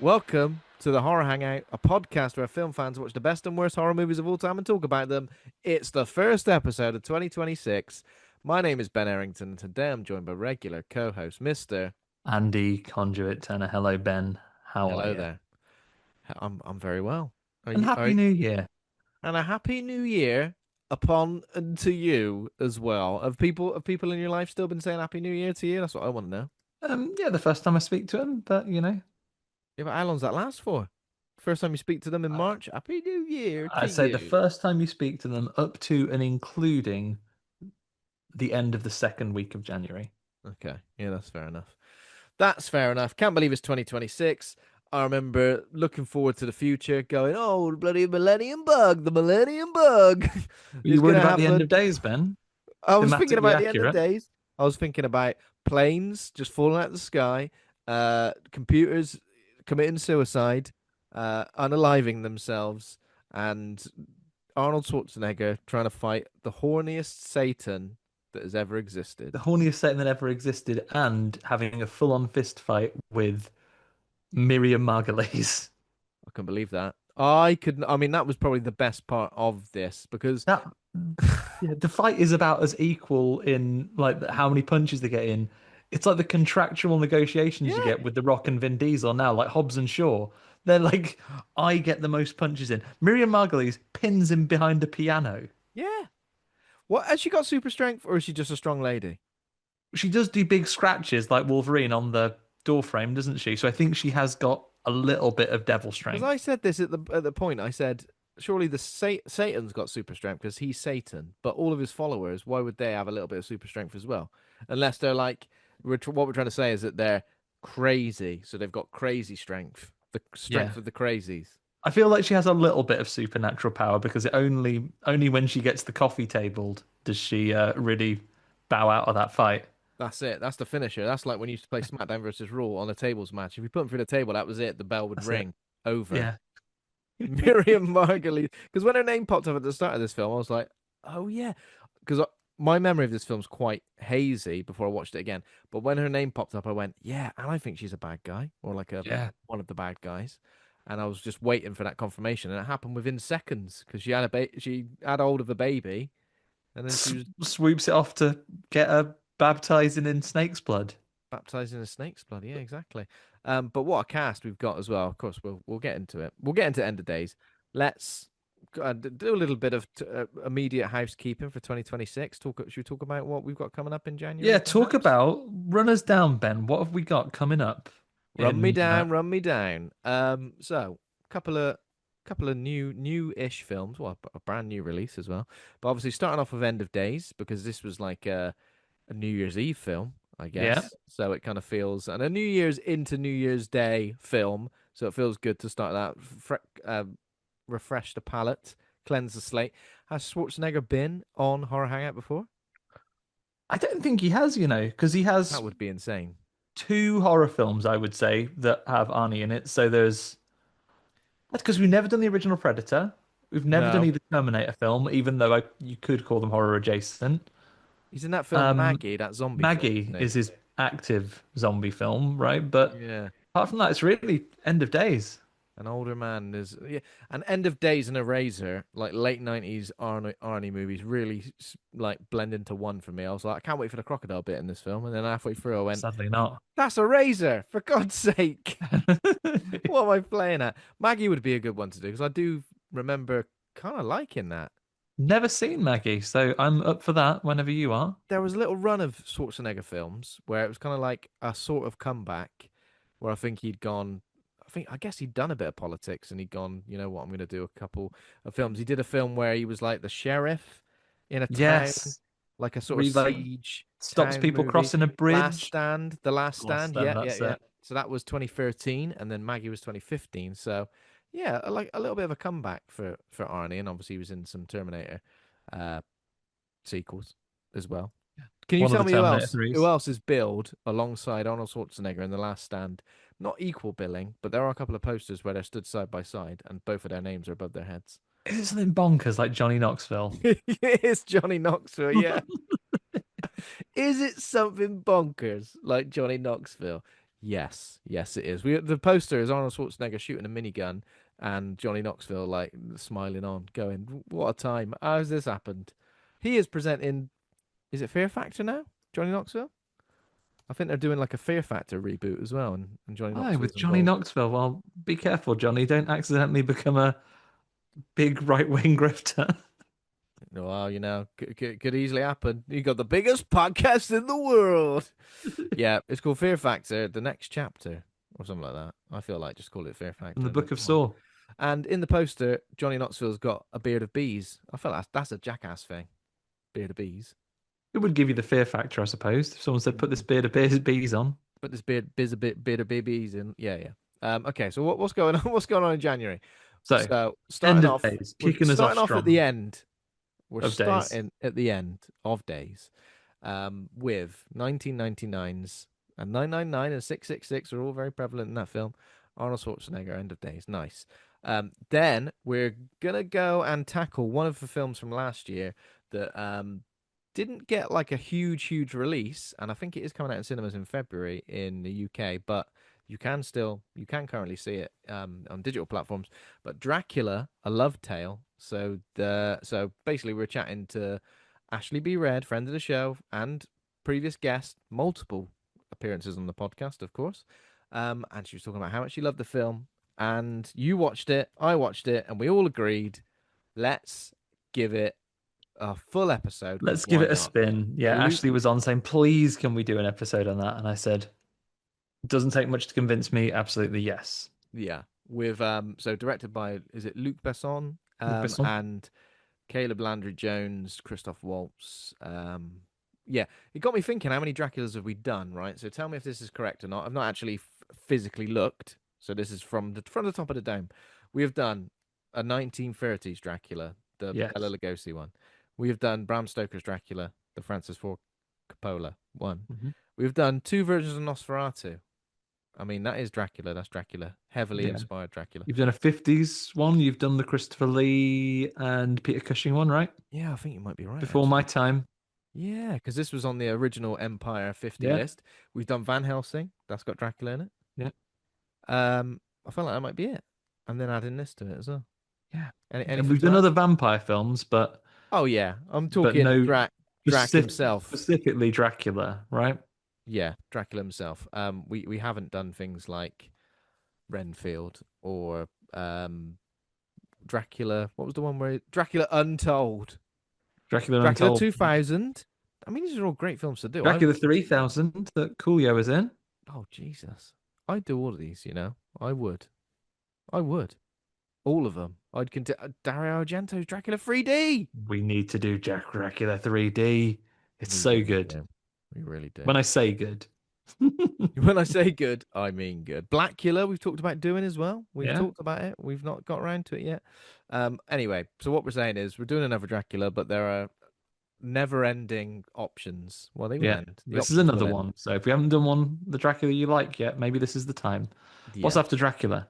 Welcome to the Horror Hangout, a podcast where film fans watch the best and worst horror movies of all time and talk about them. It's the first episode of 2026. My name is Ben Errington, and today I'm joined by regular co-host Mr. Andy Conduit Turner. Hello, Ben. How are Hello you? there. I'm very well. Are And you? Happy New Year. And a happy New Year upon and to you as well. Have people in your life still been saying Happy New Year to you? That's what I want to know. Yeah, the first time I speak to him, but Yeah, but how long's that last for? First time you speak to them in I- March. Happy New Year to I'd say the you. first time you speak to them up to and including the end of the second week of January. Okay, yeah, that's fair enough. That's fair enough. Can't believe it's 2026. I remember looking forward to the future, going, "Oh, the bloody Millennium Bug! The Millennium Bug Were you is worried gonna about the end of happen." days, Ben? I was thinking Thematically about the end of accurate. days. I was thinking about planes just falling out of the sky, computers committing suicide, unaliving themselves, and Arnold Schwarzenegger trying to fight the horniest Satan that has ever existed. The horniest Satan that ever existed, and having a full-on fist fight with Miriam Margolyes. I couldn't believe that. I couldn't. I mean, that was probably the best part of this because, That Yeah, the fight is about as equal in like how many punches they get in. It's like the contractual negotiations you yeah, get with The Rock and Vin Diesel now, like Hobbs and Shaw. They're like, I get the most punches in. Miriam Margolyes pins him behind a piano. yeah. What has she got super strength, or is she just a strong lady? She does do big scratches like Wolverine on the door frame, doesn't she? So I think she has got a little bit of devil Because I strength. said this at the point. I said, surely the Satan's got super strength because he's Satan, but all of his followers, why would they have a little bit of super strength as well? Unless they're like, what we're trying to say is that they're crazy, so they've got crazy strength, the Yeah. strength of the crazies. I feel like she has a little bit of supernatural power because it only when she gets the coffee tabled does she really bow out of that fight. That's it. That's the finisher. That's like when you used to play SmackDown versus Raw on a tables match. If you put him through the table, that was it. The bell would That's it. ring. Over. Yeah. Miriam Margolyes. Because when her name popped up at the start of this film, I was like, oh, yeah. Because my memory of this film's quite hazy before I watched it again. But when her name popped up, I went, yeah, and I think she's a bad guy or like a Yeah. one of the bad guys. And I was just waiting for that confirmation, and it happened within seconds because she had hold of a baby, and then she was Swoops it off to get her baptizing in snake's blood. baptized in a snake's blood. Yeah, exactly. But what a cast we've got as well. Of course, we'll get into it. We'll get into End of Days. Let's do a little bit of immediate housekeeping for 2026. Should we talk about what we've got coming up in January, Yeah, talk perhaps? about run us down, Ben. What have we got coming up Run me in down, run me down. So couple of new-ish films. Well, a brand new release as well. But obviously, starting off with End of Days because this was like a New Year's Eve film, I yeah. guess. So it kind of feels, and a New Year's into New Year's Day film. So it feels good to start that, refresh the palate, cleanse the slate. Has Schwarzenegger been on Horror Hangout before? I don't think he has, because he has That would be insane. two horror films, I would say, that have Arnie in it. So that's because we've never done the original Predator. We've never done No, either Terminator film, even though you could call them horror adjacent. he's in that film Um, Maggie, that zombie film, Maggie isn't is his active zombie film, right? he? But Yeah. apart from that, it's really End of Days. An older man is, yeah, an End of Days and Eraser, like late 90s Arnie movies, really like blend into one for me. I was like, I can't wait for the crocodile bit in this film, and then halfway through, I went, Sadly not. "That's a razor, for God's sake!" What am I playing at? Maggie would be a good one to do because I do remember kind of liking that. Never seen Maggie, so I'm up for that whenever you are. There was a little run of Schwarzenegger films where it was kind of like a sort of comeback, where I think he'd gone. I guess he'd done a bit of politics and he'd gone, you know what, I'm going to do a couple of films. He did a film where he was like the sheriff in a town, Yes. like a sort Where of he like siege stops town people movie. crossing a Last bridge. Stand, The Last Lost Stand. them, Yeah, yeah, that's yeah. it. So that was 2013, and then Maggie was 2015. So yeah, like a little bit of a comeback for Arnie, and obviously he was in some Terminator uh, sequels as well. Can you One of tell the me who Terminator else? Who threes. else is billed alongside Arnold Schwarzenegger in The Last Stand? Not equal billing, but there are a couple of posters where they're stood side by side, and both of their names are above their heads. Is it something bonkers like Johnny Knoxville? It's Johnny Knoxville, yeah. Is it something bonkers like Johnny Knoxville? Yes, yes, it is. The poster is Arnold Schwarzenegger shooting a minigun and Johnny Knoxville like smiling on, going, "What a time! How's this happened?" He is presenting. Is it Fear Factor now? Johnny Knoxville? I think they're doing like a Fear Factor reboot as well, and Johnny Oh, with Knoxville's Johnny involved. Knoxville. Well, be careful, Johnny. Don't accidentally become a big right-wing grifter. Well, could easily happen. You got the biggest podcast in the world. Yeah, it's called Fear Factor, the next chapter, or something like that. I feel like just call it Fear From Factor the and Book move of on. Saw. And in the poster, Johnny Knoxville's got a beard of bees. I feel that's a jackass thing. Beard of bees. It would give you the fear factor, I suppose. If someone said, put this beard of bees on. Put this beard of babies in. Yeah, yeah. Okay, so what's going on? What's going on in January? So, So end starting of off, days, we're kicking us off starting off at the strong end. We're of days. starting at the end of days, with 1999's and 999 and 666 are all very prevalent in that film. Arnold Schwarzenegger, End of Days, nice. Then we're gonna go and tackle one of the films from last year that didn't get like a huge release, and I think it is coming out in cinemas in February in the UK, but you can currently see it on digital platforms. But Dracula, A Love Tale. So basically we're chatting to Ashley B. Red, friend of the show, and previous guest, multiple appearances on the podcast, of course. And she was talking about how much she loved the film. And you watched it, I watched it, and we all agreed, let's give it a full episode because Let's give why it a not? spin. Yeah, Luke, Ashley was on saying, please, can we do an episode on that? And I said, doesn't take much to convince me. Absolutely, yes. yeah, with so directed by is it Luc Besson, Luc Besson. and Caleb Landry Jones, Christoph Waltz. Yeah, it got me thinking, how many Draculas have we done, right? So tell me if this is correct or not. I've not actually physically looked, so this is from the top of the dome. We have done a 1930s Dracula, the Bela Yes. Lugosi one. We have done Bram Stoker's Dracula, the Francis Ford Coppola one. Mhm. We've done two versions of Nosferatu. I mean, that is Dracula. That's Dracula. Heavily Yeah. inspired Dracula. You've done a 50s one. You've done the Christopher Lee and Peter Cushing one, right? Yeah, I think you might be right, Before my actually. time. Yeah, because this was on the original Empire 50 Yeah. list. We've done Van Helsing. That's got Dracula in it. Yeah. I felt like that might be it. And then adding this to it as well. Yeah. And Anything we've to done add? other vampire films, Oh yeah, I'm but talking no Drac himself. specifically Dracula, right? Yeah, Dracula himself. We haven't done things like Renfield or Dracula. What was the one where Dracula Untold? Dracula Dracula Untold. 2000. I mean, these are all great films to do. Dracula 3000 that Coolio is in. Oh Jesus, I'd do all of these. I would. I would. All of them. I'd consider Dario Argento's Dracula 3D. We need to do Jack Dracula 3D. It's We so really good. do. We really do. When I say good. When I say good, I mean good. Blackula, we've talked about doing as well. We've Yeah. talked about it. We've not got around to it yet. Anyway, so what we're saying is we're doing another Dracula, but there are never-ending options. Well, they will Yeah. end. The This is options will another end. one. So if we haven't done one, the Dracula you like yet, maybe this is the time. What's Yeah. after Dracula?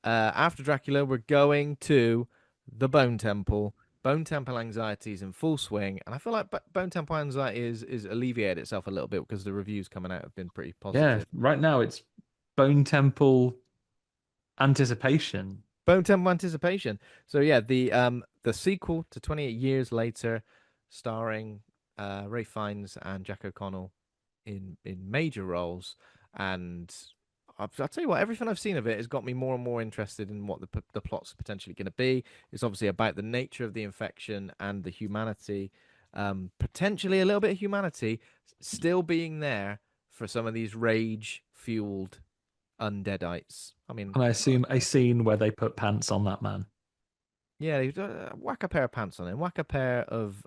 After Dracula, we're going to the Bone Temple. Bone Temple anxiety is in full swing, and I feel like Bone Temple anxiety is alleviated itself a little bit because the reviews coming out have been pretty Yeah, positive. right now it's Bone Temple Anticipation. Bone Temple anticipation. So yeah, the sequel to 28 Years Later, starring Ray Fiennes and Jack O'Connell in major roles, and I'll tell you what, everything I've seen of it has got me more and more interested in what the plot's potentially going to be. It's obviously about the nature of the infection and the humanity, potentially a little bit of humanity still being there for some of these rage fueled undeadites. I mean, And I assume a scene where they put pants on that man. yeah, whack a pair of pants on him, whack a pair of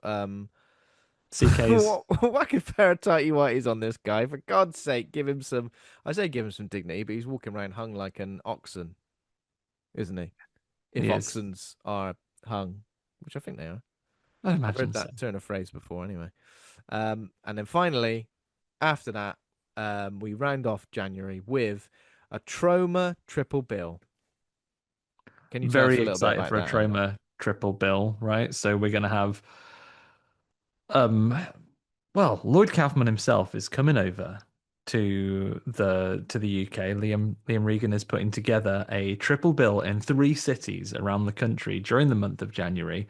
CK's. whack a pair of tighty whities on this guy. For God's sake, give him some. I say give him some dignity, but he's walking around hung like an oxen, isn't he? If He is. oxens are hung, which I think they are. I I've imagine heard so. that turn of phrase before, anyway. And then finally, after that, we round off January with a trauma triple bill. Can you tell us Very a little bit excited about for a that, Andy? trauma triple bill, right? So we're gonna have um well, Lloyd Kaufman himself is coming over to the UK. Liam Regan is putting together a triple bill in three cities around the country during the month of January.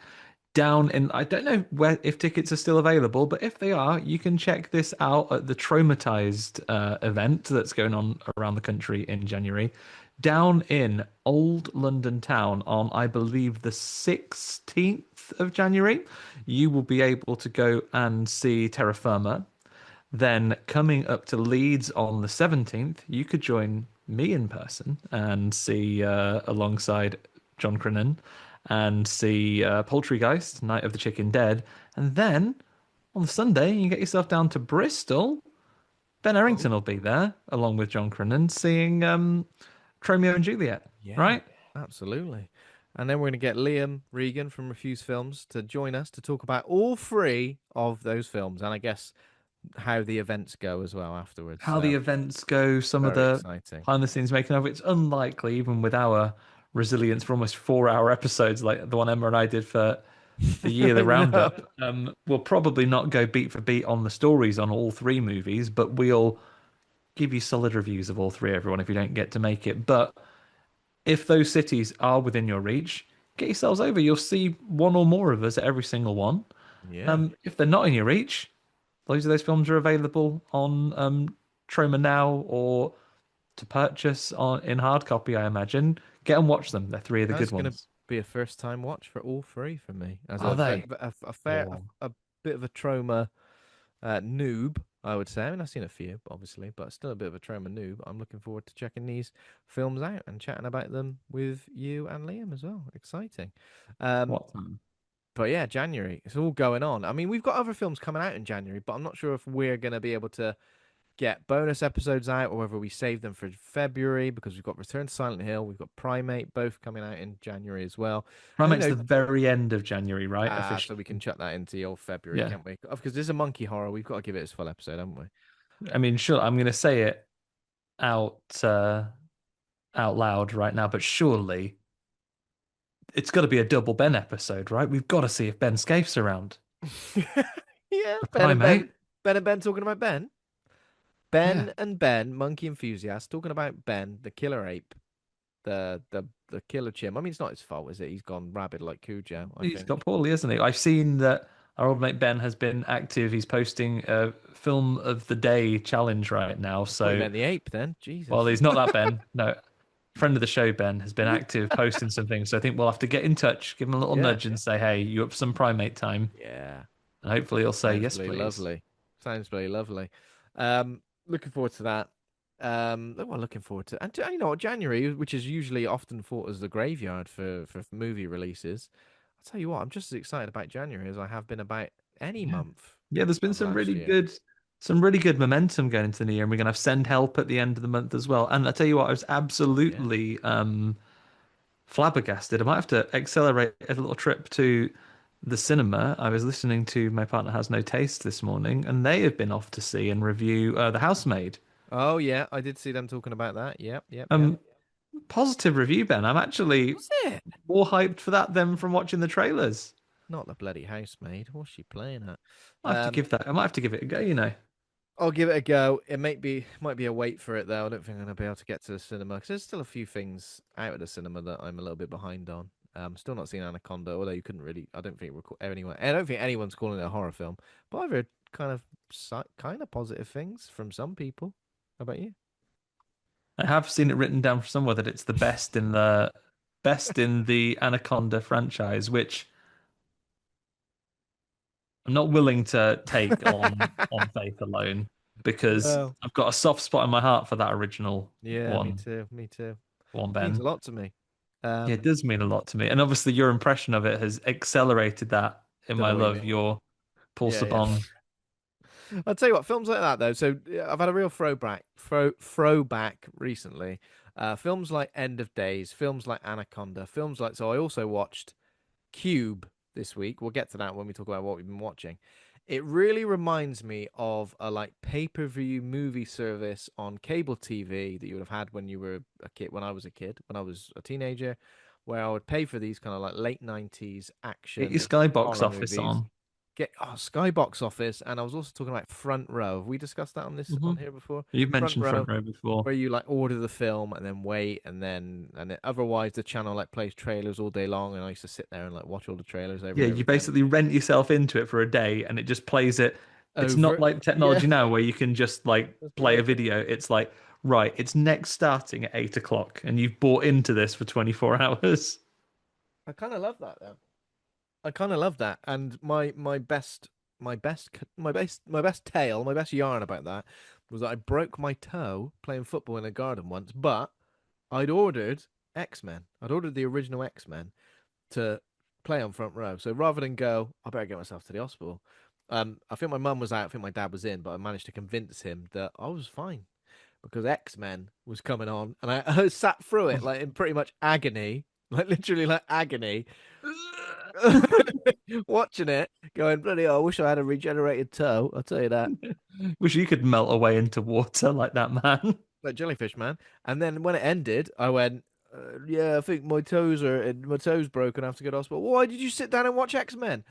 Down in, I don't know where if tickets are still available, but if they are, you can check this out at the Traumatized event that's going on around the country in January. Down in Old London Town on, I believe, the 16th of January, you will be able to go and see Terra Firma. Then coming up to Leeds on the 17th, you could join me in person and see alongside John Crinnan and see Poultrygeist, Night of the Chicken Dead. And then on the Sunday, you can get yourself down to Bristol. Ben Oh, Errington will be there along with John Crinnan seeing Romeo and Juliet, yeah, right? absolutely. And then we're going to get Liam Regan from Refuse Films to join us to talk about all three of those films, and I guess how the events go as well afterwards. How the So events go, some of very the exciting. behind the scenes making of. It's unlikely, even with our resilience for almost 4 hour episodes like the one Emma and I did for the year, I the know. roundup. We'll probably not go beat for beat on the stories on all three movies, but we'll give you solid reviews of all three, everyone, if you don't get to make it. But if those cities are within your reach, get yourselves over. You'll see one or more of us at every single one. Yeah. If they're not in your reach, those films are available on Troma Now or to purchase on in hard copy, I imagine. Get and watch them. They're three of the good That's going to ones. be a first time watch for all three for me as Are they? a fair Oh, a bit of a trauma noob, I would say. I mean, I've seen a few, obviously, but still a bit of a trauma noob. I'm looking forward to checking these films out and chatting about them with you and Liam as well. Exciting. Um, what time? but yeah, January, it's all going on. I mean, we've got other films coming out in January, but I'm not sure if we're going to be able to get bonus episodes out or whether we save them for February because we've got Return to Silent Hill, we've got Primate, both coming out in January as well. And Primate's the very end of January, right? so we Officially. can chuck that into the old February, Yeah. can't we? Because this is a monkey horror, we've got to give it its full episode, haven't we? I mean, sure, I'm going to say it out out loud right now, but surely it's got to be a double Ben episode, right? We've got to see if Ben Scaife around. Yeah, The Primate. Ben and Ben talking about Ben. Yeah. Ben and Ben, monkey enthusiast, talking about Ben, the killer ape, the killer chimp. I mean, it's not his fault, is it? He's gone rabid like Cujo, I He's think. got poorly, hasn't he? I've seen that our old mate Ben has been active. He's posting a film of the day challenge right now. I thought you So, meant the ape then. well, Jesus. he's not that Ben. No, friend of the show, Ben, has been active posting some things. So I think we'll have to get in touch, give him a little Yeah. nudge and say, hey, you up for some primate time? Yeah. And hopefully he'll say, Sounds yes, really please. lovely. Sounds really lovely. Looking forward to that. Well, looking forward to, and you know what, January, which is usually often thought as the graveyard for movie releases. I'll tell you what, I'm just as excited about January as I have been about any Yeah. month Yeah, there's been of last year. some really good momentum going into the new year, and we're gonna have Send Help at the end of the month as well. And I tell you what, I was Yeah. absolutely flabbergasted. I might have to accelerate a little trip to the cinema. I was listening to My Partner Has No Taste this morning, and they have been off to see and review The Housemaid. Oh yeah, I did see them talking about that. Yep, yep, yep. Um, Positive review, Ben. I'm actually Was it? more hyped for that than from watching the trailers. Not the bloody housemaid. What's she playing at? I might have to give it a go. I'll give it a go. It might be a wait for it though. I don't think I'm gonna be able to get to the cinema because there's still a few things out of the cinema that I'm a little bit behind on. Still not seen Anaconda, although you couldn't really. I don't think anyone. I don't think anyone's calling it a horror film, but I've heard kind of positive things from some people. How about you? I have seen it written down somewhere that it's the best in the Anaconda franchise, which I'm not willing to take on faith alone because Well, I've got a soft spot in my heart for that original yeah, me one, too. Me too. Means a Ben. lot to me. Yeah, it Um, does mean a lot to me. And obviously your impression of it has accelerated that in don't my know what you love. mean. Your Paul Yeah, yeah. Saban. I'll tell you what, films like that though. So I've had a real throwback recently. Films like End of Days, films like Anaconda, films like. So I also watched Cube this week. We'll get to that when we talk about what we've been watching. It really reminds me of a like pay-per-view movie service on cable TV that you would have had when you were a kid, when I was a kid, when I was a teenager, where I would pay for these kind of like late 90s Get your action Skybox horror office movies. on. get Skybox Office, and I was also talking about Front Row. Have we discussed that on this Hmm. on here before? You've Front mentioned Row, Front Row before. where you like order the film and then wait, otherwise the channel like plays trailers all day long, and I used to sit there and like watch all the trailers over Yeah, and over you again. basically rent yourself into it for a day and it just plays it. It's not Over, like yeah, technology now where you can just like that's play a right. video. It's like, right, it's next starting at 8 o'clock and you've bought into this for 24 hours. I kind of love that though. I kind of love that, and my best tale, my best yarn about that was that I broke my toe playing football in a garden once, but I'd ordered X-Men. I'd ordered the original X-Men to play on Front Row. So rather than go, I better get myself to the hospital. I think my mum was out. I think my dad was in, but I managed to convince him that I was fine because X-Men was coming on, and I sat through it like in pretty much agony, like literally like agony, watching it, going bloody. I wish I had a regenerated toe. I'll tell you that. Wish you could melt away into water like that man. Like jellyfish man. And then when it ended, I went, yeah, I think my toes broken. I have to go to hospital. Why did you sit down and watch X-Men?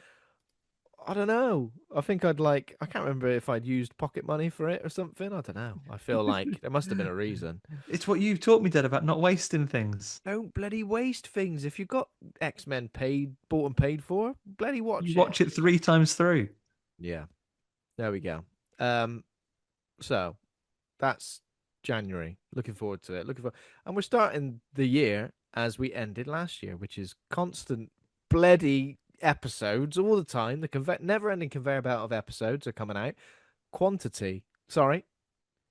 I don't know. I think I can't remember if I'd used pocket money for it or something. I don't know. I feel like there must have been a reason. It's what you've taught me, Dad, about not wasting things. Don't bloody waste things. If you got X-Men bought and paid for, bloody You watch it. watch it 3 times through. Yeah, there we go. Um, so that's January. Looking forward to it. And we're starting the year as we ended last year, which is constant bloody episodes all the time. The never-ending conveyor belt of episodes are coming out. Quantity. Sorry,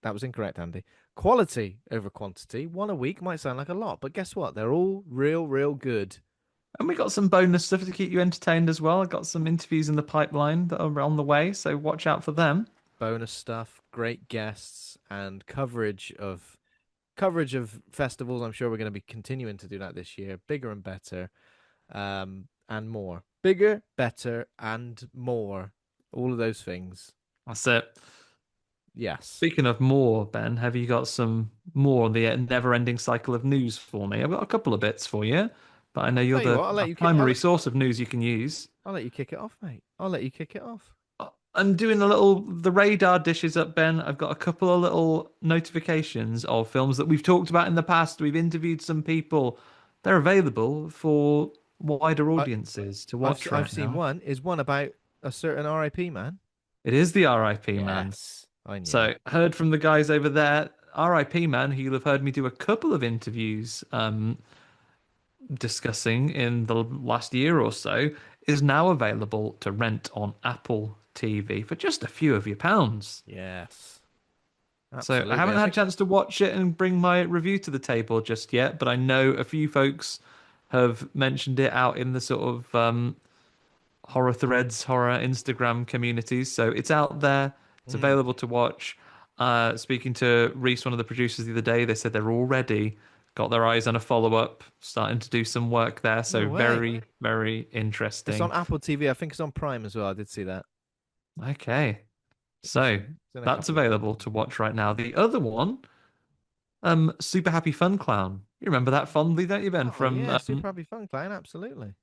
that was incorrect, Andy. Quality over quantity. One a week might sound like a lot, but guess what? They're all real, real good. And we got some bonus stuff to keep you entertained as well. I got some interviews in the pipeline that are on the way, so watch out for them. Bonus stuff, great guests, and coverage of festivals. I'm sure we're going to be continuing to do that this year. Bigger and better, and more. Bigger, better, and more. All of those things. That's it. Yes. Speaking of more, Ben, have you got some more on the never-ending cycle of news for me? I've got a couple of bits for you, but I know you're Tell you the what, I'll let you kick. primary source of news you can use. I'll let you kick it off, mate. I'll let you kick it off. I'm doing the radar dishes up, Ben. I've got a couple of little notifications of films that we've talked about in the past. We've interviewed some people. They're available for wider I, audiences to I've watch I've right seen now. one. Is one about a certain R.I.P. man? It is the RIP man. Yes, I knew So it. heard from the guys over there. RIP man, who you'll have heard me do a couple of interviews discussing in the last year or so, is now available to rent on Apple TV for just a few of your pounds. Yes, So I absolutely. haven't I had a think chance to watch it and bring my review to the table just yet, but I know a few folks have mentioned it out in the sort of horror threads, horror Instagram communities. So it's out there. It's mm, available to watch. Speaking to Reese, one of the producers the other day, they said they're already got their eyes on a follow-up, starting to do some work there. no So way. very, very It's on interesting. Apple TV. I think it's on Prime as well. I did see that. Okay. So It's in a that's couple of available places. to watch right now. The other one, Super Happy Fun Clown. You remember that fondly, don't you, Ben? Oh From yeah, Super Happy Fun Clown. Absolutely.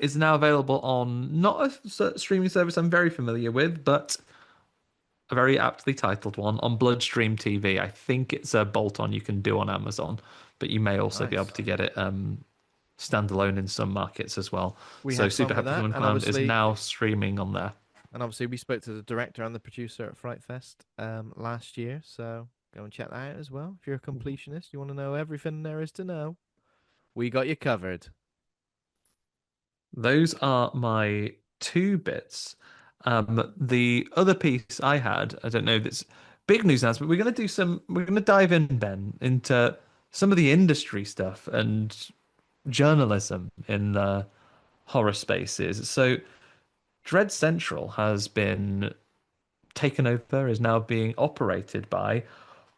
is now available on not a streaming service I'm very familiar with, but a very aptly titled one on Bloodstream TV. I think it's a bolt-on you can do on Amazon, but you may also be able Nice. to get it standalone in some markets as well. We So had fun Super with Happy that, Fun Clown is now streaming on there. and obviously we spoke to the director and the producer at Fright Fest last year. So go and check that out as well. If you're a completionist, you want to know everything there is to know. We got you covered. Those are my two bits. The other piece I had, I don't know if it's big news announcement. We're going to dive in, Ben, into some of the industry stuff and journalism in the horror spaces. So, Dread Central has been taken over, is now being operated by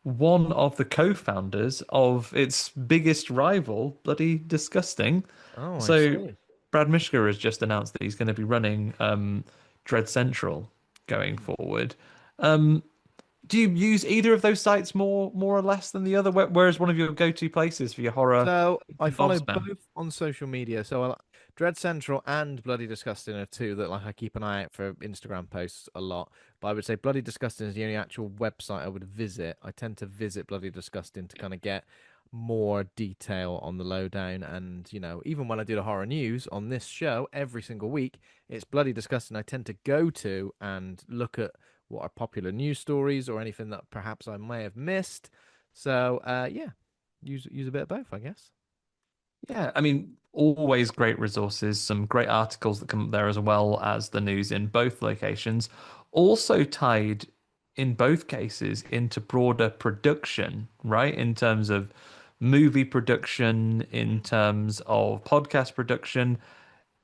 one of the co-founders of its biggest rival, Bloody Disgusting. Oh, I So see. Brad Mishka has just announced that he's going to be running Dread Central going forward. Do you use either of those sites more or less than the other? Where is one of your go-to places for your horror So bits I and follow bobs, Ben? both on social media. So Dread Central and Bloody Disgusting are two that like I keep an eye out for Instagram posts a lot. But I would say Bloody Disgusting is the only actual website I would visit. I tend to visit Bloody Disgusting to kind of get more detail on the lowdown. And even when I do the horror news on this show every single week, it's Bloody Disgusting I tend to go to and look at what are popular news stories or anything that perhaps I may have missed. So yeah, use a bit of both, I guess. Yeah, I mean, always great resources, some great articles that come up there as well as the news in both locations. Also tied in both cases into broader production, right? In terms of movie production, in Mm. terms of podcast production.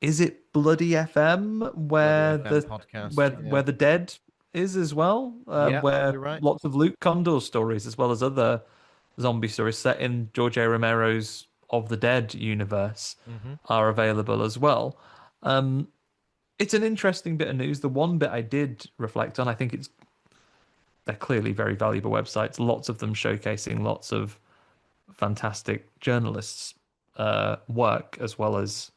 Is it Bloody FM Bloody where FM the podcast. where Yeah. the dead is as well? Yeah, Where you're right. lots of Luke Condor stories as well as other zombie stories set in George A. Romero's of the Dead universe Hmm. are available as well. Um, it's an interesting bit of news. The one bit I did reflect on, I think they're clearly very valuable websites. Lots of them showcasing lots of fantastic journalists' work as well as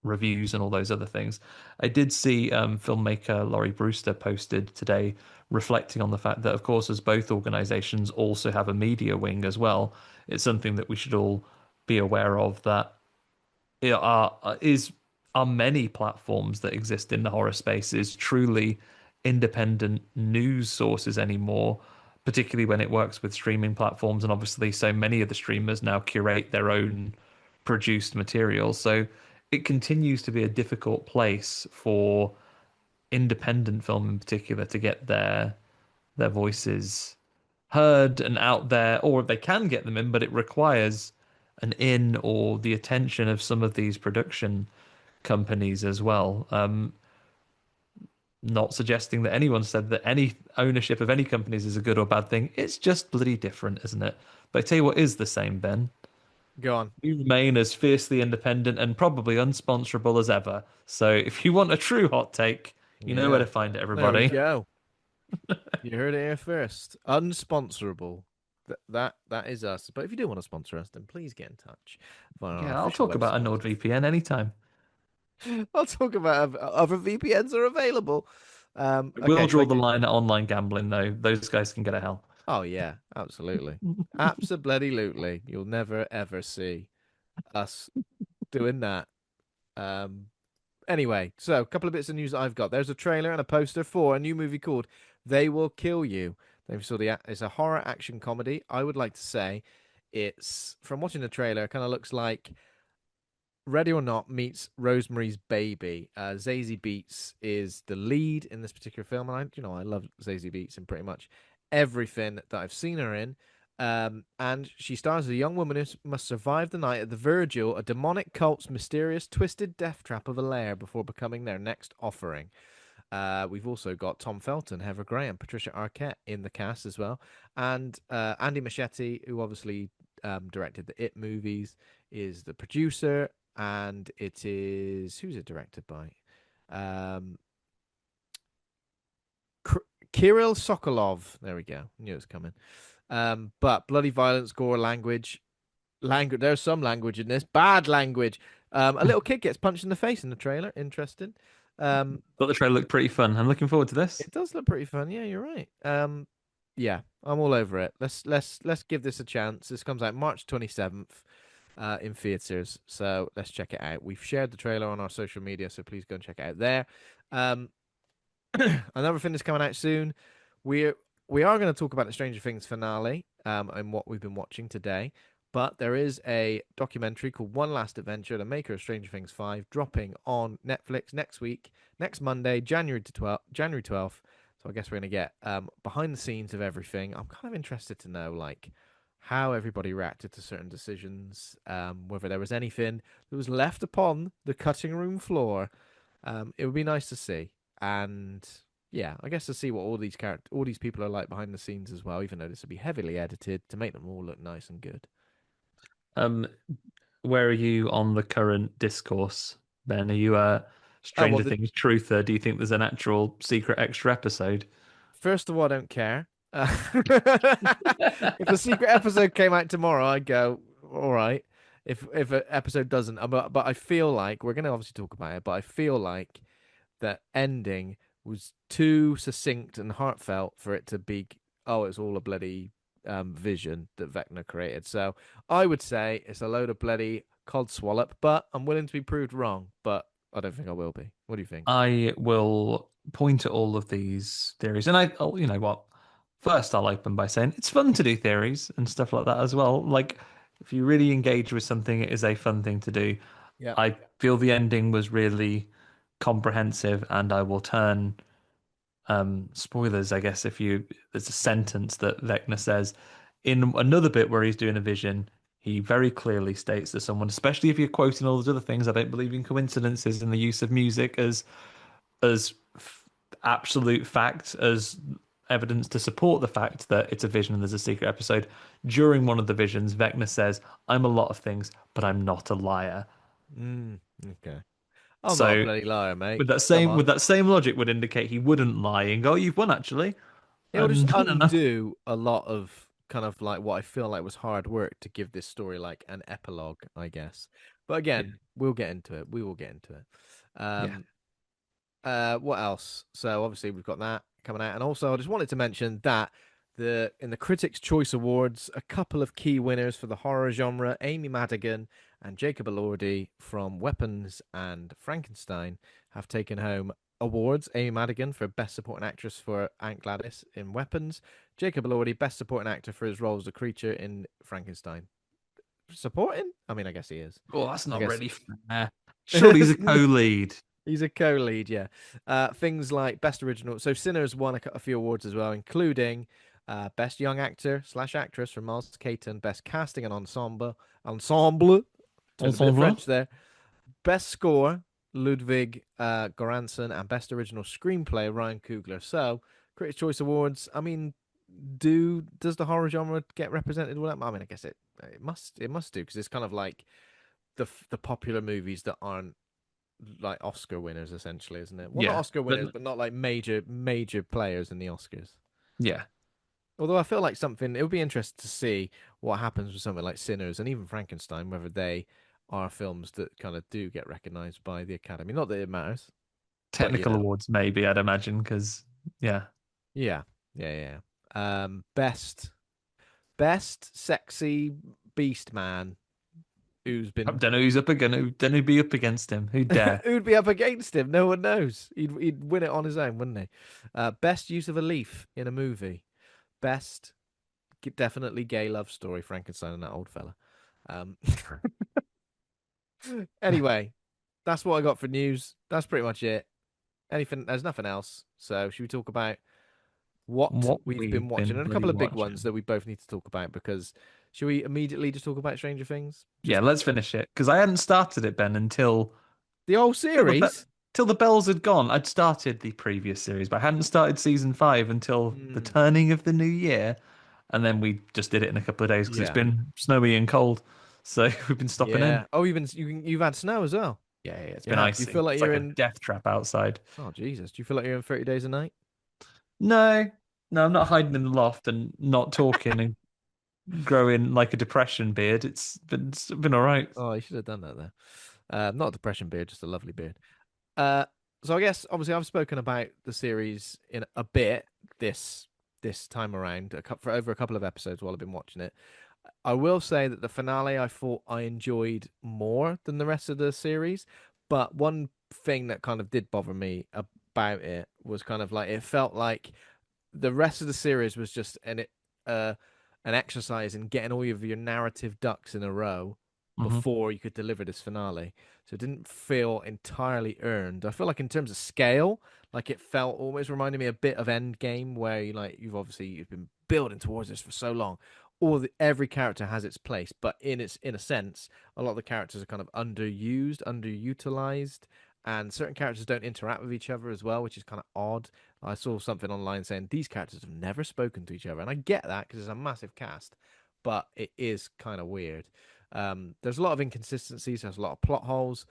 reviews and all those other things. I did see filmmaker Laurie Brewster posted today reflecting on the fact that, of course, as both organizations also have a media wing as well, it's something that we should all be aware of that it are many platforms that exist in the horror space is truly independent news sources anymore, particularly when it works with streaming platforms. And obviously, so many of the streamers now curate their own produced material. So it continues to be a difficult place for independent film in particular to get their voices heard and out there, or they can get them in, but it requires an in or the attention of some of these production companies as well. Not suggesting that anyone said that any ownership of any companies is a good or bad thing. It's just bloody different, isn't it? But I tell you what is the same, Ben. Go on. We remain as fiercely independent and probably unsponsorable as ever. So if you want a true hot take, you know where Yeah. to find it, There we everybody. go. You heard it here first. Unsponsorable. That is us. But if you do want to sponsor us, then please get in touch via our Yeah, I'll official talk about a website. NordVPN anytime. I'll talk about other VPNs are available. We'll Okay, so draw the line at online gambling, though. Those guys can get a hell. oh yeah, absolutely, absolutely. You'll never ever see us doing that. Um, Anyway, so a couple of bits of news that I've got. There's a trailer and a poster for a new movie called They Will Kill You. They saw it's a horror action comedy. I would like to say it's from watching the trailer, it kind of looks like Ready or Not meets Rosemary's Baby. Zazie Beetz is the lead in this particular film, and I love Zazie Beetz in pretty much everything that I've seen her in. And she stars as a young woman who must survive the night at the Virgil, a demonic cult's mysterious, twisted death trap of a lair before becoming their next offering. We've also got Tom Felton, Heather Graham, Patricia Arquette in the cast as well, and Andy Machete, who obviously directed the It movies, is the producer, and it is who's it directed by? Um, Kirill Sokolov. There we go. Knew it was coming. But bloody violence, gore, language. There's some language in this. Bad language. A little kid gets punched in the face in the trailer. Interesting. Um, Thought the trailer looked pretty fun. I'm looking forward to this. it does look pretty fun. Yeah, you're right. Yeah, I'm all over it. Let's give this a chance. This comes out March 27th, in theaters. So let's check it out. We've shared the trailer on our social media, so please go and check it out there. Um, another thing that's coming out soon. We're we are going to talk about the Stranger Things finale, and what we've been watching today. But there is a documentary called One Last Adventure, the maker of Stranger Things 5, dropping on Netflix next week, next Monday, January 12th. So I guess we're going to get behind the scenes of everything. I'm kind of interested to know like how everybody reacted to certain decisions, whether there was anything that was left upon the cutting room floor. It would be nice to see. And yeah, I guess to see what all these people are like behind the scenes as well, even though this would be heavily edited to make them all look nice and good. Um, where are you on the current discourse, Ben? Are you a Oh well, Stranger Things truther? Do you think there's an actual secret extra episode? First of all, I don't care. If the secret episode came out tomorrow, I'd go, all right. If an episode doesn't, but I feel like we're gonna obviously talk about it, but I feel like that ending was too succinct and heartfelt for it to be, oh, it's all a bloody vision that Vecna created. So I would say it's a load of bloody codswallop, but I'm willing to be proved wrong, but I don't think I will be. What do you think? I will point at all of these theories, and you know what? First, I'll open by saying it's fun to do theories and stuff like that as well. Like, if you really engage with something, it is a fun thing to do. Yeah. I feel the ending was really comprehensive, and I will turn spoilers, I guess, if you there's a sentence that Vecna says in another bit where he's doing a vision. He very clearly states that someone, especially if you're quoting all those other things, I don't believe in coincidences and the use of music as absolute fact, as evidence to support the fact that it's a vision and there's a secret episode. During one of the visions, Vecna says, "I'm a lot of things, but I'm not a liar." Mm, okay. I'm not a So bloody liar, mate. with that Come same on. with that same logic would indicate he wouldn't lie and go, "You've won actually." It will just And undo a lot of kind of like what I feel like was hard work to give this story like an epilogue, I guess. But yeah, again, we'll get into it. We will get into it. yeah. What else? So obviously we've got that coming out, and also I just wanted to mention that the in the Critics' Choice Awards, a couple of key winners for the horror genre, Amy Madigan and Jacob Elordi from Weapons and Frankenstein, have taken home awards. Amy Madigan for Best Supporting Actress for Aunt Gladys in Weapons, Jacob Elordi Best Supporting Actor for his role as a creature in Frankenstein. Supporting? I mean, I guess he is. Well, that's I not guess. really fair. Surely he's a co-lead. He's a co-lead, yeah. Things like Best Original. So Sinners won a few awards as well, including Best Young Actor slash Actress for Miles Caton, Best Casting and Ensemble. Turned a bit of Ensemble. French there. Best Score, Ludwig Göransson, and Best Original Screenplay, Ryan Coogler. So Critics' Choice Awards. I mean, does the horror genre get represented with that? I mean, I guess it must do because it's kind of like the popular movies that aren't like Oscar winners, essentially, isn't it? Well, not Yeah, Oscar but winners, but not like major players in the Oscars. yeah, Although I feel like something it would be interesting to see what happens with something like Sinners and even Frankenstein, whether they are films that kind of do get recognized by the Academy. Not that it matters, but technical awards maybe I'd imagine because yeah, yeah, yeah, yeah. Best sexy beast man who's I been don't know who's up against. Who don't know who'd be up against him. Who dare? who'd be up against him? No one knows. He'd win it on his own, wouldn't he? Best use of a leaf in a movie. Best, definitely gay love story, Frankenstein and that old fella. Um, anyway, that's what I got for news. That's pretty much it. Anything? There's nothing else. So should we talk about what What we've we've been watching been and a bloody couple of big ones watching. that we both need to talk about? Because should we immediately just talk about Stranger Things? Yeah, Just let's finish it because I hadn't started it, Ben, until the whole till the be- series. till the bells had gone. I'd started the previous series, but I hadn't started season 5 until the Mm, turning of the new year, and then we just did it in a couple of days because it's yeah, been snowy and cold, so we've been stopping in. yeah. Oh, you've had snow as well. Yeah, yeah, it's You been have. Do you icy. feel like It's you're like a in? death trap outside. Oh Jesus! Do you feel like you're in 30 days a night? No, no, I'm not hiding in the loft and not talking and growing like a depression beard. It's been all right. Oh, you should have done that there. Not a depression beard, just a lovely beard. Uh, so I guess obviously I've spoken about the series in a bit this time around, for over a couple of episodes while I've been watching it. I will say that the finale I thought I enjoyed more than the rest of the series, but one thing that kind of did bother me about it was kind of like it felt like the rest of the series was just uh an exercise in getting all of your narrative ducks in a row Hmm. before you could deliver this finale. So it didn't feel entirely earned. I feel like in terms of scale, like it felt almost reminded me a bit of Endgame, where you've been building towards this for so long. Every character has its place, but in a sense, a lot of the characters are kind of underused, underutilized, and certain characters don't interact with each other as well, which is kind of odd. I saw something online saying these characters have never spoken to each other, and I get that because it's a massive cast, but it is kind of weird. There's a lot of inconsistencies. There's a lot of plot holes.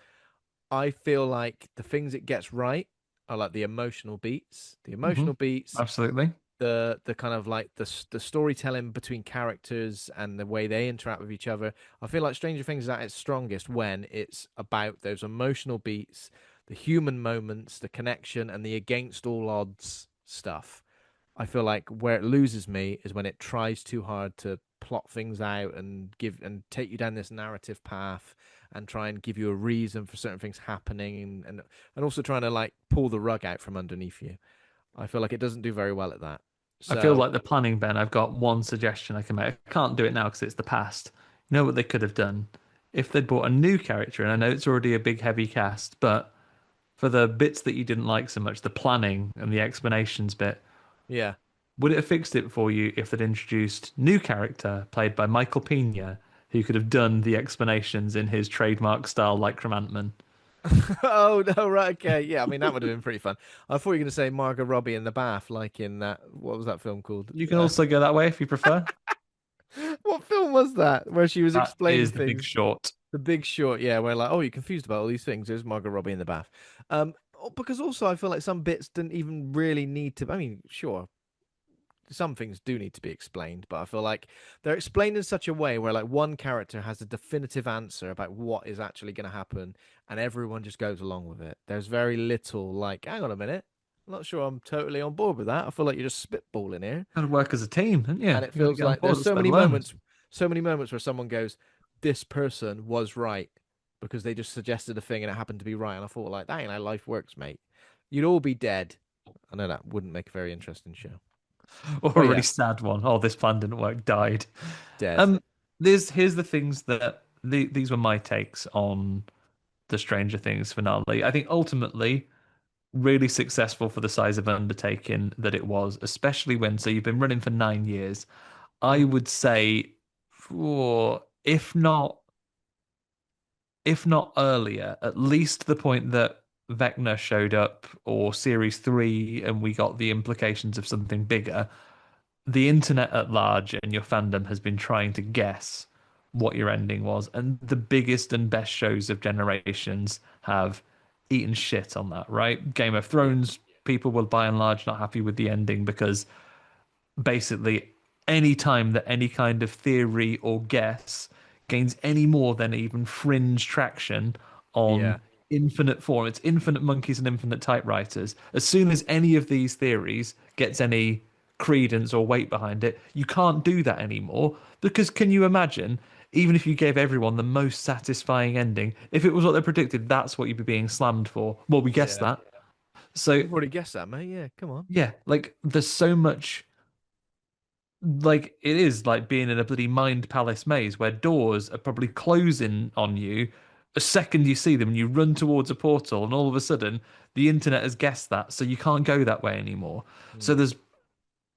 I feel like the things it gets right I like the emotional beats. The Hmm. emotional beats, Absolutely. the kind of like the storytelling between characters and the way they interact with each other. I feel like Stranger Things is at its strongest when it's about those emotional beats, the human moments, the connection, and the against all odds stuff. I feel like where it loses me is when it tries too hard to plot things out and give and take you down this narrative path and try and give you a reason for certain things happening and also trying to like pull the rug out from underneath you. I feel like it doesn't do very well at that. I feel So like the planning, Ben. I've got one suggestion I can make. I can't do it now because it's the past. You know what they could have done? If they'd brought a new character, and I know it's already a big, heavy cast, but for the bits that you didn't like so much, the planning and the explanations bit, yeah. would it have fixed it for you if they'd introduced new character played by Michael Pena, who could have done the explanations in his trademark style like Cremantman? Oh no, right, okay. Yeah, I mean that would have been pretty fun. I thought you were gonna say Margot Robbie in the bath, like in that what was that film called? You can also go that way if you prefer. What film was that? Where she was That explaining is The Big things. Short. The Big Short, yeah, where like, oh, you're confused about all these things. There's Margot Robbie in the bath. Because also I feel like some bits didn't even really need to. I mean, sure, some things do need to be explained, but I feel like they're explained in such a way where like one character has a definitive answer about what is actually going to happen, and everyone just goes along with it. There's very little like, hang on a minute, I'm not sure I'm totally on board with that. I feel like you're just spitballing here, Got to work as a team, haven't you? and it You got to feels get on like board there's and spread awareness. so many moments where someone goes, "This person was right," because they just suggested a thing and it happened to be right, and I thought like, that ain't how life works, mate. You'd all be dead. I know that wouldn't make a very interesting show, Or but a really yeah, sad one. Oh, this plan didn't work, died. dead. Um, here's the things that these were my takes on the Stranger Things finale. I think ultimately really successful for the size of undertaking that it was, especially when so you've been running for 9 years. I Mm. would say for if not earlier, at least the point that Vecna showed up or series three and we got the implications of something bigger, the internet at large and your fandom has been trying to guess what your ending was, and the biggest and best shows of generations have eaten shit on that, right? Game of Yeah. Thrones, people were by and large not happy with the ending because basically any time that any kind of theory or guess gains any more than even fringe traction on Yeah. infinite form, it's infinite monkeys and infinite typewriters. As soon as any of these theories gets any credence or weight behind it, you can't do that anymore. Because can you imagine, even if you gave everyone the most satisfying ending, if it was what they predicted, that's what you'd be being slammed for. Well, we guessed Yeah. that. So We've already guessed that, mate. Yeah, come on. yeah, like there's so much like it is like being in a bloody mind palace maze where doors are probably closing on you a second you see them and you run towards a portal and all of a sudden the internet has guessed that so you can't go that way anymore. So Mm.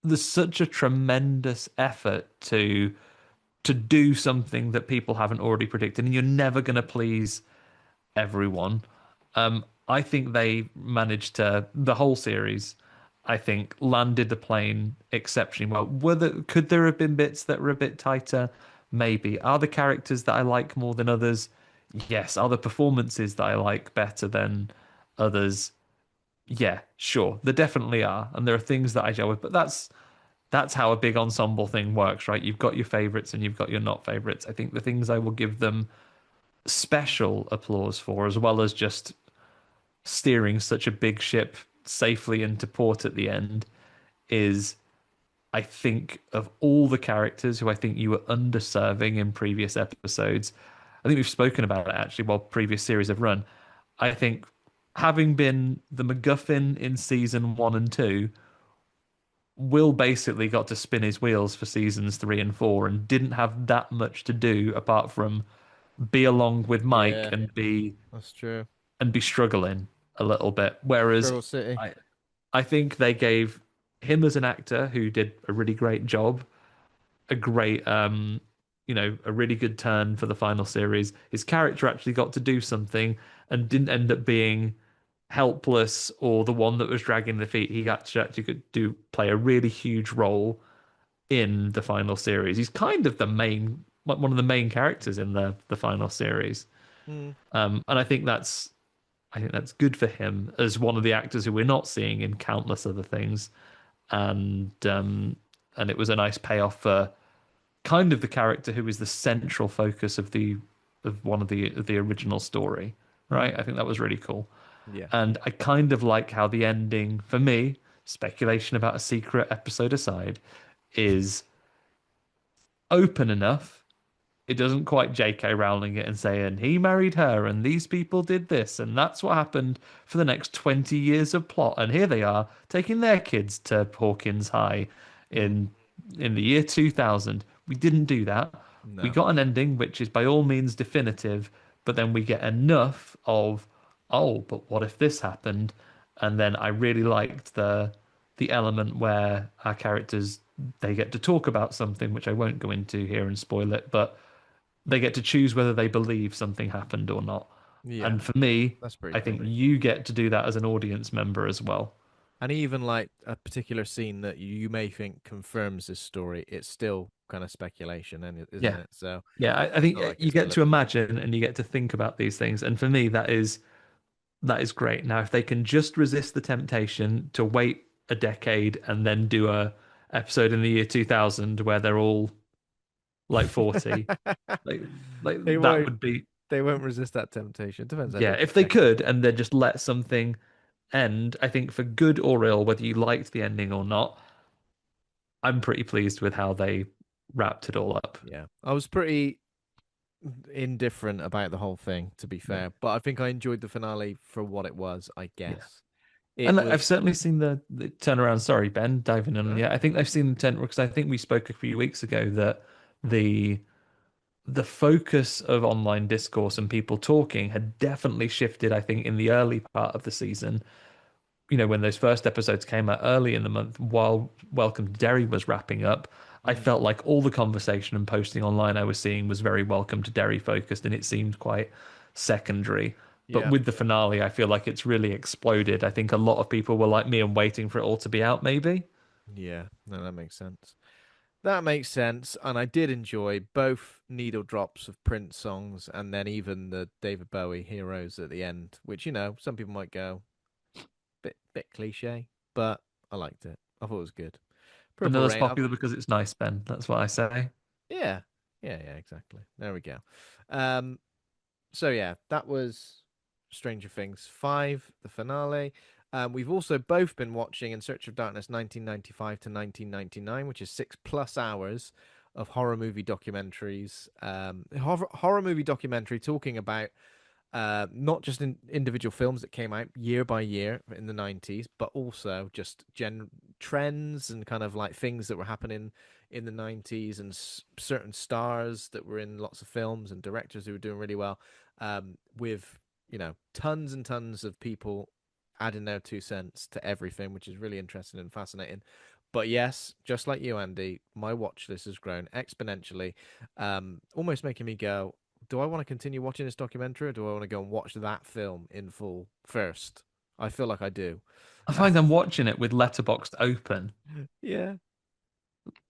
there's such a tremendous effort to do something that people haven't already predicted and you're never going to please everyone. I think they managed to the whole series. I think landed the plane exceptionally well. Could there have been bits that were a bit tighter? Maybe. Are the characters that I like more than others? Yes. Are the performances that I like better than others? Yeah, sure. There definitely are, and there are things that I gel with. But that's how a big ensemble thing works, right? You've got your favorites and you've got your not favorites. I think the things I will give them special applause for, as well as just steering such a big ship safely into port at the end, is I think of all the characters who I think you were underserving in previous episodes. I think we've spoken about it actually while previous series have run. I think having been the MacGuffin in season one and two, Will basically got to spin his wheels for seasons three and four and didn't have that much to do apart from be along with Mike Yeah, that's true. and be struggling a little bit. Whereas Struggle City. I I think they gave him as an actor who did a really great job, a great a really good turn for the final series. His character actually got to do something and didn't end up being helpless or the one that was dragging the feet. He actually could do play a really huge role in the final series. He's kind of the main one of the main characters in the final series. Mm. And I think I think that's good for him as one of the actors who we're not seeing in countless other things, and it was a nice payoff for kind of the character who is the central focus of one of the original story, right? Mm. I think that was really cool. Yeah. And I kind of like how the ending, for me, speculation about a secret episode aside, is open enough. It doesn't quite J.K. Rowling it and saying he married her and these people did this and that's what happened for the next 20 years of plot. And here they are taking their kids to Hawkins High Mm. in the year 2000. We didn't do that. We No. got an ending which is by all means definitive, but then we get enough of, oh, but what if this happened? And then I really liked the element where our characters they get to talk about something which I won't go into here and spoil it, but they get to choose whether they believe something happened or not. Yeah. And for me, That's pretty I think cool. you get to do that as an audience member as well. And even like a particular scene that you may think confirms this story, it's still kind of speculation, and isn't Yeah. it? So Yeah, I it's think not like you it's get to deliberate. imagine and you get to think about these things. And for me, that is great. Now, if they can just resist the temptation to wait a decade and then do a episode in the year 2000 where they're all like 40, like like They that won't. would be They won't resist that temptation. Depends how yeah, big the if they check is. could and then just let something end, I think for good or ill, whether you liked the ending or not, I'm pretty pleased with how they wrapped it all up. Yeah, I was pretty indifferent about the whole thing, to be Yeah. fair. But I think I enjoyed the finale for what it was. I Yeah. guess it And like, I've was. certainly seen the turnaround. Sorry, Ben, diving in on Huh? you. I think I've seen the turn because I think we spoke a few weeks ago that the the focus of online discourse and people talking had definitely shifted, I think, in the early part of the season. When those first episodes came out early in the month while Welcome to Derry was wrapping up, I Mm, felt like all the conversation and posting online I was seeing was very Welcome to Derry focused and it seemed quite secondary. But yeah, with the finale, I feel like it's really exploded. I think a lot of people were like me and waiting for it all to be out, maybe. yeah. No, that makes sense. That makes sense. And I did enjoy both needle drops of Prince songs and then even the David Bowie heroes at the end, which some people might go bit cliche, but I liked it. I thought it was good. I Purple know that's Rain. popular because it's nice, Ben. That's what I say. Yeah, yeah, exactly. There we go. Um, so yeah, that was Stranger Things 5, the finale. We've also both been watching In Search of Darkness 1995 to 1999, which is 6+ hours of horror movie documentaries. Horror movie documentary talking about not just in individual films that came out year by year in the 90s, but also just trends and kind of like things that were happening in the 90s and certain stars that were in lots of films and directors who were doing really well, with, tons and tons of people adding their 2 cents to everything, which is really interesting and fascinating. But yes, just like you, Andy, my watch list has grown exponentially, almost making me go, do I want to continue watching this documentary or do I want to go and watch that film in full first? I feel like I do. I find I'm watching it with Letterboxd open, Yeah.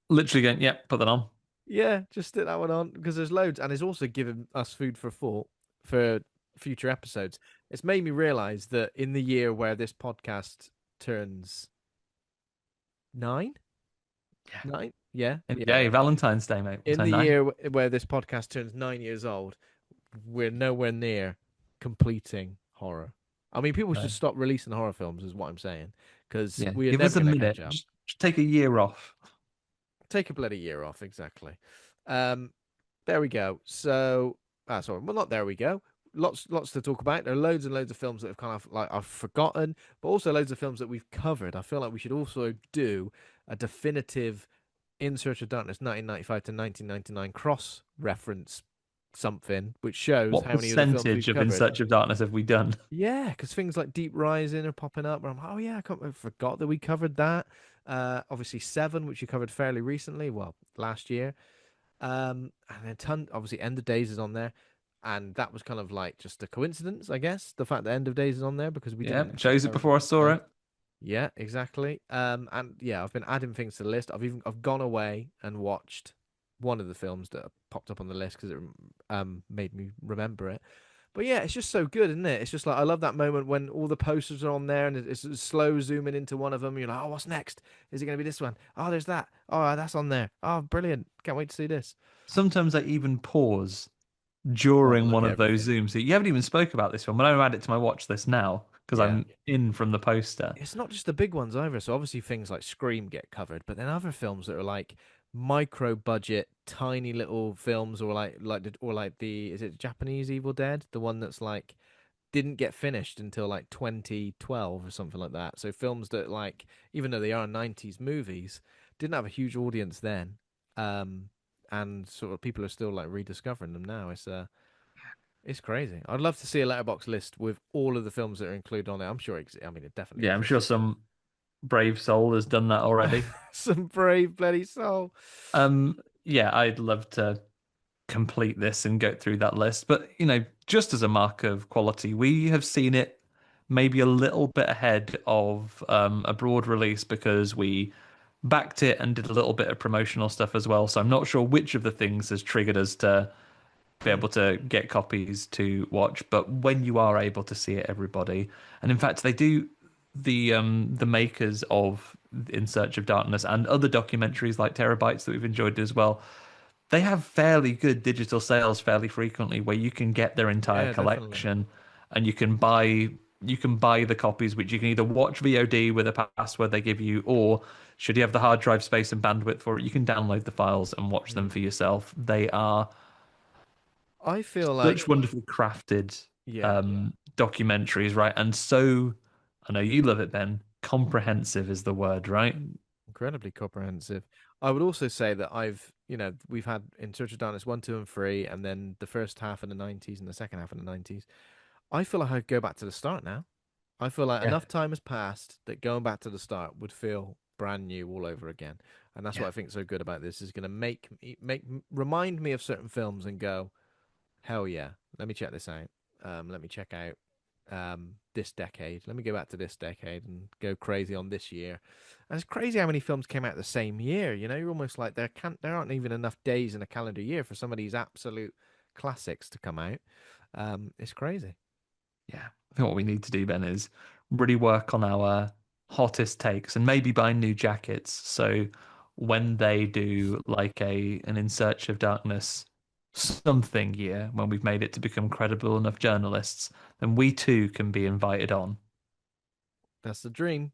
literally going, "Yep, put that on." Yeah, just stick that one on because there's loads and it's also given us food for thought for future episodes. It's made me realize that in the year where this podcast turns 9, Yeah. 9, yeah, And yeah, yay, yeah. Valentine's Day, mate. We'll In say the nine. year where this podcast turns 9 years old, we're nowhere near completing horror. I mean, people should No. stop releasing horror films, is what I'm saying, because Yeah. we are Give never us a going to catch minute. up. Just take a year off. Take a bloody year off, exactly. Um, there we go. So, sorry, well, not there we go. Lots to talk about. There are loads and loads of films that have kind of like I've forgotten, but also loads of films that we've covered. I feel like we should also do a definitive In Search of Darkness 1995 to 1999 cross reference something, which shows What how many of the films percentage we've of In covered. Search of Darkness have we done? Yeah, because things like Deep Rising are popping up. Where I'm, oh yeah, I forgot that we covered that. Obviously Seven, which you covered fairly recently, well, last year. And then obviously End of Days is on there, and that was kind of like just a coincidence, I guess. The fact that End of Days is on there because we Yeah, didn't actually chose it cover that before I saw film. it. Yeah, exactly. And yeah, I've been adding things to the list. I've gone away and watched one of the films that popped up on the list because it made me remember it. But yeah, it's just so good, isn't it? It's just like I love that moment when all the posters are on there and it's slow zooming into one of them. You're like, oh, what's next? Is it going to be this one? Oh, there's that. Oh, that's on there. Oh, brilliant! Can't wait to see this. Sometimes I even pause I want to during look one at of those everything. zooms. So you haven't even spoke about this film, but I'm add it to my watch list now because Yeah. I'm in from the poster. It's not just the big ones either. So obviously things like Scream get covered, but then other films that are like micro budget, tiny little films, or like the is it Japanese Evil Dead, the one that's like didn't get finished until like 2012 or something like that. So films that like even though they are 90s movies, didn't have a huge audience then. Um and sort of people are still like rediscovering them now. It's crazy. I'd love to see a letterbox list with all of the films that are included on it. I'm sure I mean it definitely Yeah, I'm sure exists. some brave soul has done that already. Some brave bloody soul. Yeah, I'd love to complete this and go through that list. But, just as a mark of quality, we have seen it maybe a little bit ahead of a broad release because we backed it and did a little bit of promotional stuff as well. So I'm not sure which of the things has triggered us to be Mm. able to get copies to watch. But when you are able to see it, everybody, and in fact, they do the makers of In Search of Darkness and other documentaries like Terabytes that we've enjoyed as well, they have fairly good digital sales fairly frequently where you can get their entire Yeah, definitely. collection and you can buy the copies which you can either watch VOD with a password they give you, or should you have the hard drive space and bandwidth for it, you can download the files and watch them Mm. for yourself. They are I feel such like wonderfully crafted yeah, documentaries, right? And so, I know you love it, Ben. Comprehensive is the word, right? incredibly comprehensive. I would also say that we've had In Search of Darkness 1, 2, and 3, and then the first half in the 90s and the second half in the 90s. I feel like I'd go back to the start now. I feel like Yeah. enough time has passed that going back to the start would feel brand new all over again. And that's what Yeah. I think is so good about this is going to remind me of certain films and go, hell yeah, let me check this out. Let me check out this decade. Let me go back to this decade and go crazy on this year. And it's crazy how many films came out the same year. You know, you're almost like there aren't even enough days in a calendar year for some of these absolute classics to come out. It's crazy. Yeah. I think what we need to do, Ben, is really work on our hottest takes and maybe buy new jackets. So when they do like an In Search of Darkness something year, when we've made it to become credible enough journalists, then we too can be invited on. That's the dream.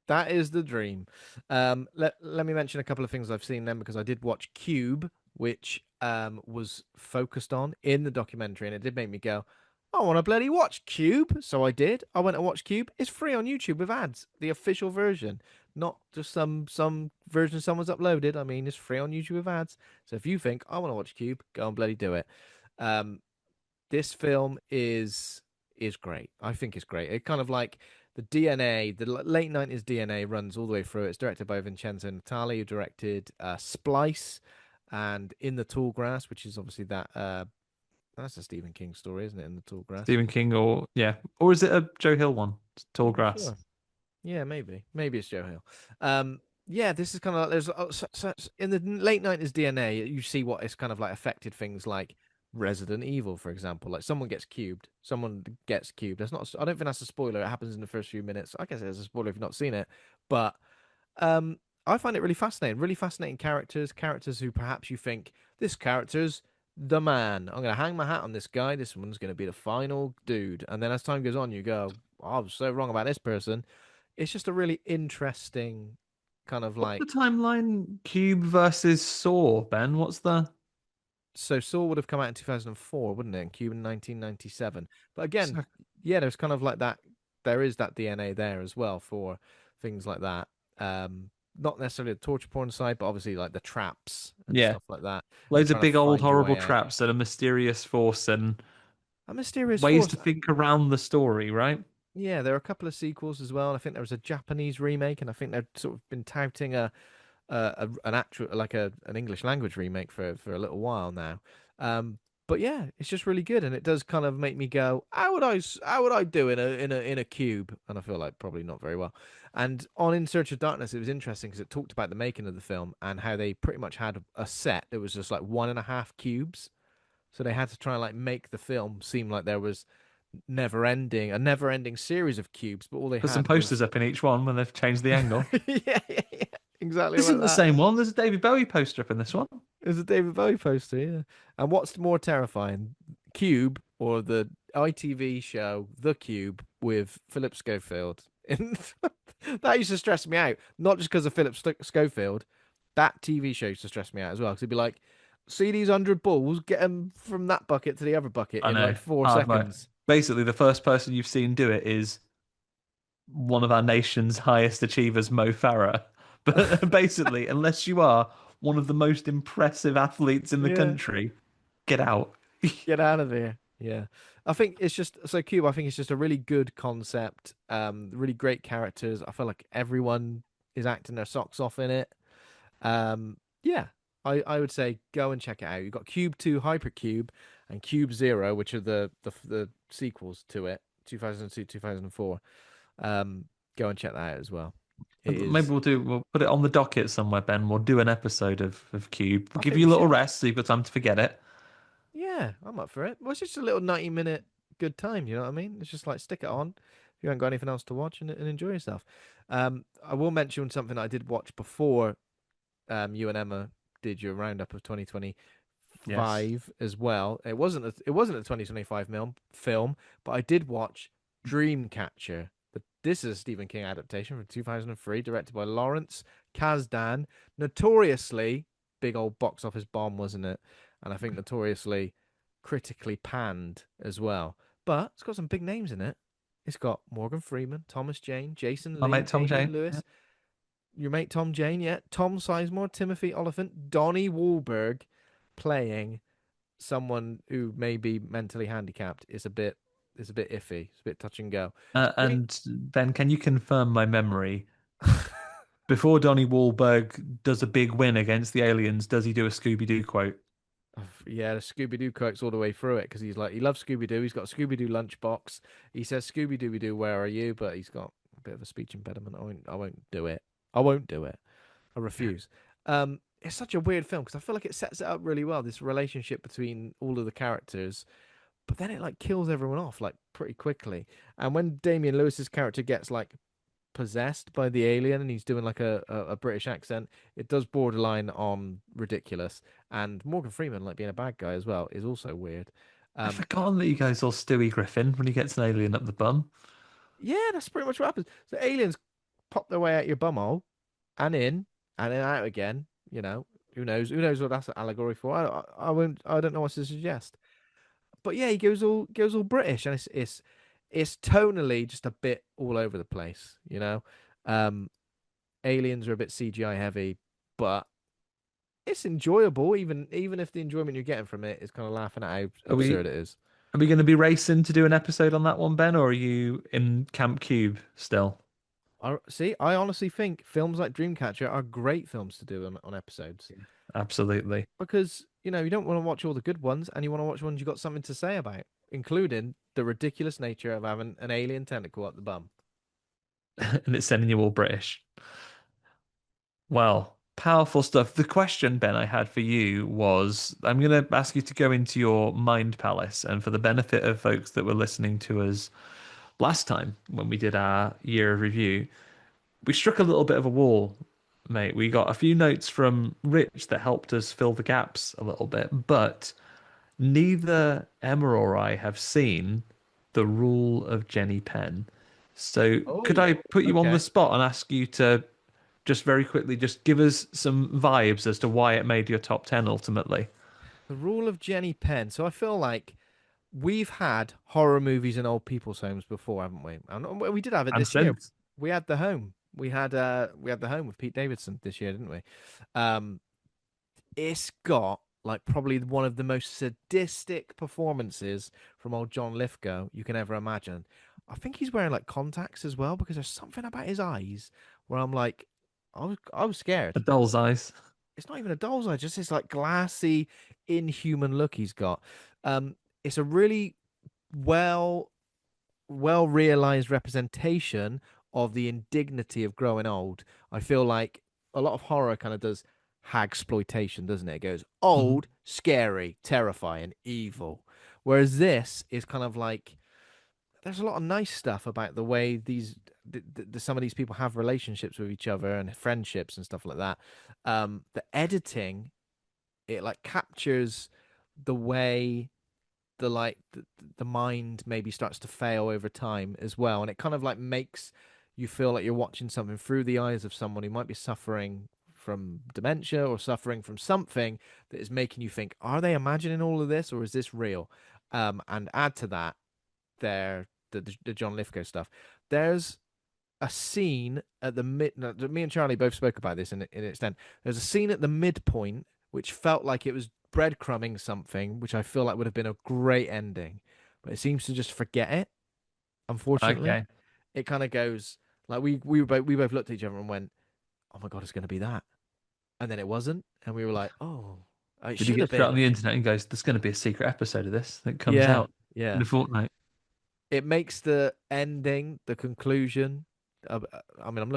That is the dream. Let me mention a couple of things I've seen then because I did watch Cube, which was focused on in the documentary, and it did make me go, I want to bloody watch Cube. So I did. I went and watched Cube. It's free on YouTube with ads, the official version, not just some version someone's uploaded. I mean, it's free on YouTube with ads. So if you think I want to watch Cube, go and bloody do it. Um, this film is great. I think it's great. It kind of like the DNA, the late 90s DNA runs all the way through. It's directed by Vincenzo Natali, who directed Splice and In the Tall Grass, which is obviously that's a Stephen King story, isn't it? In the Tall Grass. Stephen King, or yeah, or is it a Joe Hill one? Tall I'm not Grass. sure. Yeah, maybe it's Joe Hill. Yeah, this is kind of like there's in the late 90s DNA, you see what it's kind of like affected things like Resident Evil, for example. Like someone gets cubed. That's not. I don't think that's a spoiler. It happens in the first few minutes. I guess it's a spoiler if you've not seen it, but um, I find it really fascinating. Really fascinating characters who perhaps you think this character's the man. I'm gonna hang my hat on this guy. This one's gonna be the final dude. And then as time goes on, you go, oh, I was so wrong about this person. It's just a really interesting kind of What's the like. timeline? Cube versus Saw, Ben. What's the So Saw would have come out in 2004, wouldn't it? And Cube in 1997. But again, so- yeah, there's kind of like that. There is that DNA there as well for things like that. Not necessarily the torture porn side, but obviously like the traps and yeah, stuff like that, and loads of trying to big old find your horrible way out. traps and a mysterious force and A mysterious ways force. to think around the story, right? Yeah, there are a couple of sequels as well. And I think there was a Japanese remake, and I think they've sort of been touting an actual like an English language remake for a little while now. But yeah, it's just really good, and it does kind of make me go, how would I do in a cube? And I feel like probably not very well. And on In Search of Darkness, it was interesting because it talked about the making of the film and how they pretty much had a set that was just like 1.5 cubes. so they had to try and like make the film seem like there was a never ending series of cubes, but all they Put some had posters was up in each one when they've changed the angle. yeah, exactly This like isn't the that. same one. There's a David Bowie poster up in this one. It's a David Bowie poster, yeah. And what's more terrifying, Cube or the ITV show The Cube with Philip Schofield? That used to stress me out, not just because of Philip Schofield. That TV show used to stress me out as well, because it'd be like, see these 100 balls, get them from that bucket to the other bucket I in like know. four Hard mode. seconds. Basically, the first person you've seen do it is one of our nation's highest achievers, Mo Farah. But basically, unless you are one of the most impressive athletes in the Yeah. country, get out. Get out of here. Yeah. I think it's just so Cube, I think it's just a really good concept. Really great characters. I feel like everyone is acting their socks off in it. Yeah. I would say go and check it out. You've got Cube 2 Hypercube and Cube Zero, which are the sequels to it, 2002, 2004. Go and check that out as well. It Maybe is we'll put it on the docket somewhere, Ben. We'll do an episode of Cube. We'll I give think you we a little should. rest so you've got time to forget it. Yeah, I'm up for it. Well, it's just a little 90-minute good time, you know what I mean? It's just like stick it on if you haven't got anything else to watch and enjoy yourself. I will mention something I did watch before you and Emma did your roundup of Yes. 2025 as well. It wasn't a 2025 film, but I did watch Dreamcatcher. This is a Stephen King adaptation from 2003, directed by Lawrence Kasdan. Notoriously big old box office bomb, wasn't it? And I think notoriously critically panned as well. But it's got some big names in it. It's got Morgan Freeman, Thomas Jane, Jason My Lee, mate Tom Damian Jane. Yeah. Lewis, your mate Tom Jane, yeah, Tom Sizemore, Timothy Oliphant, Donnie Wahlberg playing someone who may be mentally handicapped is a bit iffy. It's a bit touch and go. Dream And Ben, can you confirm my memory? Before Donnie Wahlberg does a big win against the aliens, does he do a Scooby Doo quote? Yeah, the Scooby Doo quotes all the way through it because he's like he loves Scooby Doo. He's got a Scooby Doo lunchbox. He says Scooby Dooby Doo, where are you? But he's got a bit of a speech impediment. I won't do it. I won't do it. I refuse. It's such a weird film because I feel like it sets it up really well. This relationship between all of the characters, but then it like kills everyone off like pretty quickly. And when Damian Lewis's character gets like possessed by the alien and he's doing like a British accent, it does borderline on ridiculous. And Morgan Freeman, like being a bad guy as well, is also weird. I've Um, forgotten that you guys saw Stewie Griffin when he gets an alien up the bum. yeah, that's pretty much what happens. So aliens pop their way out your bumhole and in and then out again. You know, who knows? Who knows what that's an allegory for? I won't. I don't know what to suggest. But yeah, he goes all British, and it's tonally just a bit all over the place. Um, aliens are a bit CGI heavy, but it's enjoyable. Even if the enjoyment you're getting from it is kind of laughing at how Are we absurd it is. are we going to be racing to do an episode on that one, Ben, or are you in Camp Cube still? I see. I honestly think films like Dreamcatcher are great films to do on episodes Yeah. Absolutely. because you don't want to watch all the good ones and you want to watch ones you got something to say about, including the ridiculous nature of having an alien tentacle up the bum. And it's sending you all British. Well, powerful stuff. The question, Ben, I had for you was I'm going to ask you to go into your mind palace. And for the benefit of folks that were listening to us last time when we did our year of review, we struck a little bit of a wall, mate. We got a few notes from Rich that helped us fill the gaps a little bit, but neither Emma or I have seen The Rule of Jenny Penn. So could Oh, I put you on the okay. spot and ask you to just very quickly just give us some vibes as to why it made your top 10 ultimately? The Rule of Jenny Penn. So I feel like we've had horror movies in old people's homes before, haven't we? And we did have it And this year. since. We had The Home. We had The Home with Pete Davidson this year, didn't we? Um, it's got like probably one of the most sadistic performances from old John Lithgow you can ever imagine. I think he's wearing like contacts as well because there's something about his eyes where I'm like, I was scared. A doll's eyes. It's not even a doll's eye, just this like glassy, inhuman look he's got. It's a really well realized representation of the indignity of growing old. I feel like a lot of horror kind of does hagsploitation, doesn't it? It goes Mhm. old, scary, terrifying, evil. Whereas this is kind of like there's a lot of nice stuff about the way some of these people have relationships with each other and friendships and stuff like that. The editing, it like captures the way the mind maybe starts to fail over time as well, and it kind of like makes you feel like you're watching something through the eyes of someone who might be suffering from dementia or suffering from something that is making you think, are they imagining all of this or is this real? And add to that the John Lithgow stuff. There's a scene at the mid. No, me and Charlie both spoke about this in extent. There's a scene at the midpoint which felt like it was breadcrumbing something, which I feel like would have been a great ending, but it seems to just forget it. Unfortunately, Okay. it kind of goes like we both looked at each other and went, "Oh my god, it's going to be that," and then it wasn't, and we were like, "Oh, it Did he should get have straight on been." the internet and goes, "There's going to be a secret episode of this that comes Yeah, out in yeah. a fortnight"? It makes the ending, the conclusion. I mean,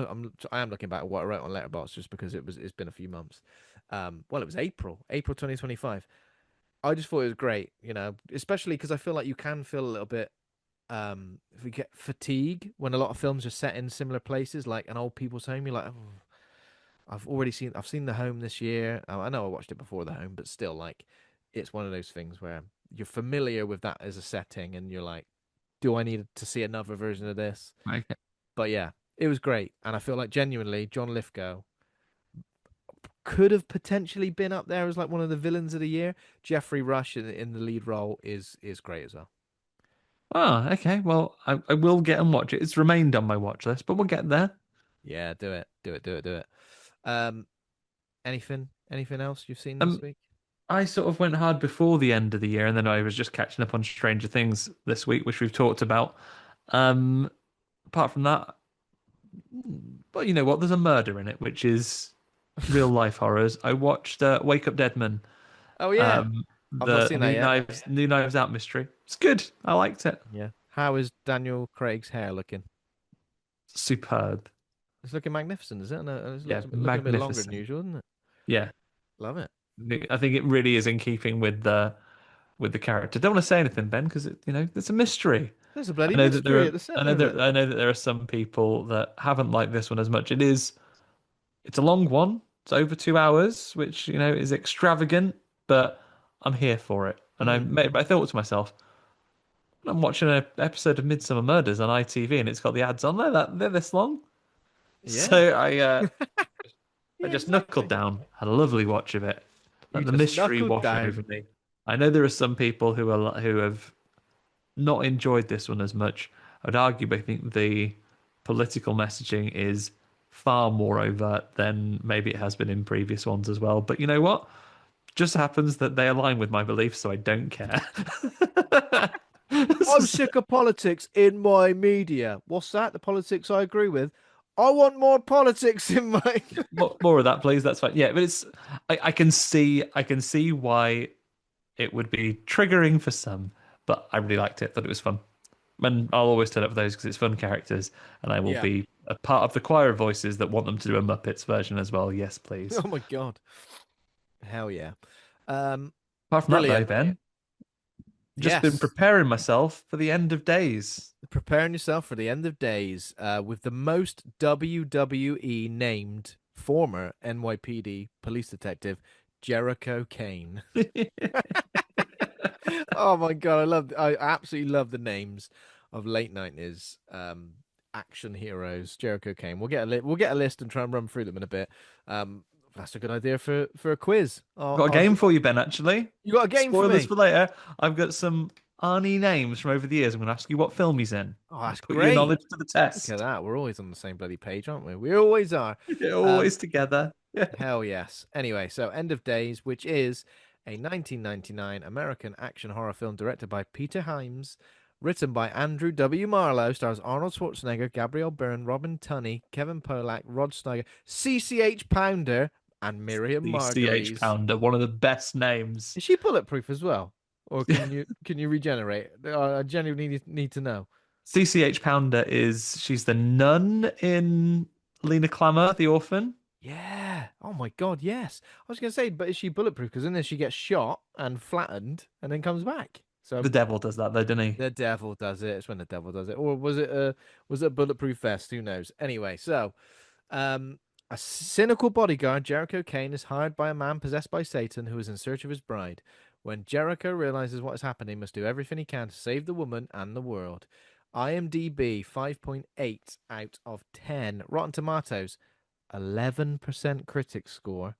I am looking back at what I wrote on Letterboxd just because it's been a few months. Well, it was April 2025. I just thought it was great, especially because I feel like you can feel a little bit if we get fatigue when a lot of films are set in similar places, like an old people's home. You're like, oh, I've seen The Home this year. I know I watched it before The Home, but still, like, it's one of those things where you're familiar with that as a setting, and you're like, do I need to see another version of this? Okay. But yeah, it was great, and I feel like genuinely John Lithgow could have potentially been up there as like one of the villains of the year. Jeffrey Rush in the lead role is great as well. Oh, okay. Well, I will get and watch it. It's remained on my watch list, but we'll get there. Yeah, do it, do it, do it, do it. Um, anything else you've seen this Um, week? I sort of went hard before the end of the year, and then I was just catching up on Stranger Things this week, which we've talked about. Um, Apart from that, but you know what? There's a murder in it, which is real life horrors. I watched Wake Up Dead Man, Oh yeah, um, I've not the seen that yet. New Knives Out mystery. It's good. I liked it. Yeah, how is Daniel Craig's hair looking? Superb. It's looking magnificent, is it? No, it's Yeah, looking a bit longer than magnificent. usual, isn't it? Yeah, Love it. I think it really is in keeping with the character. Don't want to say anything, Ben, because it's a mystery. There's a bloody mystery at the center of it. I know that there are some people that haven't liked this one as much. It's a long one. It's over 2 hours, which is extravagant, but I'm here for it. And Mm. I thought to myself, I'm watching an episode of Midsummer Murders on ITV, and it's got the ads on there that they're this long. Yeah, So I yeah, just knuckled exactly. down, had a lovely watch of it, You let the just mystery knuckled wash down. over me. I know there are some people who have not enjoyed this one as much. I'd argue, but I think the political messaging is far more overt than maybe it has been in previous ones as well. But you know what? Just happens that they align with my beliefs, so I don't care. I'm sick of politics in my media. What's that? The politics I agree with. I want more politics in my. More of that, please. That's fine. Yeah, but I can see why it would be triggering for some, but I really liked it. Thought it was fun. And I'll always turn up for those because it's fun characters, and I will Yeah. be a part of the choir of voices that want them to do a Muppets version as well. Yes, please. Oh my god. Hell yeah. Um, Apart from that, though, brilliant. Ben, just been Yes. preparing myself for the end of days. Preparing yourself for the end of days with the most WWE named former NYPD police detective, Jericho Kane. Oh my god, I absolutely love the names of late 90s action heroes. Jericho Kane. We'll get a list and try and run through them in a bit. That's a good idea for a quiz. Got a game for you, Ben, actually. You got a game for Spoilers me. for later. I've got some Arnie names from over the years. I'm going to ask you what film he's in. Oh, I'll that's put your great. knowledge to the Look at test. that. We're always on the same bloody page, aren't we? We always are. Um, Always together. Hell yes. Anyway, so End of Days, which is a 1999 American action horror film directed by Peter Hyams, written by Andrew W. Marlowe, stars Arnold Schwarzenegger, Gabriel Byrne, Robin Tunney, Kevin Pollak, Rod Steiger, CCH Pounder, and Miriam CCH Margolyes. Pounder, one of the best names. Is she bulletproof as well? Or can you regenerate? I genuinely need to know. CCH Pounder she's the nun in Lena Klammer, The Orphan. Yeah. Oh my God, yes. I was gonna say, but is she bulletproof? Because in there she gets shot and flattened and then comes back. The So devil does that though, doesn't he? the devil does it. It's when the devil does it. Or was it a bulletproof vest? Who knows? Anyway, so um a cynical bodyguard, Jericho Kane, is hired by a man possessed by Satan who is in search of his bride. When Jericho realizes what has happened, he must do everything he can to save the woman and the world. IMDb 5.8 out of 10. Rotten Tomatoes 11% critic score,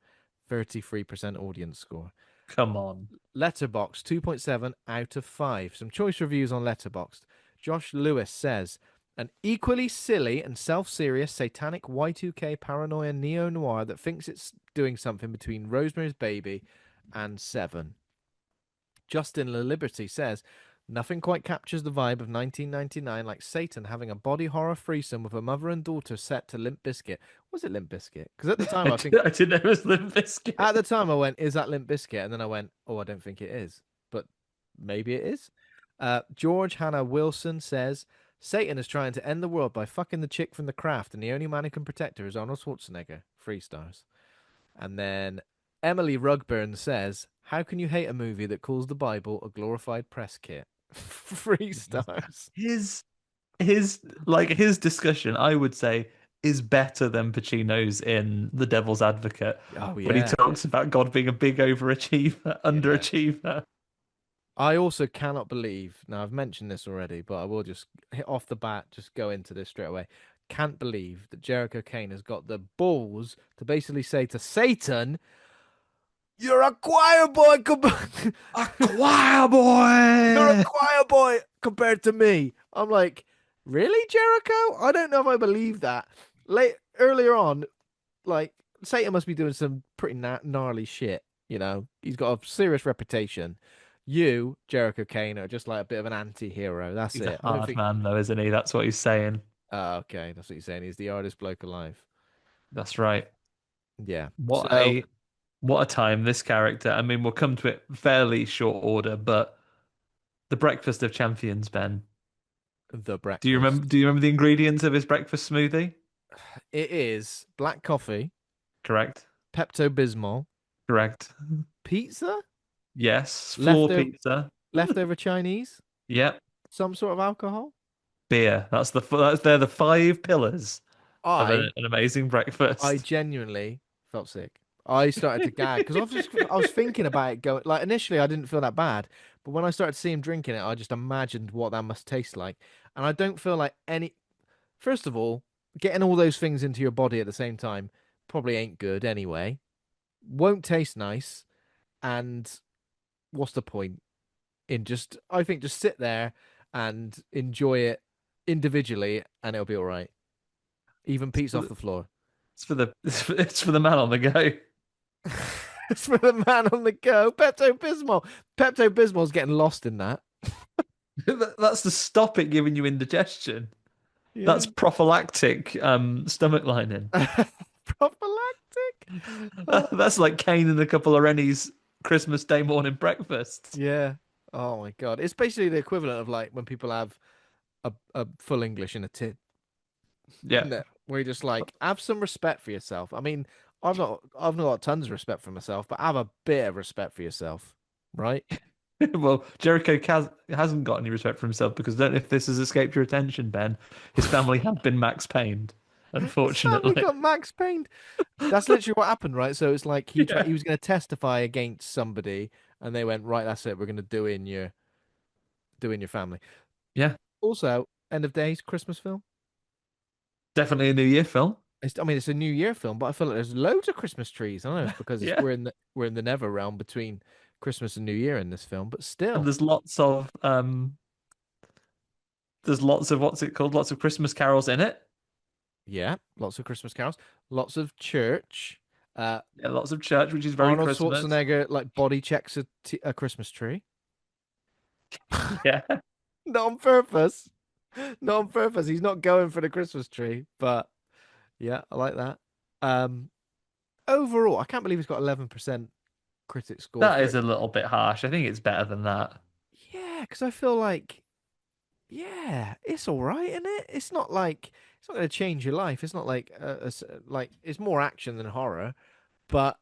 33% audience score. Come on. Letterboxd 2.7 out of 5. Some choice reviews on Letterboxd. Josh Lewis says, an equally silly and self-serious satanic Y2K paranoia neo-noir that thinks it's doing something between Rosemary's Baby and Seven. Justin La Liberty says, nothing quite captures the vibe of 1999 like Satan having a body horror threesome with a mother and daughter set to Limp Bizkit. Was it Limp Bizkit? Because at the time I didn't know it was Limp Bizkit. at the time I went, is that Limp Bizkit? And then I went, oh, I don't think it is. But maybe it is. George Hannah Wilson says, Satan is trying to end the world by fucking the chick from The Craft, and the only man who can protect her is Arnold Schwarzenegger. 3 stars. And then Emily Rugburn says, how can you hate a movie that calls the Bible a glorified press kit? 3 stars. His his discussion, I would say, is better than Pacino's in The Devil's Advocate Oh, when he yeah. talks about God being a big overachiever, Yeah. underachiever. I also cannot believe, now I've mentioned this already, but I will just hit off the bat, just go into this straight away. Can't believe that Jericho Kane has got the balls to basically say to Satan, you're a choir boy. A choir You're a boy. choir boy compared to me. I'm like, really, Jericho? I don't know if I believe that. Late earlier on, like Satan must be doing some pretty gnarly shit. You know, he's got a serious reputation. You, Jericho Kane, are just like a bit of an anti-hero. That's He's a it. I don't hard think. man, though, isn't he? That's what he's saying. Okay, that's what you're saying. He's the hardest bloke alive. That's right. Yeah. What So a what a time this character. I mean, we'll come to it fairly short order, but the breakfast of champions, Ben. the Do you remember? breakfast. Do you remember the ingredients of his breakfast smoothie? It is black coffee, Correct. Pepto Bismol, Correct. pizza, Yes. Floor leftover pizza. leftover Chinese, Yep. some sort of alcohol. Beer. They're the five pillars of I an amazing I breakfast. genuinely felt sick. I started to gag because I was thinking about it going like initially I didn't feel that bad, but when I started to see him drinking it, I just imagined what that must taste like, and I don't feel like any. First of all, getting all those things into your body at the same time probably ain't good anyway. Won't taste nice, and what's the point in just? I think just sit there and enjoy it individually, and it'll be all right. Even It's pizza for off the the floor. it's for the man on the go. It's for the man on the go. Pepto Bismol. Pepto Bismol's getting lost in that. That's to stop it giving you indigestion. Yeah. That's prophylactic stomach lining. Prophylactic. Oh, That's like Kane and a couple of Rennie's Christmas Day morning breakfasts. yeah. Oh my God. It's basically the equivalent of like when people have a full English in a tin, Yeah. isn't it? Where you're just like, have some respect for yourself. I mean, I've not got tons of respect for myself, but have a bit of respect for yourself, right? Well, hasn't got any respect for himself because I don't know if this has escaped your attention, Ben. His family have been Max Payned, His family unfortunately. got Max Payne. That's literally what happened, right? So it's like he Yeah. was going to testify against somebody, and they went, right, that's it. We're going to do in your family. Yeah. Also, end of days, Christmas film. Definitely a New Year film. I mean, it's a New Year film, but I feel like there's loads of Christmas trees. I don't know if it's because Yeah. we're in the Never realm between Christmas and New Year in this film, but And still, there's lots of what's it called? Lots of Christmas carols in it. yeah, lots of Christmas carols, lots of church. Uh, Yeah, lots of church, which is very Arnold Christmas. Schwarzenegger like body checks a Christmas tree, Yeah. not on purpose, not on purpose. He's not going for the Christmas tree, but yeah, I like that. Um, Overall, I can't believe he's got 11% critic score That for is it. a little bit harsh. I think it's better than that. Yeah, because I feel like yeah, it's all right, isn't it? It's not going to change your life. It's not like like it's more action than horror, but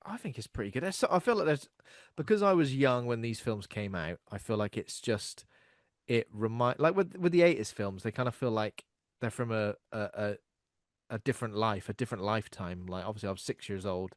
I think it's pretty good. I feel like there's because I was young when these films came out. I feel like it's just it remind like with the 80s films, they kind of feel like they're from a different life, a different lifetime. Like obviously, I was 6 years old.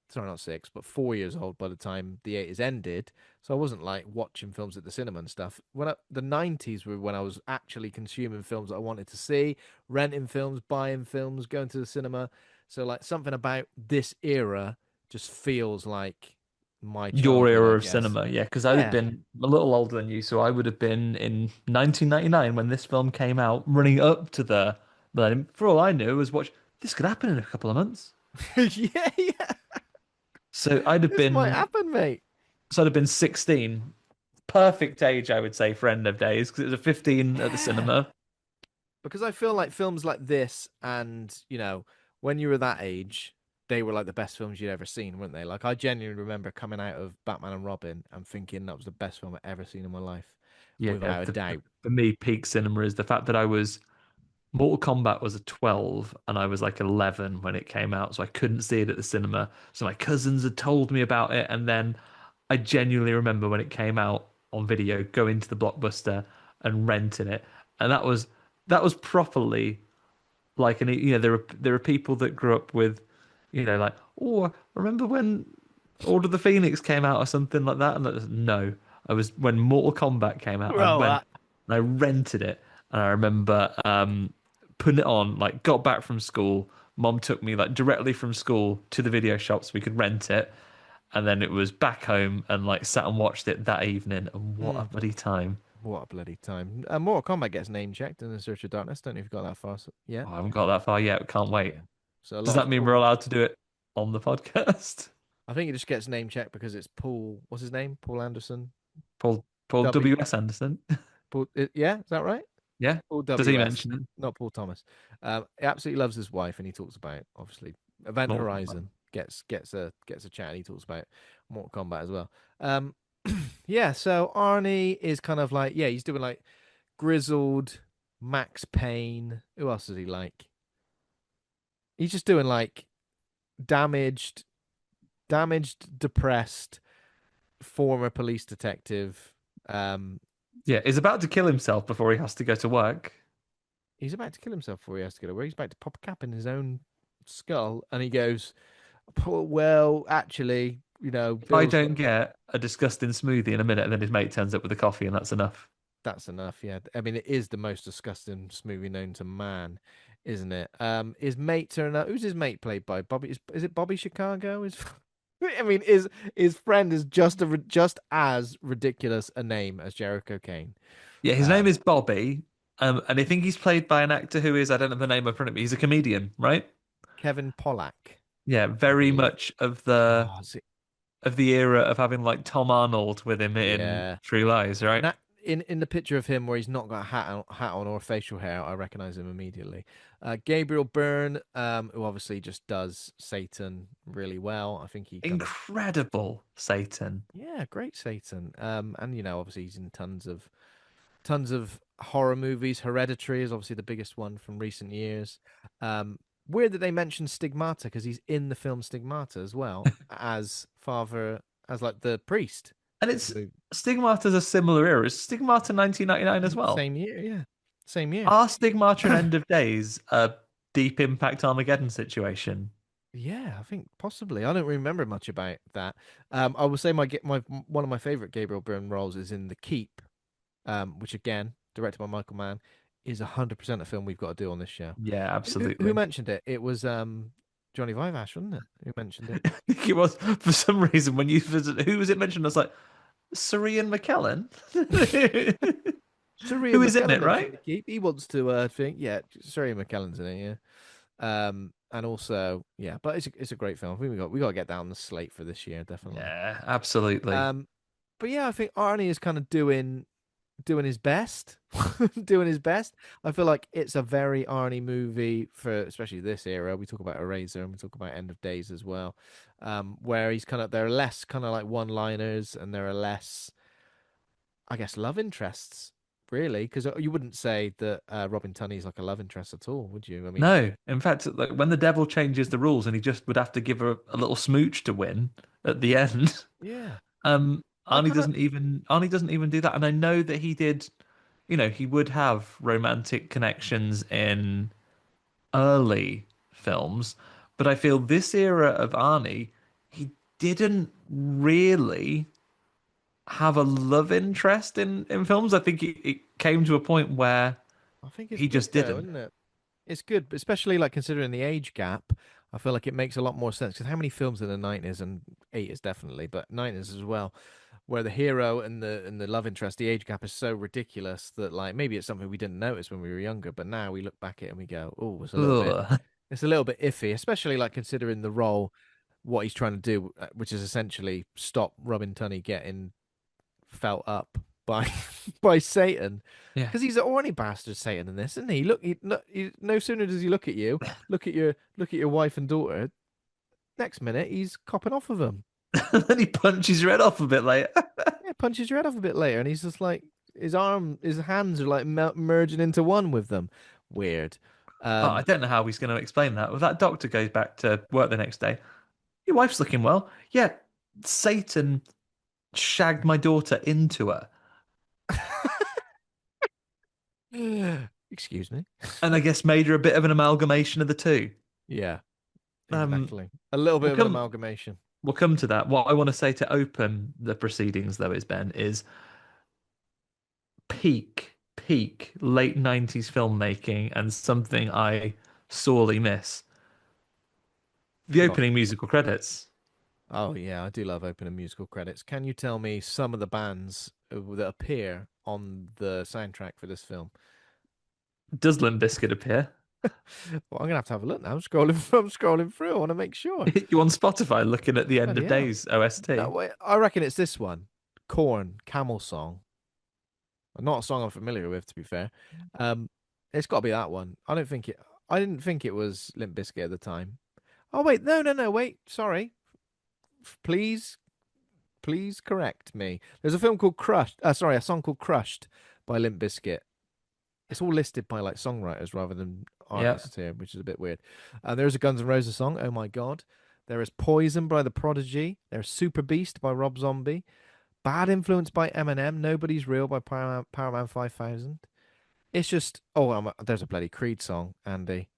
Sorry, not six, but 4 years old by the time the 80s ended. So I wasn't like watching films at the cinema and stuff. The 90s were when I was actually consuming films that I wanted to see, renting films, buying films, going to the cinema. So like something about this era just feels like my Your childhood, I era of guess. cinema, yeah, because I'd have Yeah. been a little older than you, so I would have been in 1999 when this film came out, running up to the millennium. For all I knew, it was watch this could happen in a couple of months. Yeah, yeah. So I'd have This might been, happen, mate. so I'd have been 16, perfect age, I would say, for End of Days, because it was a 15 at the Yeah. cinema. Because I feel like films like this, and when you were that age, they were like the best films you'd ever seen, weren't they? Like I genuinely remember coming out of Batman and Robin and thinking that was the best film I've ever seen in my life, Yeah, without a doubt. for me, peak cinema is the fact that I was Mortal Kombat was a 12 and I was like 11 when it came out, so I couldn't see it at the cinema. So my cousins had told me about it, and then I genuinely remember when it came out on video, going to the Blockbuster and renting it. And that was properly like there are people that grew up with, like, oh, remember when Order of the Phoenix came out or something like that? And no, I was when Mortal Kombat came out, I Bro, went and I rented it, and I remember putting it on, like got back from school. Mom took me like directly from school to the video shop so we could rent it, and then it was back home and like sat and watched it that evening. And what a mm, bloody time! what a bloody time. Mortal Kombat gets name checked in the Search of Darkness. Don't know if you've got that far yet. Oh, I haven't got that far yet. Can't wait. Yeah. So a Does lot that of mean we're Paul. allowed to do it on the podcast? I think it just gets name checked because it's Paul. What's his name? Paul Anderson. Paul W. W.S. Anderson. Paul. Yeah, is that right? Yeah. Paul Does he W.S., mention it? not Paul Thomas. He absolutely loves his wife, and he talks about obviously Event Mortal Kombat. Horizon gets a chat. And he talks about Mortal Kombat as well. Um, yeah. So Arnie is kind of like he's doing like grizzled Max Payne. Who else is he like? He's just doing like damaged, depressed former police detective. Um, Yeah, he's about to kill himself before he has to go to work. he's about to kill himself before he has to get away. He's about to pop a cap in his own skull, and he goes, well, actually, If I Bill's got don't get a disgusting smoothie in a minute, and then his mate turns up with a coffee, and that's enough. that's enough. Yeah, I mean, it is the most disgusting smoothie known to man, isn't it? His mate turn up. Who's his mate played by? Bobby? Is it Bobby Chicago? Is I mean, his friend is just as ridiculous a name as Jericho Kane. Yeah, his name Um, is Bobby, and I think he's played by an actor who is, I don't know the name in front of me. He's a comedian, right? Kevin Pollak, Yeah, I very believe. much of the Oh, is it? era of having like Tom Arnold with him in Yeah. True Lies, right? That in the picture of him where he's not got a hat on or facial hair, I recognize him immediately. Gabriel Byrne, who obviously just does Satan really well. I think he kind of Incredible Satan. great Satan. And obviously he's in tons of horror movies. Hereditary is obviously the biggest one from recent years. Weird that they mentioned Stigmata because he's in the film Stigmata as well as father as like the priest And in the it's movie. Stigmata's a similar era. Is Stigmata 1999 as well? Same year, yeah. Same year. Are Stigmata and End of Days a Deep Impact Armageddon situation? Yeah, I think possibly. I don't remember much about that. I will say my one of my favorite Gabriel Byrne roles is in The Keep, which again, directed by Michael Mann, is 100% a film we've got to do on this show. Yeah, Who absolutely. mentioned it? It was Johnny Vivash, wasn't it? Who mentioned it? I think it was for some reason when you visit, who was it mentioned? I was like, Sir Ian McKellen? Sir Who Ian is in McKellen it, mentioned right? The Keep. He wants to think, yeah, Sir Ian McKellen's in it, yeah. And also, yeah, but it's a great film. I think we got to get down the slate for this year, definitely. Yeah, absolutely. Um, but yeah, I think Arnie is kind of doing his best, doing his best. I feel like it's a very Arnie movie for especially this era. We talk about Eraser and we talk about End of Days as well, where he's kind of there are less kind of like one-liners and there are less, I guess, love interests. really, because you wouldn't say that Robin Tunney's like a love interest at all, would you? I mean, No, in fact, like when the devil changes the rules and he just would have to give her a little smooch to win at the end. yeah, I Arnie kind of. doesn't even do that. And I know that he did, he would have romantic connections in early films, but I feel this era of Arnie, he didn't really have a love interest in films. I think it came to a point where I think it's he good just though, didn't. isn't it? It's good, especially like considering the age gap. I feel like it makes a lot more sense because how many films in the 90s and 80s definitely, but 90s as well, where the hero and the love interest, the age gap is so ridiculous that like maybe it's something we didn't notice when we were younger, but now we look back at it and we go, oh, Ugh. it's a little bit iffy, especially like considering the role, what he's trying to do, which is essentially stop Robin Tunney getting felt up by by Satan, Yeah. because he's an horny bastard Satan in this, isn't he? Look, no sooner does he look at you, look at your wife and daughter. Next minute, he's copping off of them. Then he punches your head off a bit later. Yeah, punches your head off a bit later, and he's just like his hands are like merging into one with them. Weird. Oh, I Um, don't know how he's going to explain that. Well, that doctor goes back to work the next day. Your wife's looking well. Yeah, Satan shagged my daughter into her. excuse me. And I guess made her a bit of an amalgamation of the two. Yeah, Um, exactly. A little we'll bit of an come amalgamation. we'll come to that. What I want to say to open the proceedings, though, is Ben, is peak late 90s filmmaking and something I sorely miss. The Go on. opening musical credits. Oh yeah, I do love opening musical credits. Can you tell me some of the bands that appear on the soundtrack for this film? Does Limp Bizkit appear? Well, I'm gonna have to have a look now. I'm scrolling through. I want to make sure. You on Spotify looking at the end Bloody of hell! days No, OST? wait. I reckon it's this one. Corn, Camel Song. Not a song I'm familiar with, to be fair. Um, it's got to be that one. I don't think it. I didn't think it was Limp Bizkit at the time. Oh wait, no. Wait, sorry. Please, please correct me. There's a film called Crushed. Sorry, a song called Crushed by Limp Bizkit. It's all listed by like songwriters rather than Yeah. artists here, which is a bit weird. There's a Guns N' Roses song. Oh my God. There is Poison by The Prodigy. There's Super Beast by Rob Zombie. Bad Influence by Eminem. Nobody's Real by Powerman 5000. It's just, there's a bloody Creed song, Andy.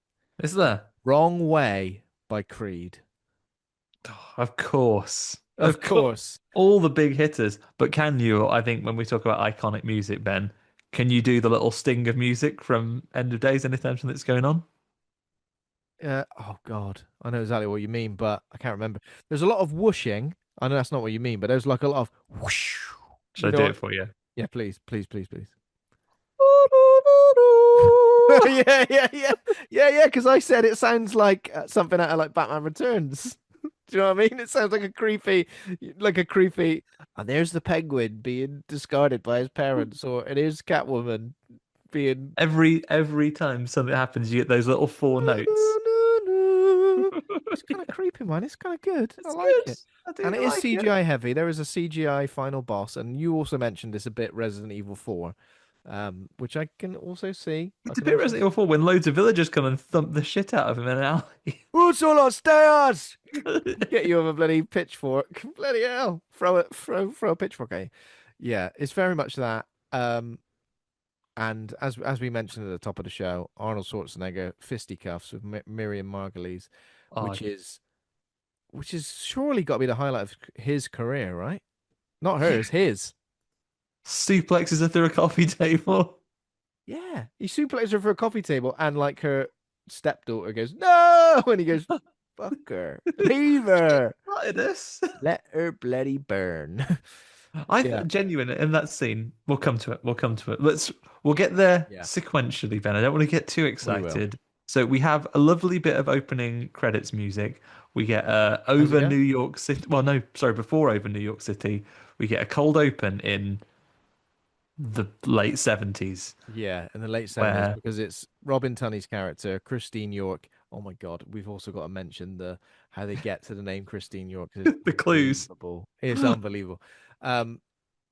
Is there? Wrong Way by Creed. Oh, of course. Of Of course. course. All the big hitters. But can you, I think when we talk about iconic music, Ben, can you do the little sting of music from End of Days anytime that's going on? Oh God, I know exactly what you mean, but I can't remember. There's a lot of whooshing. I know that's not what you mean, but there's like a lot of whoosh. Should You I know do what? it for you? Yeah, please, please, please, please. Yeah. Because I said it sounds like something out of like Batman Returns. Do you know what I mean? It sounds like a creepy. And there's the penguin being discarded by his parents, or it is Catwoman being. Every time something happens, you get those little four notes. It's kind of creepy, man. It's kind of good. I It's like good. it. I And do it is like it. CGI heavy. There is a CGI final boss, and you also mentioned this a bit Resident Evil 4, which I can also see. I It's a can bit also Resident Evil 4 when loads of villagers come and thump the shit out of him in an alley. Who's all on stairs? Get you with a bloody pitchfork. Bloody hell. Throw a pitchfork at you. Yeah, it's very much that. And as we mentioned at the top of the show, Arnold Schwarzenegger fisticuffs with Miriam Margolyes, Oh, which is surely got to be the highlight of his career, right? Not yeah. hers, his. Suplexes her through a coffee table. Yeah, he suplexes her for a coffee table, and like her stepdaughter goes no, and he goes fuck her, leave her, Started this. let her bloody burn. Yeah, Genuine in that scene. We'll come to it. We'll come to it. We'll get there yeah, sequentially, Ben. I don't want to get too we will. excited. So we have a lovely bit of opening credits music. We get How's it over go? New York City. Well, no, sorry, before over New York City, we get a cold open in the late 70s Yeah, in the late 70s, where because it's Robin Tunney's character, Christine York. Oh my God, we've also got to mention the how they get to the name Christine York. 'Cause the it's clues. unbelievable. It's unbelievable. Um,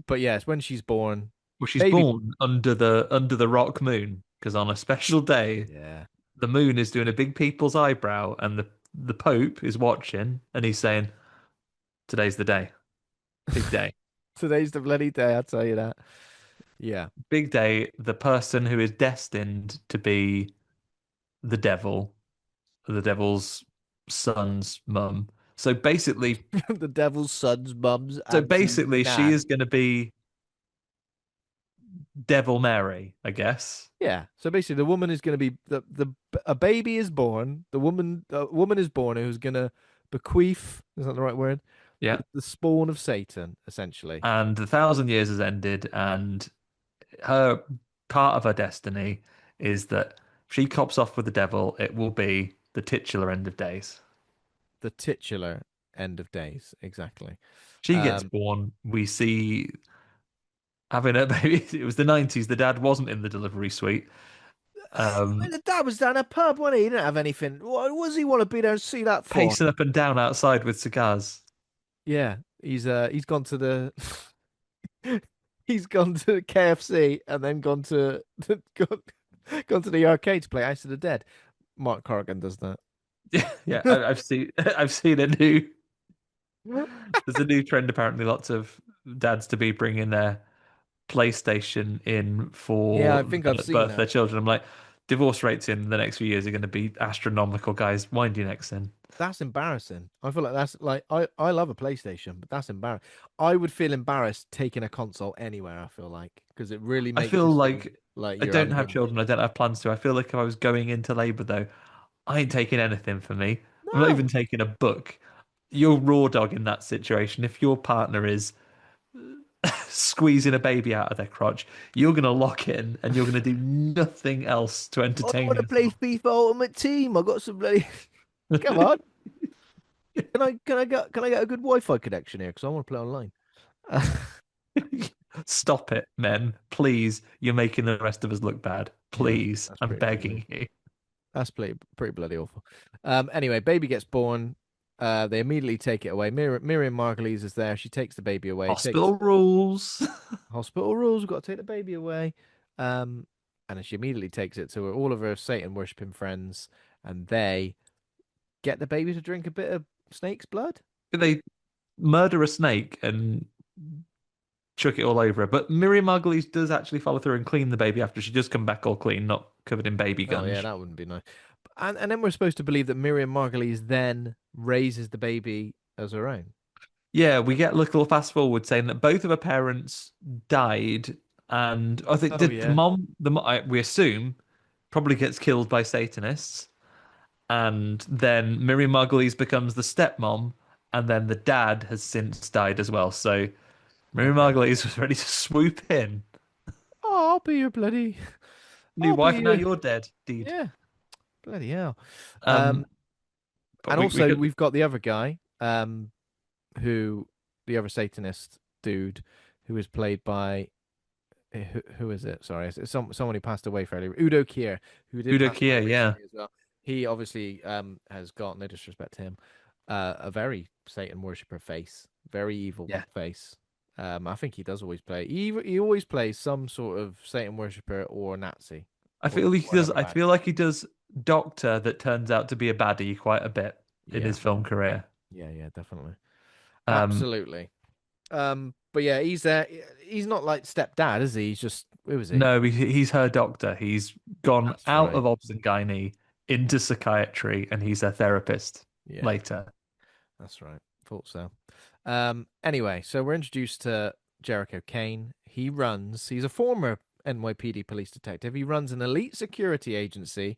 but yeah, it's when she's born. Well, she's Baby. born under the rock moon because on a special day, Yeah. the moon is doing a big people's eyebrow, and the Pope is watching, and he's saying, "Today's the day, big day, Today's the bloody day, I'll tell you that. Yeah. big day." The person who is destined to be the devil, the devil's son's mum. So basically, The devil's son's mum's so auntie's basically, she nan. is going to be Devil Mary, I guess. Yeah. So basically, the woman is going to be the a baby is born. The woman a woman is born who's going to bequeath. Is that the right word? Yeah. The spawn of Satan, essentially. And the 1,000 years has ended, and her part of her destiny is that if she cops off with the devil, it will be the titular end of days. The titular end of days. Exactly. She gets Um, born. We see having her baby. It was the 90s. The dad wasn't in the delivery suite. well, Um, the dad was down a pub, wasn't he? He didn't have anything. What does he want to be there and see that for? pacing up and down outside with cigars. Yeah, he's gone to the he's gone to KFC and then gone to the arcade to play Ice of the Dead. Mark Corrigan does that. Yeah, yeah. I've seen. I've seen a new. There's a new trend apparently. Lots of dads to be bringing their PlayStation in Yeah, for I think I've the seen birth of their that. children. I'm like, divorce rates in the next few years are going to be astronomical, guys. Wind your necks in. That's embarrassing. I feel like that's like I love a PlayStation, but that's embarrassing. I would feel embarrassed taking a console anywhere, I feel like, because it really I makes you feel seem like like I you're don't have unhinged. children. I don't have plans to. I feel like if I was going into labor, though, I ain't taking anything for me. I'm not even No. taking a book. You're raw dog in that situation. If your partner is squeezing a baby out of their crotch, you're going to lock in and you're going to do nothing else to I entertain want to play yourself. FIFA Ultimate Team. I got some bloody come on. Can I get a good Wi-Fi connection here? Because I want to play online. Stop it, men. Please. You're making the rest of us look bad. Yeah, Please. that's I'm pretty bloody. begging you. That's pretty bloody awful. Anyway, baby gets born. They immediately take it away. Miriam Margolyes is there. She takes the baby away. Takes Hospital rules. hospital rules. We've got to take the baby away. Um, and then she immediately takes it to all of her Satan worshipping friends, and they get the baby to drink a bit of snake's blood. They murder a snake and chuck it all over her. But Miriam Margolyes does actually follow through and clean the baby after she does come back all clean, not covered in baby Oh yeah, gunge. that wouldn't be nice. And then we're supposed to believe that Miriam Margolyes then raises the baby as her own. Yeah, we get a little fast forward saying that both of her parents died, and I think Oh did the yeah. mom, we assume, probably gets killed by Satanists, and then Miriam Margolyes becomes the stepmom, and then the dad has since died as well. So Miriam Okay. Margolyes was ready to swoop in. Oh, I'll be your bloody. New I'll be wife, now your. you're dead, deed. Yeah. Bloody hell. Um, but And we also could we've got the other guy, who the other Satanist dude, who is played by who is it? Sorry, it's someone who passed away fairly. Udo Kier, who did Udo pass away Kier, yeah, recently as well. He obviously has got no disrespect to him, a very Satan worshipper face, very evil yeah. face. I think he does always play. He always plays some sort of Satan worshipper or Nazi I or feel he does. whatever I bad feel guy. like he does Doctor that turns out to be a baddie quite a bit in Yeah, his film career. yeah, yeah, definitely, Um, absolutely. But yeah, he's there. He's not like stepdad, is he? He's just who is he? no, he's her doctor. He's gone That's out of right. obs and gynae into psychiatry, and he's a therapist Yeah, later. that's right. Thought so. Anyway, so we're introduced to Jericho Kane. He runs. He's a former NYPD police detective. He runs an elite security agency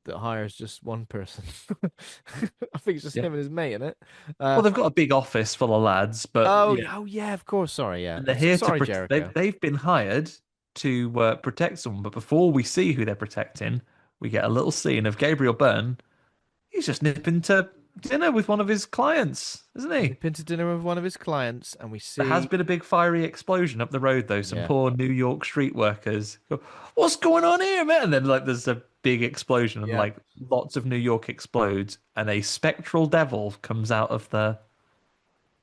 that hires just one person. I think it's just Yeah. him and his mate in it. Well, Uh, they've got a big office full of lads, but yeah, oh yeah, of course. Sorry, yeah. and they're here to Sorry, protect. Jericho. They've been hired to protect someone, but before we see who they're protecting, we get a little scene of Gabriel Byrne. He's just nipping to dinner with one of his clients, isn't he? Nip into dinner with one of his clients, and we There has see, been a big fiery explosion up the road, though. Some yeah, poor New York street workers go, "What's going on here, man?" And then, like, there's a big explosion, and yeah, like lots of New York explodes, and a spectral devil comes out of the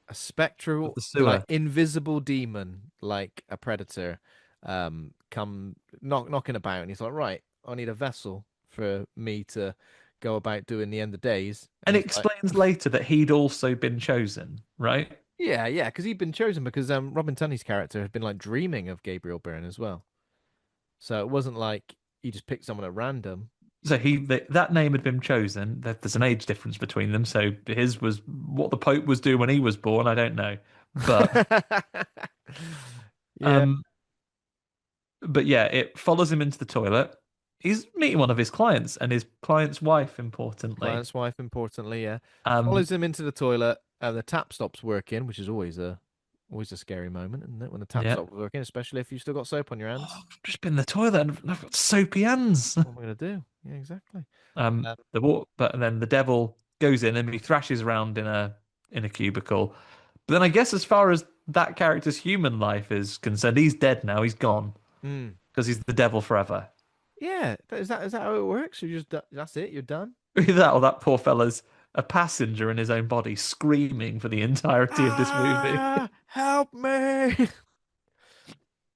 a spectral, like sewer. invisible demon, like a predator. come knocking about, and he's like, right, I need a vessel for me to go about doing the end of days. And And it he's like, explains later that he'd also been chosen, right? yeah, yeah, because he'd been chosen because Robin Tunney's character had been like dreaming of Gabriel Byrne as well. So it wasn't like he just picked someone at random. So that name had been chosen. There's an age difference between them. So his was what the Pope was doing when he was born. I don't know, but Yeah, um, but yeah, it follows him into the toilet. He's meeting one of his clients and his client's wife, importantly. client's wife, importantly, yeah, Um, follows him into the toilet, and the tap stops working, which is always a scary moment, isn't it? When the tap yeah. stops working, especially if you've still got soap on your Oh, hands. I've just been in the toilet and I've got soapy hands. What am I gonna do? Yeah, exactly. Um, But then the devil goes in and he thrashes around in a cubicle. But then I guess as far as that character's human life is concerned, he's dead now. He's gone mm. because he's the devil forever. Yeah, is that how it works? You just that's it. You're done. Either that or that poor fella's a passenger in his own body, screaming for the entirety of this movie. Ah, help me!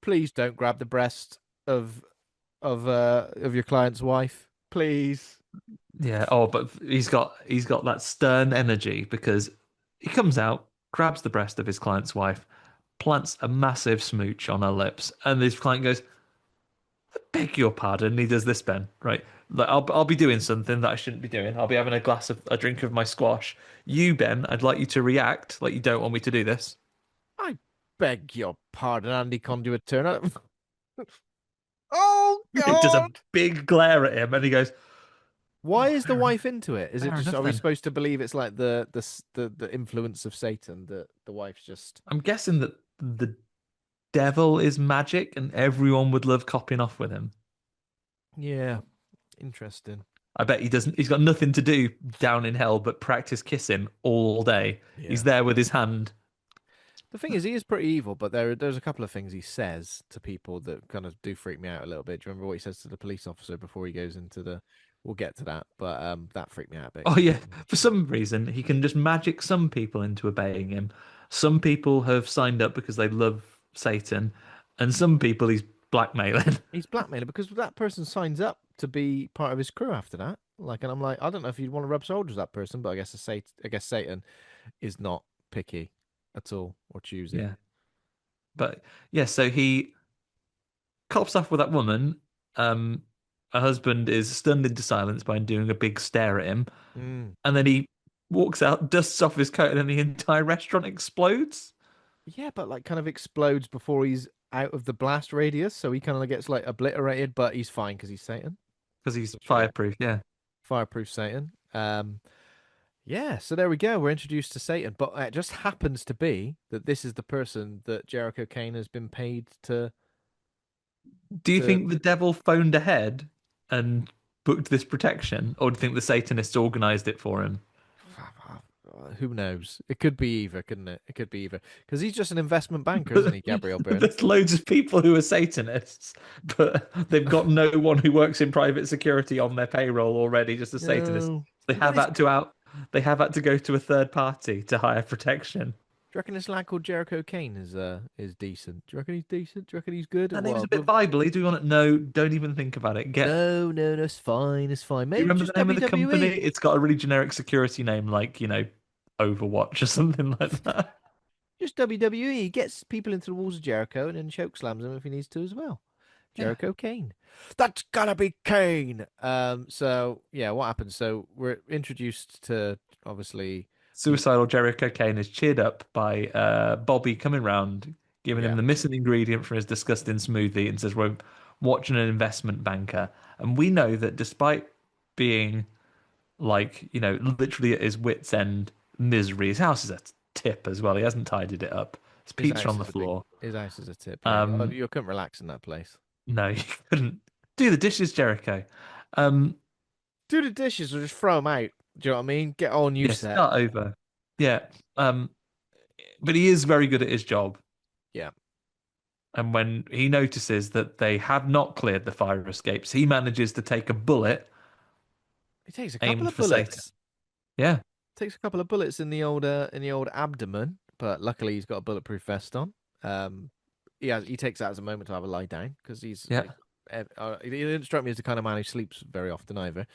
Please don't grab the breast of of your client's wife, please. Yeah. Oh, but he's got that stern energy because he comes out, grabs the breast of his client's wife, plants a massive smooch on her lips, and this client goes, "Beg your pardon." And he does this, Ben, right? Like I'll be doing something that I shouldn't be doing. I'll be having a drink of my squash. You, Ben, I'd like you to react like you don't want me to do this. I beg your pardon, Andy Conduit Turner. Oh He does a God! big glare at him, and he goes, Why is the wife into it? Is it "Fair just enough are we then." supposed to believe it's like the influence of Satan that the wife's just I'm guessing that the devil is magic, and everyone would love copying off with him. yeah, interesting. I bet he doesn't. He's got nothing to do down in hell but practice kissing all day. He's Yeah. there with his hand. The thing is, he is pretty evil, but there's a couple of things he says to people that kind of do freak me out a little bit. Do you remember what he says to the police officer before he goes into the? We'll get to that, but that freaked me out a bit. Oh yeah, for some reason he can just magic some people into obeying him. Some people have signed up because they love Satan, and some people he's blackmailing. He's blackmailer because that person signs up to be part of his crew after that. Like, and I'm like, I don't know if you'd want to rub shoulders with that person, but I guess Satan is not picky at all or choosy. Yeah, but yeah, so he cops off with that woman. Um, her husband is stunned into silence by doing a big stare at him, Mm. and then he walks out, dusts off his coat, and then the entire restaurant explodes Yeah, but like kind of explodes before he's out of the blast radius, so he kind of gets like obliterated, but he's fine because he's Satan. because he's Which fireproof. Yeah. fireproof Satan. Yeah, so there we go. We're introduced to Satan, but it just happens to be that this is the person that Jericho Kane has been paid Do you to. think the devil phoned ahead and booked this protection, or do you think the Satanists organized it for him? Who knows? It could be either, couldn't it? It could be either because he's just an investment banker, isn't he, Gabriel Byrne? There's loads of people who are Satanists, but they've got no one who works in private security on their payroll already, just a Satanist. No. They You reckon have this? had to out. They have had to go to a third party to hire protection. Do you reckon this lad called Jericho Kane is decent? Do you reckon he's decent? Do you reckon he's good at That name's a what? bit Bible-y. Do you want to? No, don't even think about it. No, no, no. It's fine. It's fine. Do you Maybe remember just the name of the company? WWE. It's got a really generic security name, like Overwatch or something like that. Just WWE. He gets people into the walls of Jericho and then choke slams them if he needs to as well. Yeah. Jericho Kane. That's gotta be Kane. So yeah, what happens? So we're introduced to obviously the Suicidal Jericho Kane is cheered up by Bobby coming round, giving him yeah, the missing ingredient for his disgusting smoothie, and says, "We're watching an investment banker." And we know that despite being like, literally at his wits' end misery, his house is a tip as well. He hasn't tidied it up. There's his pizza house on the is a big floor. his house is a tip. Yeah, Um, you couldn't relax in that place. no, you couldn't do the dishes, Jericho. Um, Do the dishes or just throw them out. Do you know what I mean? Get on new yeah, set. start over. Yeah. Um, but he is very good at his job. Yeah. And when he notices that they have not cleared the fire escapes, he manages to take a bullet He takes a couple aimed of for Satan. bullets. Yeah. Takes a couple of bullets in the old abdomen, but luckily he's got a bulletproof vest on. Um, he takes that as a moment to have a lie down because Yeah. he didn't strike me as the kind of man who sleeps very often either.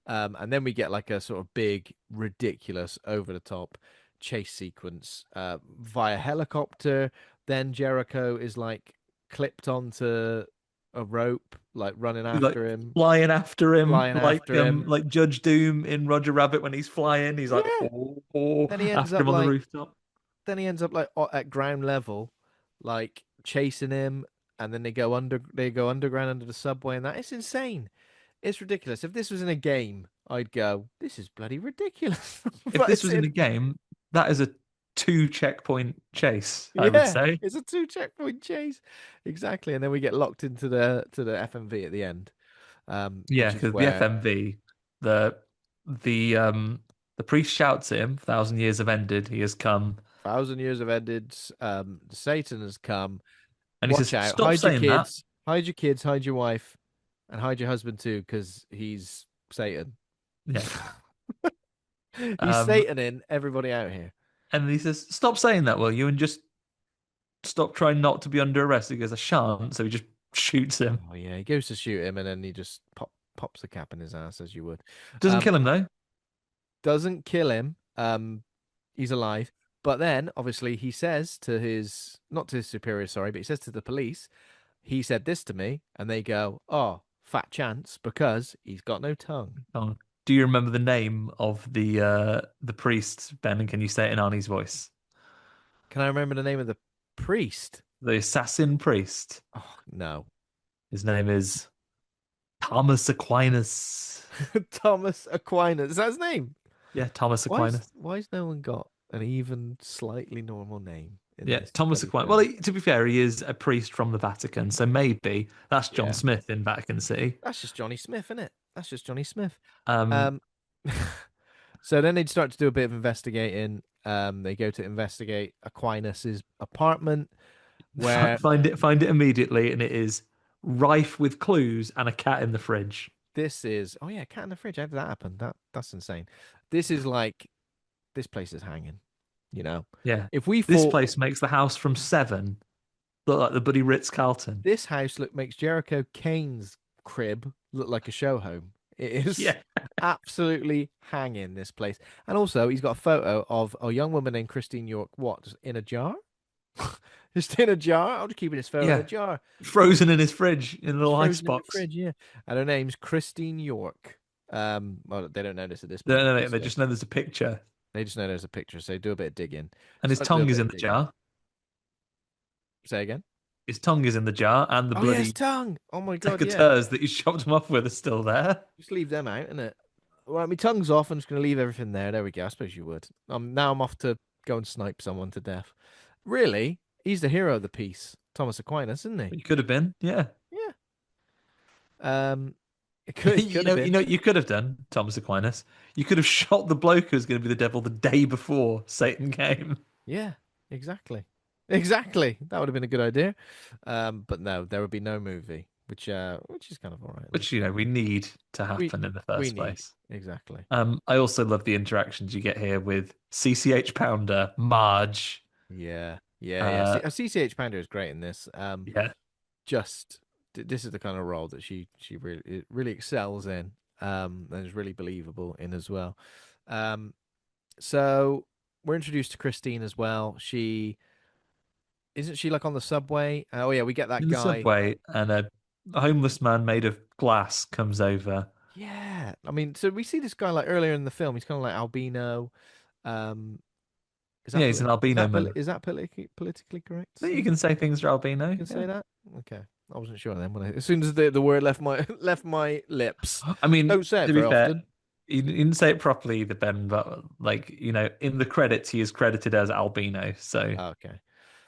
And then we get like a sort of big, ridiculous, over the top chase sequence via helicopter. Then Jericho is like clipped onto a rope, like running Like after him, flying after him, flying after him. like Judge Doom in Roger Rabbit when he's flying. He's like, Yeah. oh, oh, Then he ends after up him on the like rooftop. like at ground level, like chasing him, and then they go underground under the subway, and that is insane. It's ridiculous. If this was in a game, I'd go, this is bloody ridiculous. If But this it's was in in a game, that is a two checkpoint chase, I would yeah, say. it's a two checkpoint chase. Exactly. And then we get locked into the FMV at the end. Yeah, Which is because the where FMV, the the um the priest shouts at him, thousand years have ended, he has come. 1,000 years have ended. Satan has come. And he Watch says, out. stop saying that. Hide your kids, hide your wife, and hide your husband too, because he's Satan. Yeah. He's Um, Satan in everybody out here. and he says, stop saying that, will you? And just stop trying not to be under arrest. He goes, I shan't. So he just shoots him. Oh yeah, he goes to shoot him and then he just pops the cap in his ass as you would. Doesn't kill him though. Doesn't kill him. He's alive. But then obviously he says to his not to his superior, sorry, but he says to the police, he said this to me, and they go, oh, fat chance because he's got no tongue. Oh. Do you remember the name of the priest, Ben? And can you say it in Arnie's voice? Can I remember the name of the priest? The assassin priest. Oh no. His name is Thomas Aquinas. Thomas Aquinas. Is that his name? Yeah, Thomas Aquinas. Why's no one got an even slightly normal name in Yeah, this Thomas bloody Aquinas. Well, film? to be fair, he is a priest from the Vatican, so maybe that's John Yeah. Smith in Vatican City. That's just Johnny Smith, isn't it? That's just Johnny Smith. Um, Um so then they'd start to do a bit of investigating. They go to investigate Aquinas's apartment where find it immediately, and it is rife with clues and a cat in the fridge. this is oh yeah, cat in the fridge. How did that happen? That's insane. This is like this place is hanging, you know. Yeah, If we this thought place makes the house from Seven look like the Buddy Ritz Carlton. this house makes Jericho Kane's crib look like a show home. It is Yeah, absolutely hanging, this place. And also he's got a photo of a young woman named Christine York, what, just in a jar? Just in a jar? I'll just keep his photo in a yeah, jar. frozen in his fridge in a It's little ice frozen in the box. fridge, yeah. And her name's Christine York. Well, they don't know this at this No, point, no, no, they obviously. just know there's a picture, They just know there's a picture, so they do a bit of digging. and his Start to do a tongue is bit in of the digging. jar. Say again. His tongue is in the jar, and the Oh yeah, his bloody tongue. Oh my god, yeah. secateurs that he chopped him off with are still there. Just leave them out, innit? Well, my tongue's off. I'm just gonna leave everything there. There we go. I suppose you would. Now I'm off to go and snipe someone to death. Really? He's the hero of the piece, Thomas Aquinas, isn't he? He could have been, yeah. Yeah. It could have You been. know, what you could have done, Thomas Aquinas. You could have shot the bloke who was going to be the devil the day before Satan came. Yeah, exactly. Exactly. That would have been a good idea. But no, there would be no movie, which is kind of all right. Which, you know, we need to We happen in the we first need place. exactly. I also love the interactions you get here with CCH Pounder, Marge. Yeah, yeah. Uh, CCH Pounder is great in this. yeah, Just this is the kind of role that she really excels in. And is really believable in as well. So we're introduced to Christine as well. She isn't she like on the subway? Oh yeah, we get that in the guy. subway, and a homeless man made of glass comes over. Yeah, I mean, so we see this guy like earlier in the film. He's kind of like albino. Um, Yeah, he's an albino man. is that politically correct? You can say things are albino. You can say Yeah. that. Okay, I wasn't sure then. As soon as the word left my left my lips, I mean, don't say it to be very fair, often. he didn't say it properly either, Ben, but like, you know, in the credits he is credited as albino. So Okay,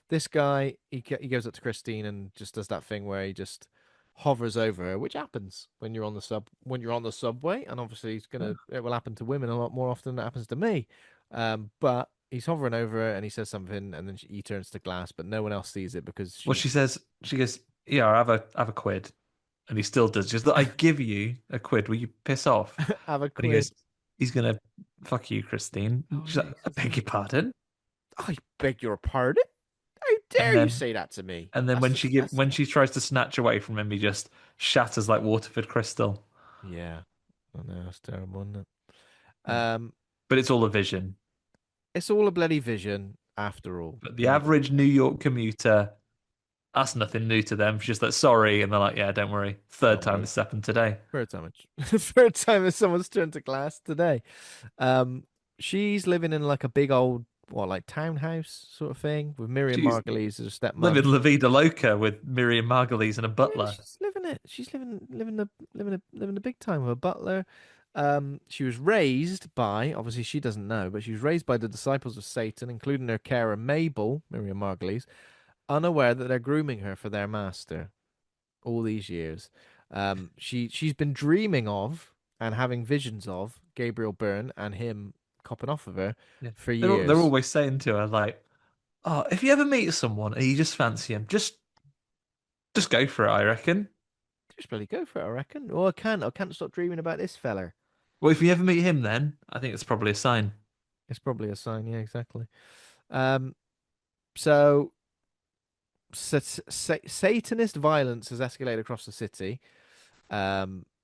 this guy he goes up to Christine and just does that thing where he just hovers over her, which happens when you're on the subway, and obviously it will happen to women a lot more often than it happens to me. But he's hovering over her and he says something, and then he turns to glass, but no one else sees it because what she says, she goes, "Yeah, have a quid," and he still does. Just that I give you a quid. Will you piss off? have a And he quid. goes, "He's gonna fuck you, Christine." Oh, She's yeah, like, "I beg your pardon." I beg your pardon. I And dare you then say that to me? and then That's when disgusting. she tries to snatch away from him, he just shatters like Waterford crystal. Yeah. I know, it's terrible, isn't it? Yeah. Um, But it's all a vision. it's all a bloody vision after all. But the And average New York commuter, that's nothing new to them. She's just like, sorry. And they're like, yeah, don't worry. Third don't time worry. this happened today. Third time, third time that someone's turned to glass today. Um, she's living in like a big old, what, like townhouse sort of thing with Miriam She's Margolyes as a living stepmom. La Vida Loca with Miriam Margolyes and a Yeah, butler. she's living it. She's living the big time with a butler. She was raised by, obviously she doesn't know, but she was raised by the disciples of Satan, including her carer Mabel, Miriam Margolyes, unaware that they're grooming her for their master all these years. She's been dreaming of and having visions of Gabriel Byrne and him copping off of her Yeah. for They're years. always saying to her, like, oh, if you ever meet someone and you just fancy him, just go for it, I reckon. Just bloody go for it, I reckon. Oh, I can't stop dreaming about this feller. Well, if you ever meet him, then I think it's probably a sign. It's probably a sign, yeah, exactly. Um, so Satanist violence has escalated across the city.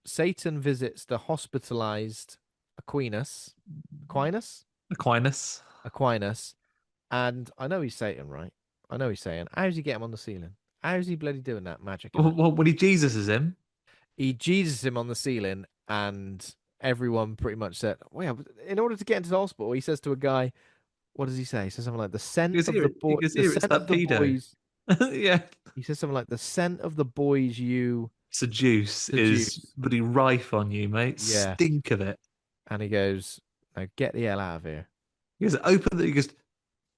Satan visits the hospitalized Aquinas, Aquinas, Aquinas. Aquinas, and I know he's Satan, right? I know he's saying, how's he get him on the ceiling? How's he bloody doing that magic in it? Well, when he Jesus is him, He Jesus him on the ceiling, and everyone pretty much said, well, yeah, in order to get into the hospital, he says to a guy, what does he say? He says something like he goes, the here, it's scent of that the pedo. boys. Yeah. He says something like the scent of the boys you Seduce is seduce. bloody rife on you, mate. Yeah. Stink of it. And he goes, now get the hell out of here. He goes, open the, he goes,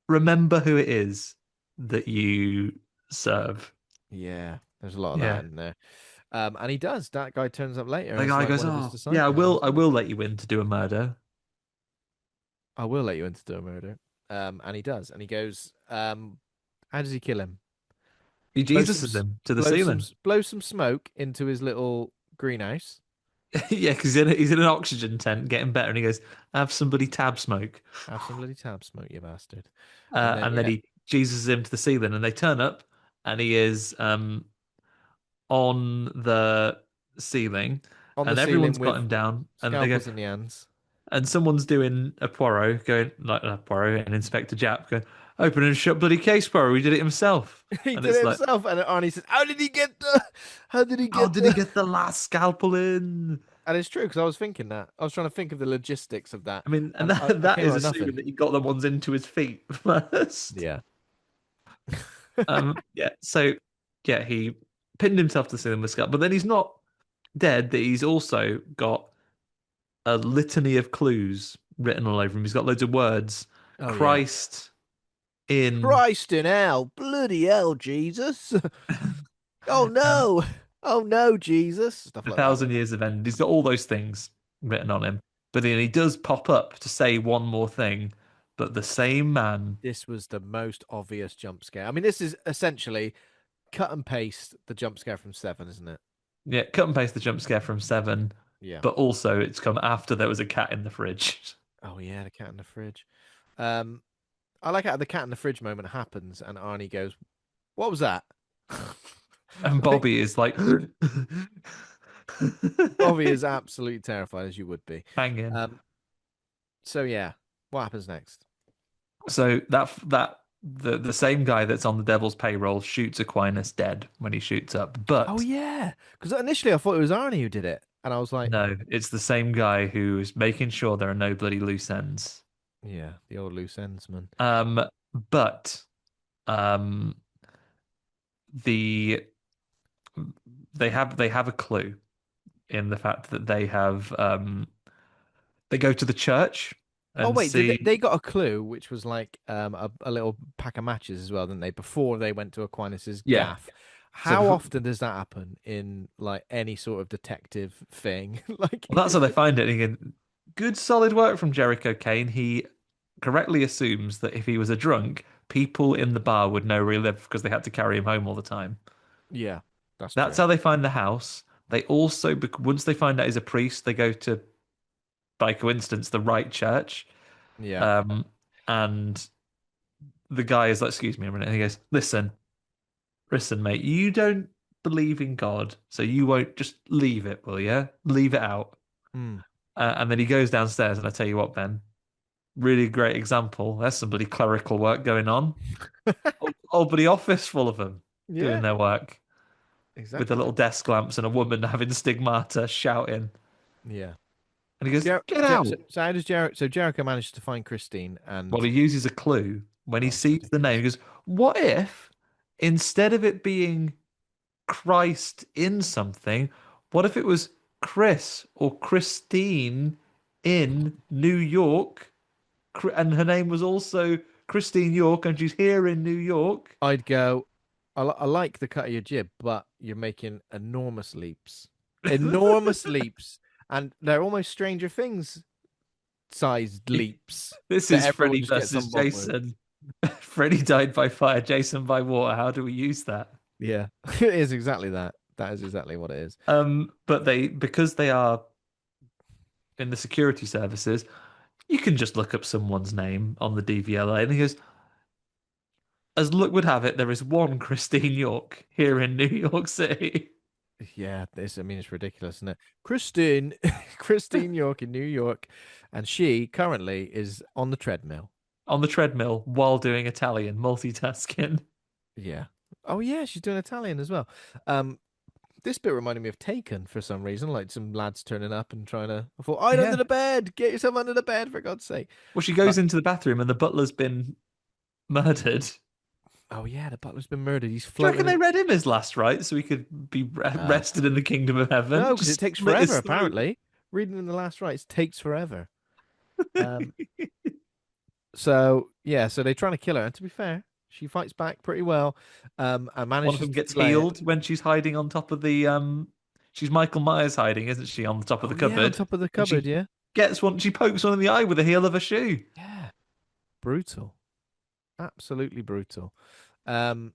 remember who it is that you serve. Yeah. There's a lot of that Yeah. in there. And he does. That guy turns up later and The it's guy like goes, one of his oh, yeah, disciples as I well. will let you in to do a murder. I will let you into the murder. And he does. And he goes, how does he kill him? He Blow some, Jesus him to the blow some, ceiling. blow some smoke into his little greenhouse. Yeah, because he's in an oxygen tent getting better, and he goes, "Have somebody tab smoke," Have some bloody tab smoke, you bastard. And then, and then yeah, he Jesus him to the ceiling, and they turn up, and he is on the ceiling, on the and everyone's ceiling got with him down, and they go, scalpels in the hands. and someone's doing a Poirot, going like a Poirot and Inspector Japp, going, "Open and shut bloody case, Poirot. He did it himself," He and did it it's like, himself. And Arnie says, how did he get the, how did he "How get did he the, get the last scalpel in?" and it's true because I was thinking that. I was trying to think of the logistics of that. I mean, and And I that came is out with assuming nothing. that he got the ones into his feet first. Yeah. Yeah. So yeah, he pinned himself to the ceiling with Scott, but then he's not dead. That he's also got a litany of clues written all over him. He's got loads of words. Oh, yeah. Christ in Christ in hell. Bloody hell, Jesus. Oh, um, no. Oh, no, Jesus. Stuff a like that. thousand years of end. He's got all those things written on him. But then he does pop up to say one more thing. But the same man, This was the most obvious jump scare. I mean, this is essentially cut and paste the jump scare from Seven, isn't it? yeah, cut and paste the jump scare from Seven. Yeah. But also, it's come after there was a cat in the fridge. Oh, yeah, the cat in the fridge. Um, I like how the cat in the fridge moment happens and Arnie goes, what was that? And Like, Bobby is like Bobby is absolutely terrified, as you would be. hanging. Um, so yeah, what happens next? So the same guy that's on the Devil's payroll shoots Aquinas dead when he shoots up. Oh But yeah, because initially I thought it was Arnie who did it, and I was like, no, it's the same guy who is making sure there are no bloody loose ends. yeah, the old loose ends man. Um, but um, the they have a clue in the fact that they go to the church Oh and wait, did they, see. they got a clue, which was like a little pack of matches as well, didn't they? Before they went to Aquinas's Yeah. gaff. So How often does that happen in like any sort of detective thing? Like, well, that's how they find it. And again, good solid work from Jericho Kane. He correctly assumes that if he was a drunk, people in the bar would know where he lived because they had to carry him home all the time. yeah, that's That's true. how they find the house. They also, once they find out he's a priest, they go to, by coincidence, the right church. Yeah. Um, and the guy is like, "Excuse me a minute," and he goes, listen, mate, you don't believe in God, so you won't just leave it, will you? Leave it out." Hmm. And then he goes downstairs, and I tell you what, Ben, really great example. There's some bloody clerical work going on. Old bloody office full of them doing Yeah, their work with the exactly. little desk lamps and a woman having stigmata shouting. Yeah. And he goes, "Get So, out." so how does Jericho? So Jericho managed to find Christine, Well, and he uses a clue when he oh, it's sees the name. ridiculous. He goes, "What if instead of it being Christ in something, what if it was Chris or Christine in New York? And her name was also Christine York, and she's here in New York." I'd go. I like the cut of your jib, but you're making enormous leaps, enormous leaps, and they're almost Stranger Things sized leaps This that is everyone Freddy just gets on versus board with. Jason. Freddy died by fire, Jason by water. How do we use that? Yeah, it is exactly that. That is exactly what it is. But because they are in the security services, you can just look up someone's name on the DVLA, and he goes, "As luck would have it, there is one Christine York here in New York City." Yeah, this. I mean, it's ridiculous, isn't it? Christine, Christine York in New York, and she currently is on the treadmill. On the treadmill while doing Italian, multitasking. Yeah. Oh yeah, she's doing Italian as well. Um, this bit reminded me of Taken for some reason, like some lads turning up and trying to. I thought, hide under Yeah. the bed, get yourself under the bed for God's sake. Well, she But goes into the bathroom and the butler's been murdered. oh yeah, the butler's been murdered. He's Do you reckon floating they in. read him his last rites so he could be Uh, rested in the kingdom of heaven? no, because it Just takes slit forever. his throat. Apparently, reading in the last rites takes forever. Um, so yeah, so they're trying to kill her, and to be fair, she fights back pretty well. And One of manages them to gets delay it. healed when she's hiding on top of the she's Michael Myers hiding, isn't she, on the top of the Oh yeah, on cupboard? top of the And cupboard. she Yeah. she pokes one in the eye with the heel of a shoe. Yeah. Brutal. Absolutely brutal. Um,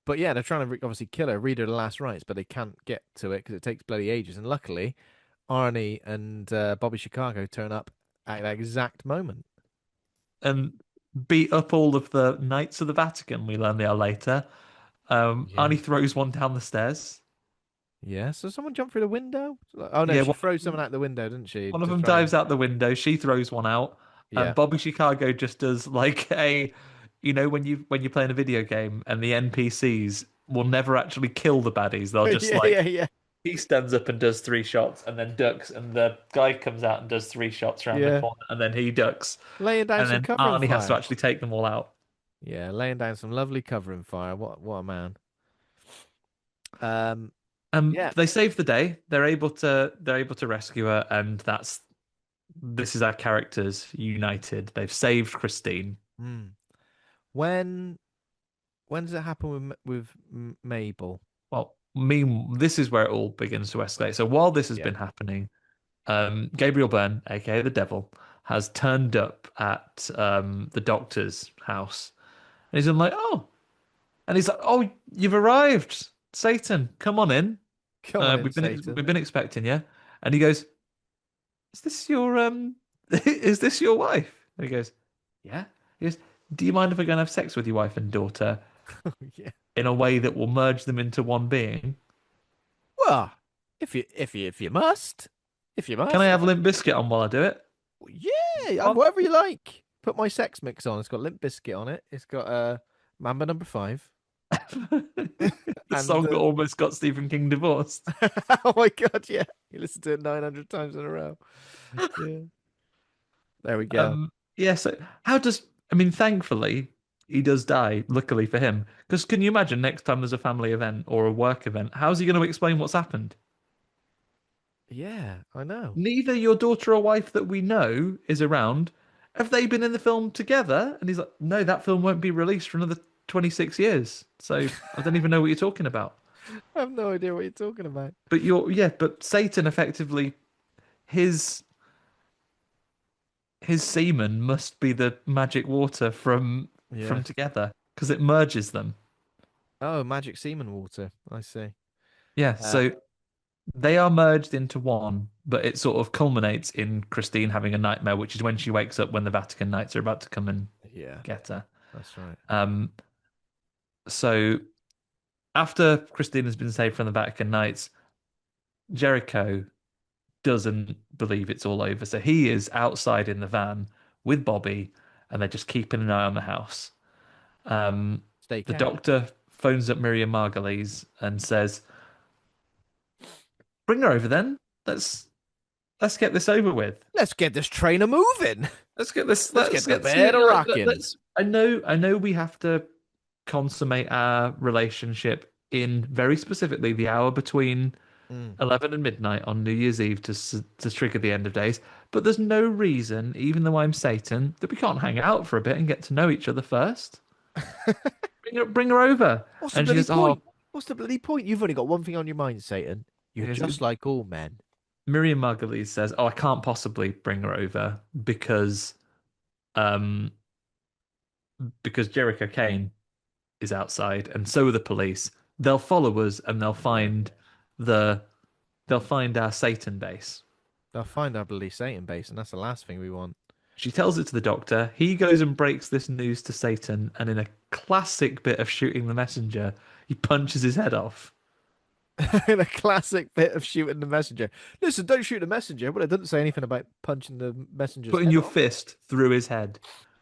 but yeah, they're trying to obviously kill her, read her the last rites, but they can't get to it because it takes bloody ages. And luckily, Arnie and Bobby Chicago turn up at that exact moment. And beat up all of the knights of the Vatican, we learn they are later. Yeah. Arnie throws one down the stairs. Yeah. So someone jumped through the window? Oh no, Yeah, she throws someone out the window, didn't she? one of To them try and dives out the window. She throws one out, and yeah. Bobby Chicago just does like a, when you're playing a video game and the NPCs will never actually kill the baddies. They'll just Yeah, yeah, like yeah. he stands up and does three shots, and then ducks, and the guy comes out and does three shots around the Yeah. corner, and then he ducks, Laying down and some then covering Arnie has to fire. actually take them all out. Yeah, laying down some lovely covering fire. What a man. Um yeah. They save the day. They're able to rescue her, and this is our characters united. They've saved Christine. Hmm. When when does it happen Mabel? Well, this is where it all begins to escalate. So while this has Yeah. been happening, Gabriel Byrne, aka the Devil, has turned up at the doctor's house, and he's like, "Oh, you've arrived, Satan! Come on in. Come on in, We've Satan. been expecting you." And he goes, "Is this your is this your wife?" And he goes, "Yeah." He goes, "Do you mind if I go and have sex with your wife and daughter Yeah. in a way that will merge them into one being? Well, if you must, Can I if have Limp Biscuit on while I do it?" yeah, What? whatever you like. Put my sex mix on. It's got Limp Biscuit on it. It's got Mamba Number Five, The and song that almost got Stephen King divorced. oh my god, yeah, you listened to it 900 times in a row. Yeah, there we go. Yeah, so how does I mean, thankfully, he does die, luckily for him. Because can you imagine next time there's a family event or a work event, how's he going to explain what's happened? Yeah, I know. Neither your daughter or wife that we know is around. Have they been in the film together? And he's like, no, that film won't be released for another 26 years. So I don't even know what you're talking about. I have no idea what you're talking about. But Satan effectively, his his semen must be the magic water from Yeah. together because it merges them. Oh, magic semen water. I see. Yeah, Uh, so they are merged into one, but it sort of culminates in Christine having a nightmare, which is when she wakes up when the Vatican Knights are about to come and yeah. get her. That's right. Um, so after Christine has been saved from the Vatican Knights, Jericho doesn't believe it's all over. So he is outside in the van with Bobby, and they're just keeping an eye on the house. Um, Stake the out. doctor phones up Miriam Margolyes and says, "Bring her over then. Let's let's get this over with. Let's get this trainer moving. Let's get this. Let's get the Let's bed a rocking. let's. I know we have to consummate our relationship in very specifically the hour between Mm. 11 and midnight on New Year's Eve to trigger the end of days. But there's no reason, even though I'm Satan, that we can't hang out for a bit and get to know each other first. Bring her over." What's the And she bloody goes, "Oh." point? What's the bloody point? You've only got one thing on your mind, Satan. You're He goes, just like all men. Miriam Margolyes says, "Oh, I can't possibly bring her over um, because Jericho Kane is outside, and so are the police. They'll follow us, and the they'll find our Satan base." They'll find our bloody Satan base, and that's the last thing we want. She tells it to the doctor. He goes and breaks this news to Satan, and in a classic bit of shooting the messenger, he punches his head off. In a classic bit of shooting the messenger. Listen, don't shoot the messenger, but it doesn't say anything about punching the messenger's Putting head your off. fist through his head.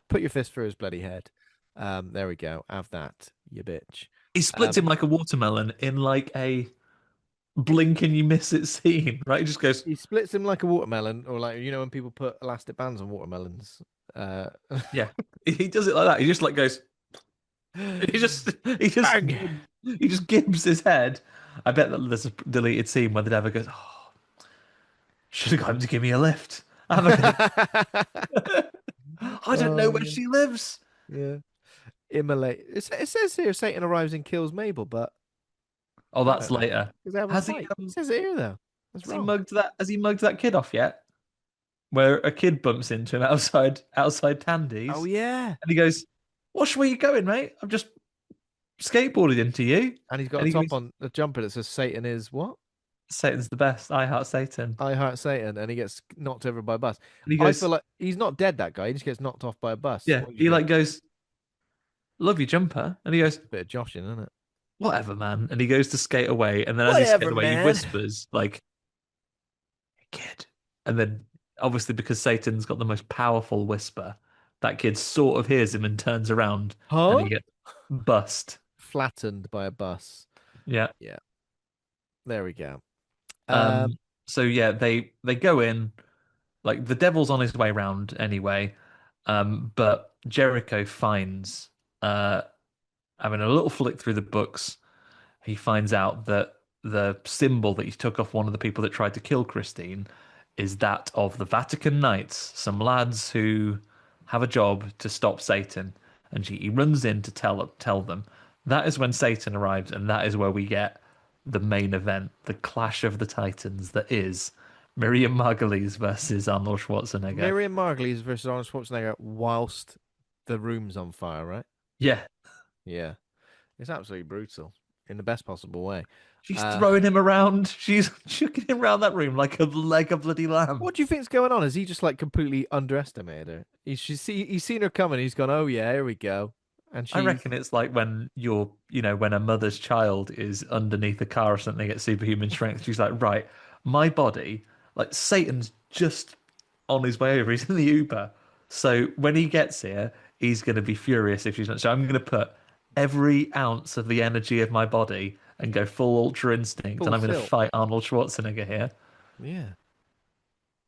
Put your fist through his bloody head. There we go. Have that, you bitch. He splits him like a watermelon in like a blink and you miss it scene, right? He just goes, He splits him like a watermelon, or like when people put elastic bands on watermelons. yeah. He does it like that. He just like goes, he just he just Bang! he just gives his head. I bet that there's a deleted scene where the devil goes, "Oh, should have got him to give me a lift. I'm I don't know Oh where yeah, she lives." yeah. Immolate. It says here Satan arrives and kills Mabel, but Oh, I that's don't know later. because they have a Has he fight. It says it here though. That's has he wrong. mugged that? Has he mugged that kid off yet? Where a kid bumps into him outside Oh Tandy's, yeah, and he goes, "Watch where you going, mate? I've just skateboarded into you." and he's got And a he top goes, on the jumper that says Satan is what? "Satan's the best. I heart Satan." I heart Satan, and he gets knocked over by a bus. And he I feel goes, like he's not dead. That guy, he just gets knocked off by a bus. "Yeah." What do you He think? like goes, "Love your jumper," and he goes, Bit of joshing, isn't it? "Whatever, man." And he goes to skate away, and then as he skates Whatever, away, he man. whispers like, "Hey, kid," and then obviously because Satan's got the most powerful whisper, that kid sort of hears him and turns around, and Huh? he gets bust. Flattened by a bus. Yeah. Yeah, there we go. Um. So yeah, they go in. Like the devil's on his way round anyway. But Jericho finds, having a little flick through the books, he finds out that the symbol that he took off one of the people that tried to kill Christine is that of the Vatican Knights, some lads who have a job to stop Satan. And he runs in to tell them. That is when Satan arrives, and that is where we get the main event, the clash of the titans that is Miriam Margolyes versus Arnold Schwarzenegger. Miriam Margolyes versus Arnold Schwarzenegger whilst the room's on fire, right? Yeah, Yeah, it's absolutely brutal in the best possible way. she's Uh, throwing him around. She's chucking him around that room like a bloody lamb. what do you think's going on? Has he just like completely underestimated her? He's seen her coming. He's gone, oh yeah, here we go, and I she's reckon it's like when when a mother's child is underneath a car or something at superhuman strength. She's like, right, my body, like Satan's just on his way over. He's in the Uber. So when he gets here, he's going to be furious if she's not. So I'm going to put every ounce of the energy of my body and go full Ultra Instinct, and full I'm going to tilt. fight Arnold Schwarzenegger here. Yeah.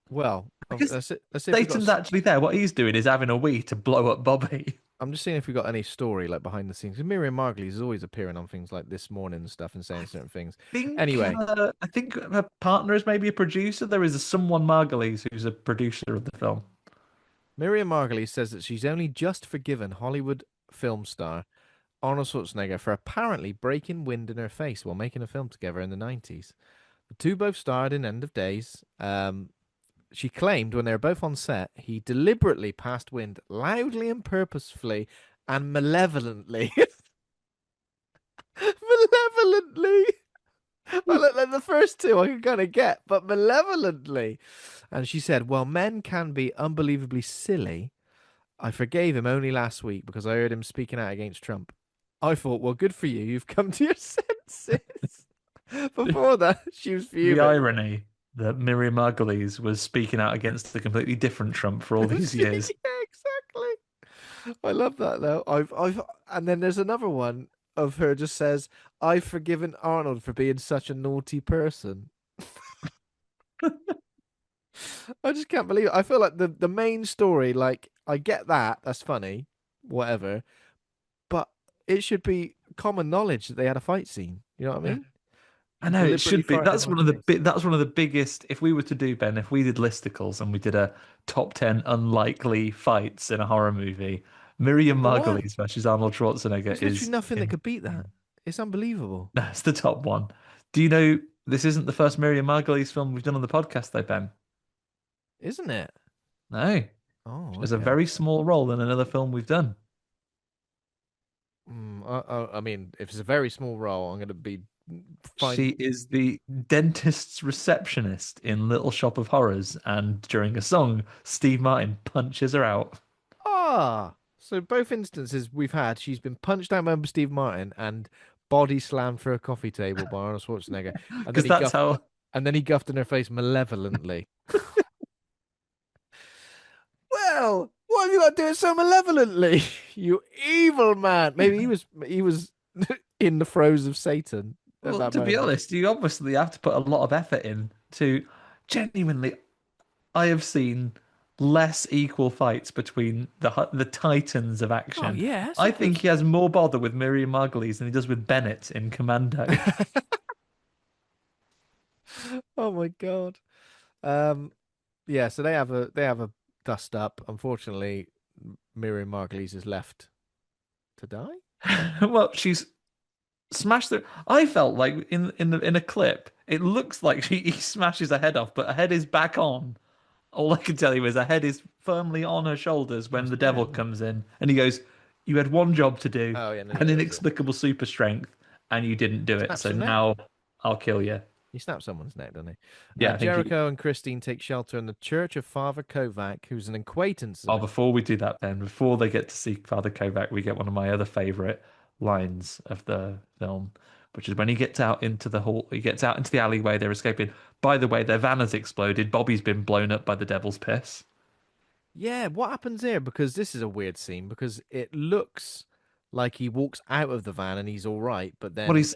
Well, Because let's see if we got. Satan's actually there. What he's doing is having a wee to blow up Bobby. I'm just seeing if we got any story like behind the scenes. 'Cause Miriam Margolyes is always appearing on things like This Morning and stuff and saying certain things. Anyway, I think her partner is maybe a producer. There is someone Margulies who's a producer of the film. Miriam Margolyes says that she's only just forgiven Hollywood film star Arnold Schwarzenegger for apparently breaking wind in her face while making a film together in the 90s. The two both starred in End of Days. She claimed when they were both on set, he deliberately passed wind loudly and purposefully and malevolently. Malevolently. Well, like the first two I can kind of get, but malevolently. And she said, well, men can be unbelievably silly. I forgave him only last week because I heard him speaking out against Trump. I thought, well, good for you. You've come to your senses. Before that, she was The fuming. irony that Miriam Margolyes was speaking out against a completely different Trump for all these years. Yeah, exactly. I love that though. And then there's another one of her just says, "I've forgiven Arnold for being such a naughty person." I just can't believe it. I feel like the main story, like I get that, that's funny, whatever, but it should be common knowledge that they had a fight scene. You know what I mean? I He know it deliberately should be. farted in my face. That's one of the biggest. If we were to do, Ben, if we did listicles and we did a top 10 unlikely fights in a horror movie, Miriam Number one. Margolyes versus Arnold Schwarzenegger There's literally is nothing that in. could beat that. It's unbelievable, That's the top one. Do you know this isn't the first Miriam Margolyes film we've done on the podcast, though, Ben? isn't it? No, she Oh, has a okay. very small role in another film we've done. I mean, if it's a very small role, I'm going to be fine. She is the dentist's receptionist in Little Shop of Horrors, and during a song, Steve Martin punches her out. So both instances we've had, she's been punched out by Steve Martin and body slammed through a coffee table by Arnold Schwarzenegger, and then Because that's how he guffed in her face malevolently. Well, what have you got to do it so malevolently? You evil man. Maybe he was in the throes of Satan at Well, that to be moment. honest, you obviously have to put a lot of effort in to genuinely. I have seen less equal fights between the titans of Oh action. yeah, that's a I good. think he has more bother with Miriam Margolyes than he does with Bennett in Commando. Oh my God. Um, yeah. So they have a dust up. Unfortunately, Miriam Margolyes is left to die. Well, she's smashed through. I felt like in a clip, it looks like he smashes her head off, but her head is back on. All I can tell you is her head is firmly on her shoulders Oh, when it's the dead, devil isn't it? comes in and he goes, "You had one job to do, Oh yeah, and then he an kills her. inexplicable super strength, and you didn't do it. Snaps So her neck. now I'll kill you." He snaps someone's neck, doesn't he? Yeah, I think he. Jericho and Christine take shelter in the church of Father Kovac, who's an acquaintance of Oh, the. before we do that, Ben, before they get to see Father Kovac, we get one of my other favorite lines of the film, which is when he gets out into the hall, he gets out into the alleyway, they're escaping. By the way, their van has exploded. Bobby's been blown up by the devil's piss. Yeah, what happens here? Because this is a weird scene because it looks like he walks out of the van and he's all right, but Well, then he's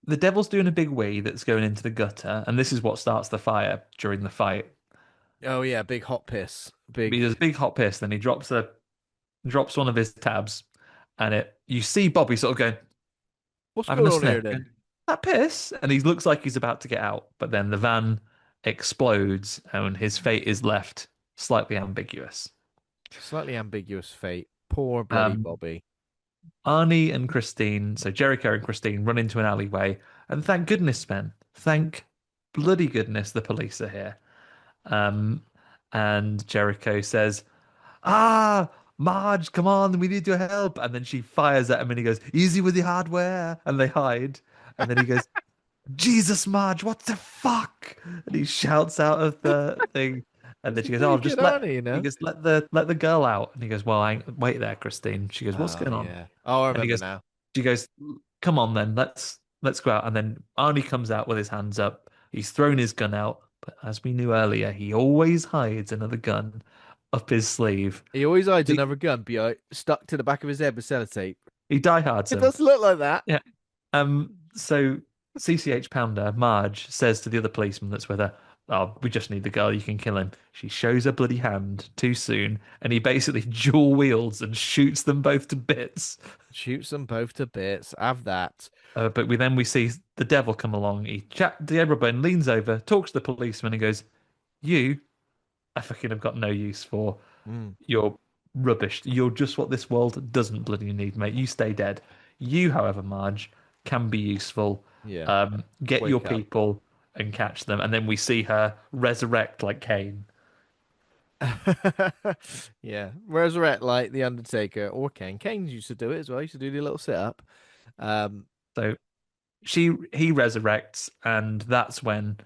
the devil's doing a big wee that's going into the gutter, and this is what starts the fire during the fight. oh yeah, big hot piss, He big. does a big hot piss, then he drops one of his tabs, and it you see Bobby sort of going, What's having going a on here sniff, then? going, that piss, and he looks like he's about to get out, but then the van explodes, and his fate is left slightly ambiguous. Slightly ambiguous fate. Poor bloody Um, Bobby. Arnie and Christine, so Jericho and Christine, run into an alleyway, and thank goodness, Ben, thank bloody goodness, the police are here. Um, and Jericho says, "Ah, Marge, come on, we need your help." And then she fires at him and he goes, "Easy with the hardware." And they hide. And then he goes, "Jesus, Marge, what the fuck?" And he shouts out of the thing. And He's then a she goes, "Oh, pretty I've good just let," Arnie, you he know. goes, "let the girl out." And he goes, "Well, wait there, Christine." She goes, "What's Oh going on?" yeah. Oh, I And he remember goes, now. she goes, "Come on then, let's go out." And then Arnie comes out with his hands up. He's thrown his gun out, but as we knew earlier, he always hides another gun up his sleeve. He always hides He, another gun stuck to the back of his head with sellotape. he diehards It him. does look like that. Yeah. So CCH Pounder, Marge, says to the other policeman that's with her, "Oh, we just need the girl, you can kill him." She shows her bloody hand too soon, and he basically dual wields and shoots them both to bits. Shoots them both to bits. Have that. But we see the devil come along. Gabriel Byrne leans over, talks to the policeman, and goes, "You, I fucking have got no use for. Mm, You're rubbish. You're just what this world doesn't bloody need, mate. You stay dead. You, however, Marge, can be useful. yeah. Get your Wake up. people and catch them." And then we see her resurrect like Kane. Yeah. Resurrect like the Undertaker or Kane. Kane used to do it as well. He used to do the little sit up. Um, So he resurrects, and that's when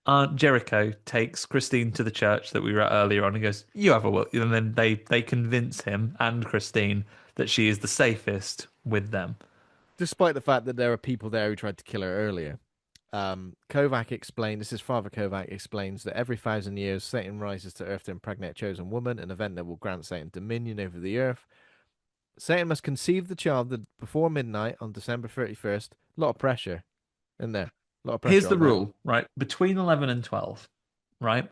Aunt Jericho takes Christine to the church that we were at earlier on and goes, "You have a will," and then they convince him and Christine that she is the safest with them. Despite the fact that there are people there who tried to kill her earlier. Kovac explained, this is Father Kovac explains that every 1,000 years Satan rises to earth to impregnate a chosen woman, an event that will grant Satan dominion over the earth. Satan must conceive the child before midnight on December 31st. A lot of pressure in there. A lot of Here's pressure the on that. rule, right? Between 11 and 12, right?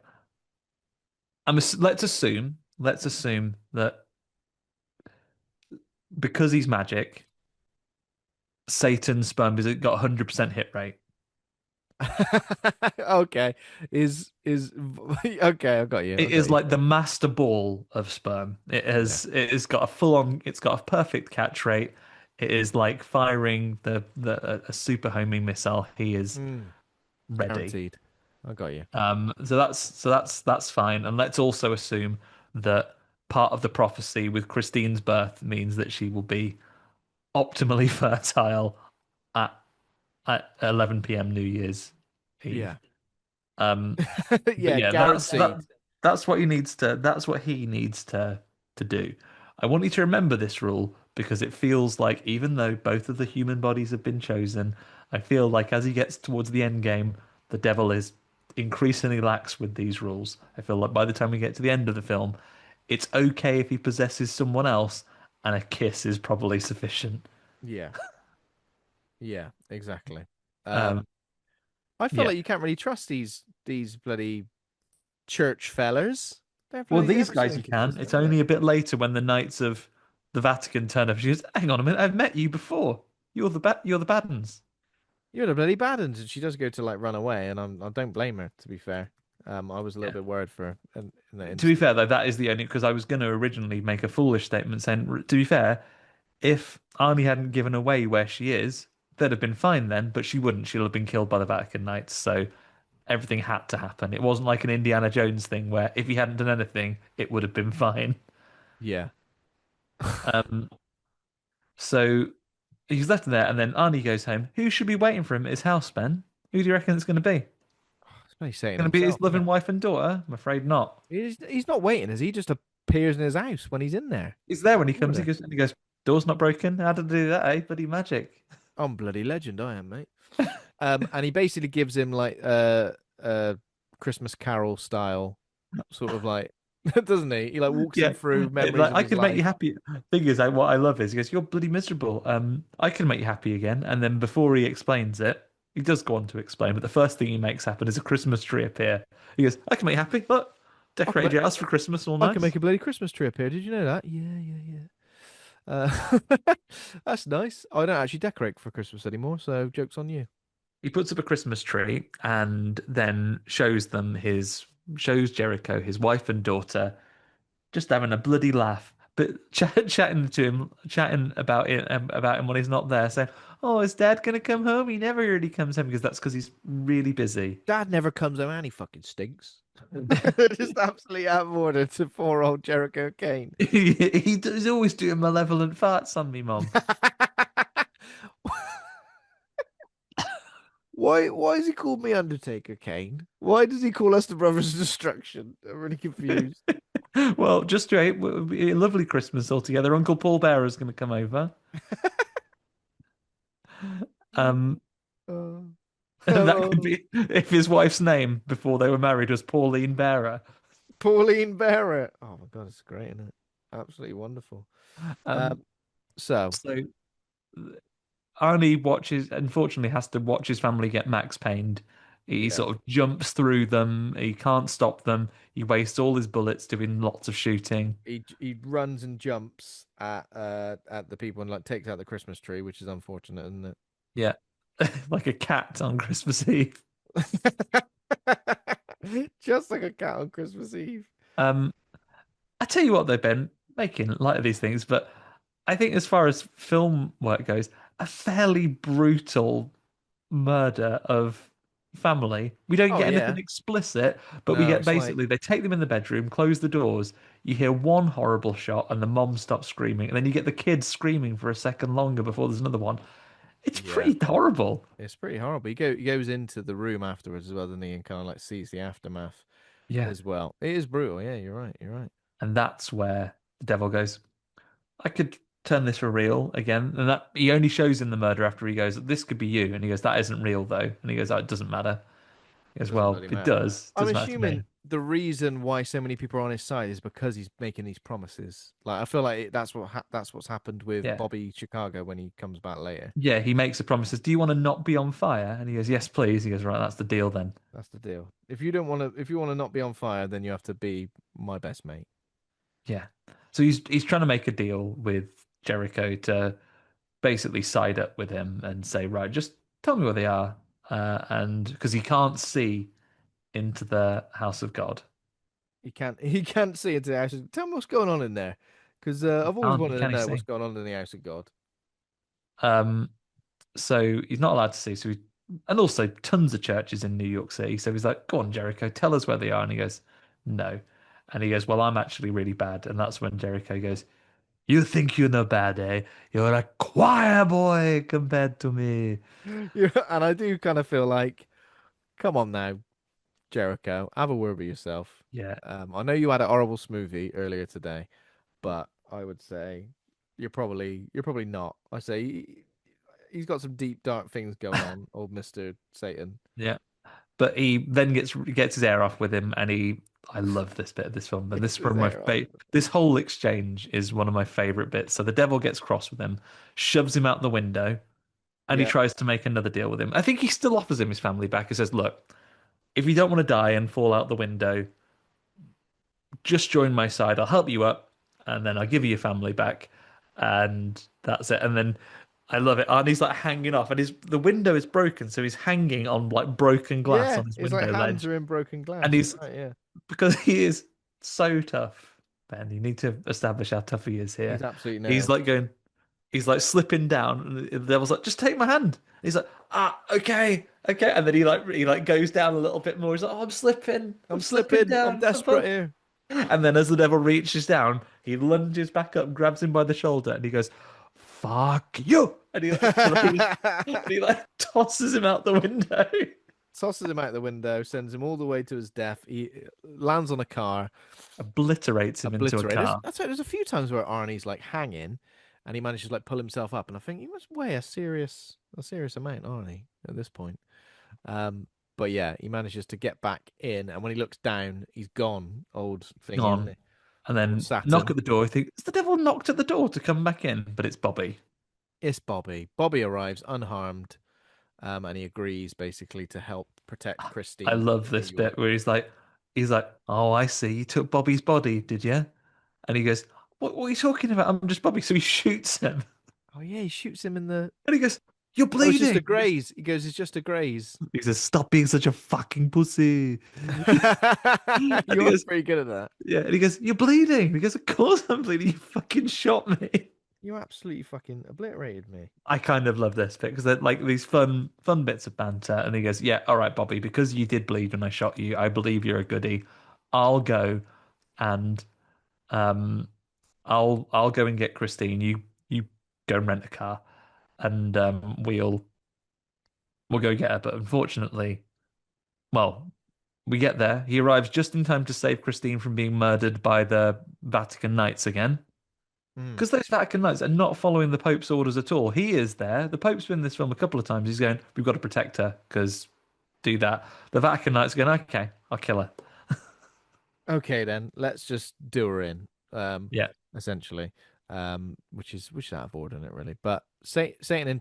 Let's assume that because he's magic, Satan's sperm has got 100% hit rate. Okay. Is okay, I got you. I It got is you. like the master ball of sperm. It Yeah. has it has got a full on. It's got a perfect catch rate. It is like firing a super homing missile. He is Mm, ready. guaranteed. I got you. So that's fine. And let's also assume that part of the prophecy with Christine's birth means that she will be optimally fertile at at 11 p.m. New Year's Eve. Yeah. But Yeah, yeah, guaranteed. that's what he needs to do. I want you to remember this rule because it feels like even though both of the human bodies have been chosen, I feel like as he gets towards the end game, the devil is increasingly lax with these rules. I feel like by the time we get to the end of the film, it's okay if he possesses someone else, and a kiss is probably sufficient. Yeah. Yeah, exactly. Um, I feel yeah. like you can't really trust these bloody church fellers. Well, They these never guys seem you can. consistent, It's are they? only a bit later when the Knights of the Vatican turn up. She goes, "Hang on a minute, I've met you before. You're the bad uns." You're the bloody bad uns, and she does go to like run away, and I don't blame her, to be fair. I was a little Yeah. bit worried for her in that To be instance. fair, though, that is the only because I was going to originally make a foolish statement saying, to be fair, if Arnie hadn't given away where she is, they'd have been fine then, but she wouldn't. She'll have been killed by the Vatican Knights. So everything had to happen. It wasn't like an Indiana Jones thing where if he hadn't done anything, it would have been fine. Yeah. Um, so he's left there, and then Arnie goes home. Who should be waiting for him at his house, Ben? Who do you reckon it's going to be? It's probably saying Going to be his himself, isn't loving it? wife and daughter? I'm afraid not. He's not waiting, is he? Just appears in his house when he's in there. He's there Out when of he comes. order. He goes, door's not broken. How did I do that, eh? Bloody magic. I'm bloody legend, I am, mate. And he basically gives him like Christmas Carol style, sort of like, doesn't he? He like walks him Yeah, through memories like of I his can make you life. happy. Thing is, what I love is he goes, "You're bloody miserable. I can make you happy again." And then before he explains it, he does go on to explain. But the first thing he makes happen is a Christmas tree appear. He goes, "I can make you happy. Look, I can decorated make, your house for Christmas, all I can nice." make a bloody Christmas tree appear. Did you know that? Yeah, yeah, yeah. That's nice. I don't actually decorate for Christmas anymore, so joke's on you. He puts up a Christmas tree and then shows Jericho his wife and daughter just having a bloody laugh, but chatting to him, chatting about him when he's not there, saying, "Oh, is Dad gonna come home? He never really comes home because he's really busy." Dad never comes home and he fucking stinks. Just absolutely out of order to poor old Jericho Kane. He's always doing malevolent farts on me, Mom. Why has he called me Undertaker Kane? Why does he call us the Brothers of Destruction? I'm really confused. Well, just wait. It'll be a lovely Christmas all together. Uncle Paul Bearer is going to come over. Um, Oh, that could oh, be if his wife's name before they were married was Pauline Bearer. Pauline Barrett. Oh my God, it's great, isn't it? Absolutely wonderful. Um, So so Arnie unfortunately, has to watch his family get max pained. He yeah, sort of jumps through them. He can't stop them. He wastes all his bullets doing lots of shooting. he runs and jumps at the people and like takes out the Christmas tree, which is unfortunate, isn't Yeah, like a cat on Christmas Eve. it? Just like a cat on Christmas Eve. Um, I tell you what, they've been making light of these things, but I think as far as film work goes, a fairly brutal murder of family. We don't Oh get anything yeah. explicit, but we No, get it's like basically they take them in the bedroom, close the doors. You hear one horrible shot, and the mom stops screaming, and then you get the kids screaming for a second longer before there's another one. It's Yeah, pretty horrible. it's pretty horrible. He goes into the room afterwards as well, doesn't he, and kind of like sees the aftermath Yeah. as well. It is brutal. Yeah, you're right. You're right. And that's where the devil goes, I could turn this for real again. And that he only shows in the murder after he goes, this could be you. And he goes, that isn't real though. And he goes, oh, it doesn't matter. He It goes, doesn't well, bloody it matter. does. It I'm does matter to assuming me. the reason why so many people are on his side is because he's making these promises. Like I feel like that's what's happened with Yeah. Bobby Chicago when he comes back later. Yeah, he makes a promise, says, do you want to not be on fire? And he goes, yes, please. He goes, right, that's the deal then. That's the deal. If you don't want to, if you want to not be on fire, then you have to be my best mate. Yeah. So he's trying to make a deal with Jericho to basically side up with him and say, right, just tell me where they are. And because he can't see into the house of God. He can't see into the house. Tell me what's going on in there, because I've always Can't wanted to can he know what's see? going on in the house of God. Um, so he's not allowed to see. And also tons of churches in New York City. So he's like, go on, Jericho, tell us where they are. And he goes, no. And he goes, well, I'm actually really bad. And that's when Jericho goes, you think you're no bad, eh? You're a choir boy compared to me. Yeah, and I do kind of feel like, come on now, Jericho, have a word with yourself. Yeah. I know you had a horrible smoothie earlier today, but I would say you're probably not. I say he's got some deep dark things going on, old Mister Satan. Yeah. But he then gets his air off with him, and I love this bit of this film, and this Gets is his one of my hair off. this whole exchange is one of my favorite bits. So the devil gets cross with him, shoves him out the window, and he Yeah, tries to make another deal with him. I think he still offers him his family back. He says, "Look, if you don't want to die and fall out the window, just join my side. I'll help you up, and then I'll give you your family back, and that's it." And then I love it. Arnie's like hanging off, and the window is broken, so he's hanging on like broken glass yeah. on his It's like window hands ledge, are in broken and glass. You're he's right. Yeah, because he is so tough. Ben, you need to establish how tough he is here. he's absolutely He's nailed. like going, he's like slipping down, and the devil's like, just take my hand. He's like, okay, okay, and then he goes down a little bit more. He's like, oh, I'm I'm slipping slipping. I'm down. desperate here. And then as the devil reaches down, he lunges back up, grabs him by the shoulder, and he goes, "Fuck you!" And he like throws, and he like tosses him out the window. Tosses him out the window, sends him all the way to his death. He lands on a car, Obliterates him into a obliterated. car. That's right. There's a few times where Arnie's like hanging, and he manages to like pull himself up, and I think he must weigh a serious amount, Arnie, at this point. Um, but yeah, he manages to get back in, and when he looks down, he's gone. Old thingy, isn't Gone. it? And Old then knock Saturn. at the door. I think, has the devil knocked at the door to come back in? But it's Bobby. It's Bobby. Bobby arrives unharmed, and he agrees basically to help protect I Christine love in New this bit York. where he's like, oh, I see. You took Bobby's body, did you? And he goes, what are you talking about? I'm just Bobby. So he shoots him. Oh yeah, he shoots him in the. And he goes, you're Oh, it's just a bleeding. graze. He goes, it's just a graze. He says, stop being such a fucking pussy. And he You are goes, pretty good at that. yeah. And he goes, you're bleeding. He goes, of course I'm bleeding. You fucking shot me. You absolutely fucking obliterated me. I kind of love this bit because they're like these fun bits of banter. And he goes, yeah, all right, Bobby, because you did bleed when I shot you, I believe you're a goodie. I'll go and um I'll go and get Christine. You go and rent a car and we'll go get her. But unfortunately, well, we get there. He arrives just in time to save Christine from being murdered by the Vatican Knights again. Mm. Because those Vatican Knights are not following the Pope's orders at all. He is there. The Pope's been in this film a couple of times. He's going, we've got to protect her because do that. The Vatican Knights are going, okay, I'll kill her. Okay, then let's just do her in. Yeah. Essentially, which is out of order, isn't it really? But Satan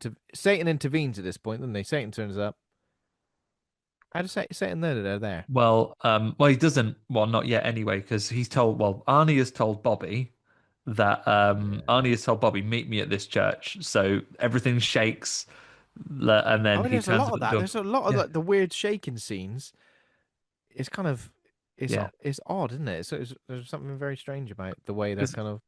intervenes at this point, doesn't he? Satan turns up. How does Satan know that they're there? Well, he doesn't. Well, not yet anyway, because he's told. Well, Arnie has told Bobby that Yeah. Arnie has told Bobby meet me at this church. So everything shakes, and I then mean, he there's a turns lot up of at the that. door. There's a lot of Yeah, like the weird shaking scenes. It's kind of yeah, it's odd, isn't it? There's something very strange about the way they're because kind of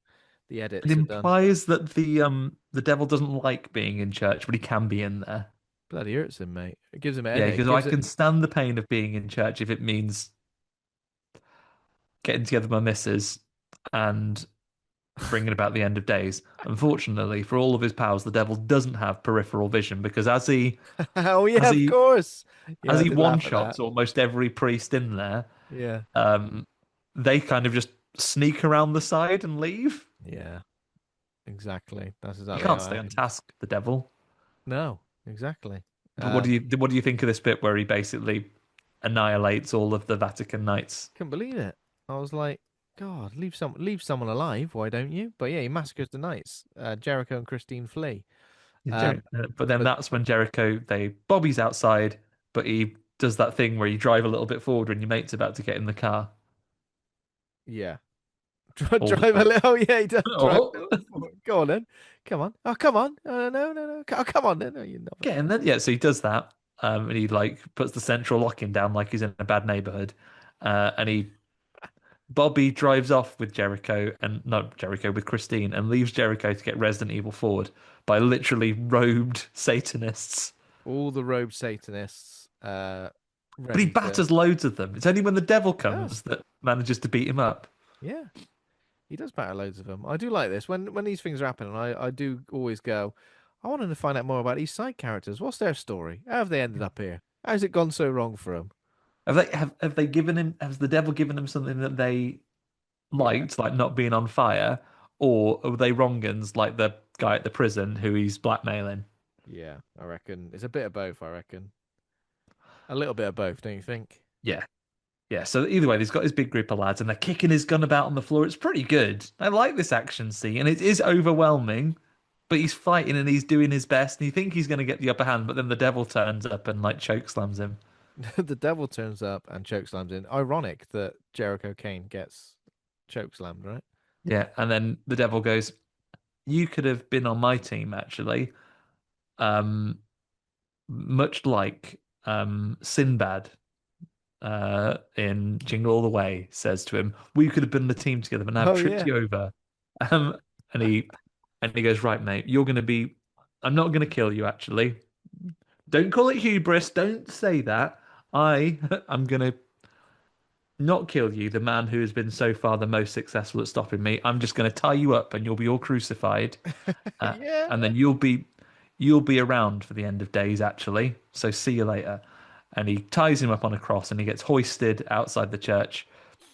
the it edits are done. implies that the devil doesn't like being in church, but he can be in there. Bloody hurts him, mate. It gives him a Yeah, headache. because I Gives it. can stand the pain of being in church if it means getting together with my missus and bringing about the end of days. Unfortunately, for all of his powers, the devil doesn't have peripheral vision because Oh yeah, as of he course. Yeah, as I he did one laugh at that. shots almost every priest in there, Yeah. um, they kind of just sneak around the side and leave. Yeah, exactly. That's You exactly can't how it stay on happens. task, the devil. No, exactly. But what do you think of this bit where he basically annihilates all of the Vatican knights? Couldn't believe it. I was like, God, leave someone alive, why don't you? But yeah, he massacres the knights. Jericho and Christine flee. Um, But then but that's when Jericho, Bobby's outside, but he does that thing where you drive a little bit forward when your mate's about to get in the car yeah, all the drive a time. little. Oh yeah, he does drive a Oh, little forward. Go on then. Come on. Oh come on. No, no, no. Oh, come on then. No, you're not. get in there. Yeah, so he does that. And he like puts the central locking down like he's in a bad neighborhood. And he Bobby drives off with Jericho and not Jericho with Christine and leaves Jericho to get Resident Evil forward by literally robed Satanists. All the robed Satanists, But he ready to. batters loads of them. It's only when the devil He does. comes that manages to beat him up. Yeah, he does batter loads of them. I do like this when these things are happening. I do always go. I wanted to find out more about these side characters. What's their story? How have they ended up here? How's it gone so wrong for them? Have they given him has the devil given him something that they Yeah, liked, like not being on fire, or are they wrong'uns like the guy at the prison who he's blackmailing? yeah. I reckon it's a bit of both. I reckon a little bit of both. Don't you think? Yeah. Yeah, so either way, he's got his big group of lads and they're kicking his gun about on the floor. It's pretty good. I like this action scene, and it is overwhelming, but he's fighting and he's doing his best, and you think he's going to get the upper hand, but then the devil turns up and like choke slams him. The devil turns up and chokeslams in. Ironic that Jericho Kane gets chokeslammed, right? Yeah, and then the devil goes, "You could have been on my team, actually." Um, much like Sinbad in Jingle All the Way says to him, "We could have been the team together, but now I've Oh tripped yeah. you over." Um, and he goes, "Right, mate, you're going to be. I'm not going to kill you. Actually, don't call it hubris. Don't say that. I'm going to not kill you, the man who has been so far the most successful at stopping me. I'm just going to tie you up, and you'll be all crucified, uh, and Yeah. then you'll be around for the end of days. Actually, so see you later." And he ties him up on a cross, and he gets hoisted outside the church.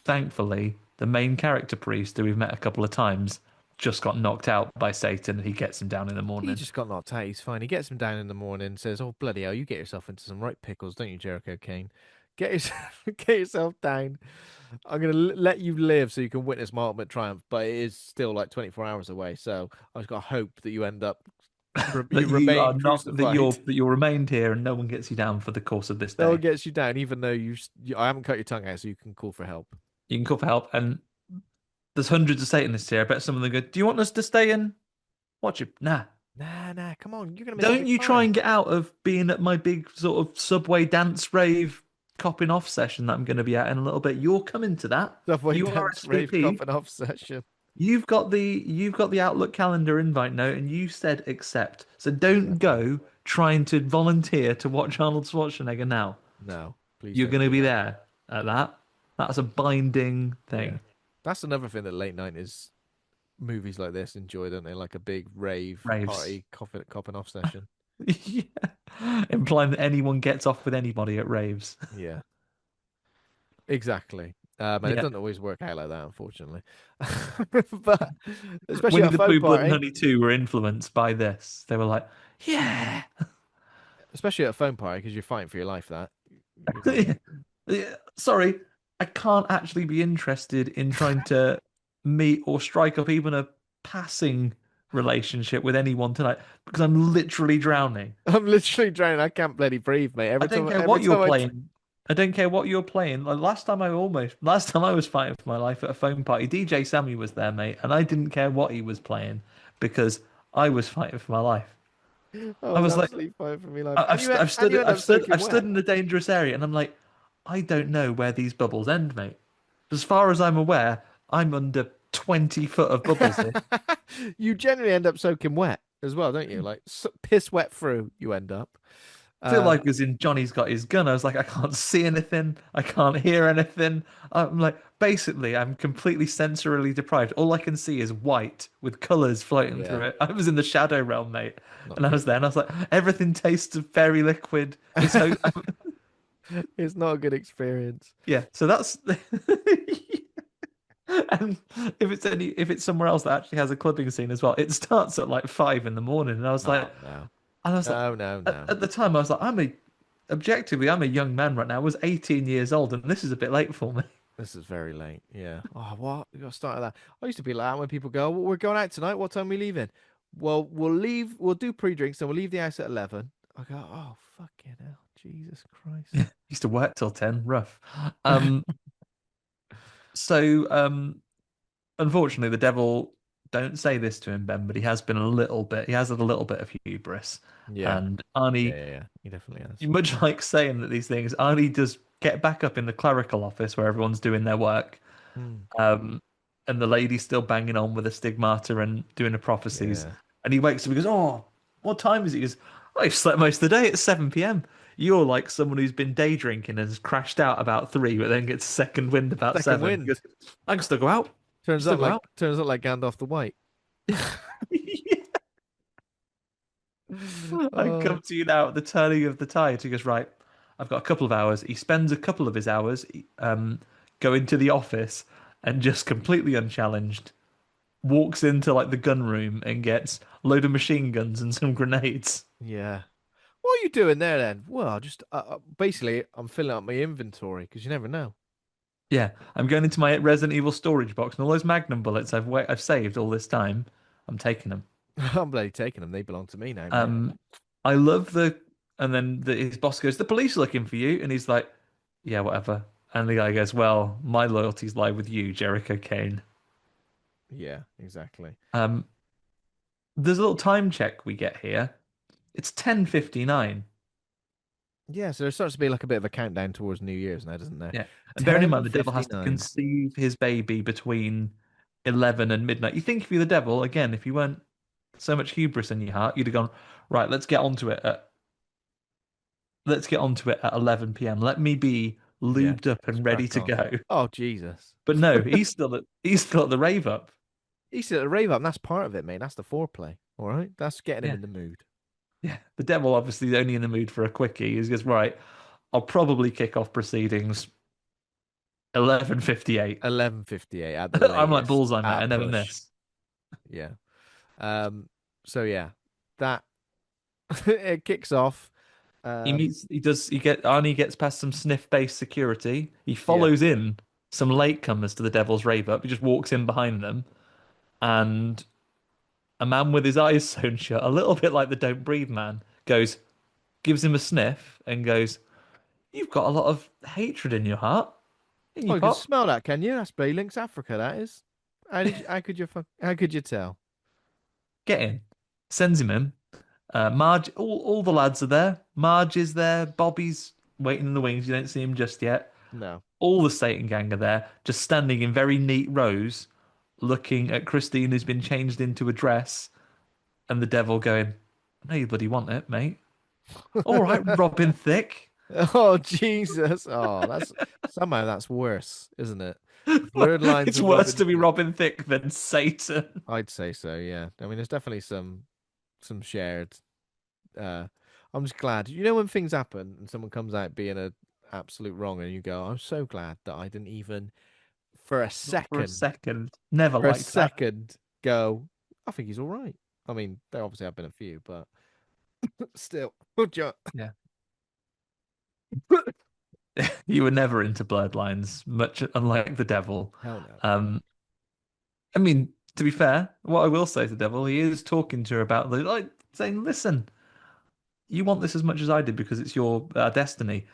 Thankfully, the main character priest, who we've met a couple of times, just got knocked out by Satan, and he gets him down in the He morning. just got knocked out. He's fine. He gets him down in the morning, says, "Oh bloody hell, you get yourself into some right pickles, don't you, Jericho Kane? Get yourself, get yourself down. I'm gonna let you live so you can witness my ultimate triumph, but it is still like 24 hours away. So I just got to hope that you end up, you That you are remain not crucified. that you're remained here, and no one gets you down for the course of this No one day. gets you down, even though I haven't cut your tongue out, so you can call for help." You can call for help, and there's hundreds of Satanists here. I bet some of them go, "Do you want us to stay and watch it?" Nah. Nah, nah, come on, you're gonna miss the Don't big you try fire. and get out of being at my big sort of subway dance rave copping off session that I'm going to be at in a little bit. You're coming to that. Subway You dance rave RSVP. coffin off session. You've got the Outlook calendar invite note, and you said accept. So don't Exactly. go trying to volunteer to watch Arnold Schwarzenegger now. No, please You're don't going to do be that. there at that. That's a binding Yeah. thing. That's another thing that late nineties movies like this enjoy, don't they? Like a big rave Raves. party copping off session. Yeah. Implying that anyone gets off with anybody at raves. Yeah, exactly. And it Yeah. doesn't always work out like that, unfortunately. But especially Winnie at a the phone Pooh, Blood and party, Honey 2 were influenced by this. They were like, yeah. especially at a phone party, because you're fighting for your life. That you're gonna. Yeah, sorry, I can't actually be interested in trying to meet or strike up even a passing relationship with anyone tonight because I'm literally drowning. I'm literally drowning. I can't bloody breathe, mate. I don't care Every what you're time I try. playing. I don't care what you're playing. Like last time I was fighting for my life at a phone party, DJ Sammy was there, mate, and I didn't care what he was playing because I was fighting for my life. I I was was like, absolutely fighting for my life, and you end I've up stood, soaking I've stood wet. in a dangerous area, and I'm like, I don't know where these bubbles end, mate. As far as I'm aware, I'm under 20 foot of bubbles here. You generally end up soaking wet as well, don't you? Like piss wet through. You end up. feel Um, like as in Johnny's got his gun. I was like, I can't see anything. I can't hear anything. I'm like, basically, I'm completely sensorily deprived. All I can see is white with colors floating through yeah, it. I was in the shadow realm, mate. not And I good. was there and I was like, everything tastes of fairy liquid. It's ho It's not a good experience. yeah. So that's and if it's somewhere else that actually has a clubbing scene as well, it starts at like 5 in the morning. And Oh no, I was like, no, no, no. at the time, I was like, objectively, I'm a young man right now. I was 18 years old, and this is a bit late for me. This is very late. Yeah. Oh, what? You got to start at that. I used to be like that when people go, well, "We're going out tonight. What time are we leaving?" Well, we'll leave. We'll do pre-drinks, and we'll leave the house at 11. I go, "Oh, fucking hell, Jesus Christ." Used to work till 10, rough. Um, so unfortunately, the devil, don't say this to him, Ben, but he has had a little bit of hubris. Yeah. And Yeah, Arnie, yeah, yeah. He definitely has. much like saying that these things, Arnie does get back up in the clerical office where everyone's doing their work. Mm. Um, and the lady's still banging on with the stigmata and doing the prophecies. Yeah. And he wakes up and goes, "Oh, what time is it?" He goes, "I've slept most of the day. It's 7 p.m. You're like someone who's been day drinking and has crashed out about 3, but then gets second wind about Second 7. He goes, wind. I can still go out. Still go out. Turns out like Gandalf the White. I Oh, come to you now at the turning of the tide. He goes, right, I've got a couple of hours. He spends a couple of his hours going to the office and just completely unchallenged walks into like the gun room and gets a load of machine guns and some grenades. yeah. What are you doing there then? Well, just basically, I'm filling up my inventory because you never know. Yeah, I'm going into my Resident Evil storage box and all those Magnum bullets I've saved all this time. I'm taking them. I'm bloody taking them. They belong to me now, mate. Um, I love and then his boss goes, "The police are looking for you," and he's like, "Yeah, whatever." And the guy goes, "Well, my loyalties lie with you, Jericho Kane." Yeah, exactly. Um, there's a little time check we get here. It's 10:59. Yeah, so there starts to be like a bit of a countdown towards New Year's now, doesn't there? Yeah. And bearing in mind, the devil has to 10:59. conceive his baby between 11 and midnight. You think if you're the devil, again, if you weren't so much hubris in your heart, you'd have gone, right, let's get onto it at 11 p.m. Let me be Yeah, lubed up let's and ready crack to on. go. Oh, Jesus. But no, he's still at the rave up. He's at a rave up, and that's part of it, mate. That's the foreplay. All right, that's getting him Yeah. in the mood. Yeah. The devil obviously is only in the mood for a quickie. He goes, right, I'll probably kick off proceedings 11:58. 11:58 at the I'm like latest. bullseye, mate. At I a never push. miss. Yeah. Um. So yeah, that it kicks off. Arnie gets past some sniff-based security. He Yeah. follows in some latecomers to the Devil's Rave Up. He just walks in behind them, and a man with his eyes sewn shut, a little bit like the Don't Breathe man, gives him a sniff and goes, "You've got a lot of hatred in your heart, in Oh, your you can pot. smell that, can you? That's Links Africa. That is. How could you tell? Get in." Sends him in. Marge, all the lads are there. Marge is there. Bobby's waiting in the wings. You don't see him just yet. No. All the Satan gang are there, just standing in very neat rows, looking at Christine, who's been changed into a dress, and the devil going, "I know you bloody want it, mate. All right, Robin Thicke." Oh, Jesus. Oh, that's somehow that's worse, isn't it? Blurred lines It's of worse Robin to be Thicke. Robin Thicke than Satan. I'd say so, yeah. I mean, there's definitely some shared. Uh, I'm just glad. You know when things happen and someone comes out being a absolute wrong, and you go, "I'm so glad that I didn't even for a Not for a second, second. Never for a liked that. second go. I think he's all right." I mean, there obviously have been a few, but still, Yeah. You were never into bloodlines, much unlike the devil. hell no. Um, I mean, to be fair, what I will say to the devil, he is talking to her about like saying, "Listen, you want this as much as I did because it's your destiny."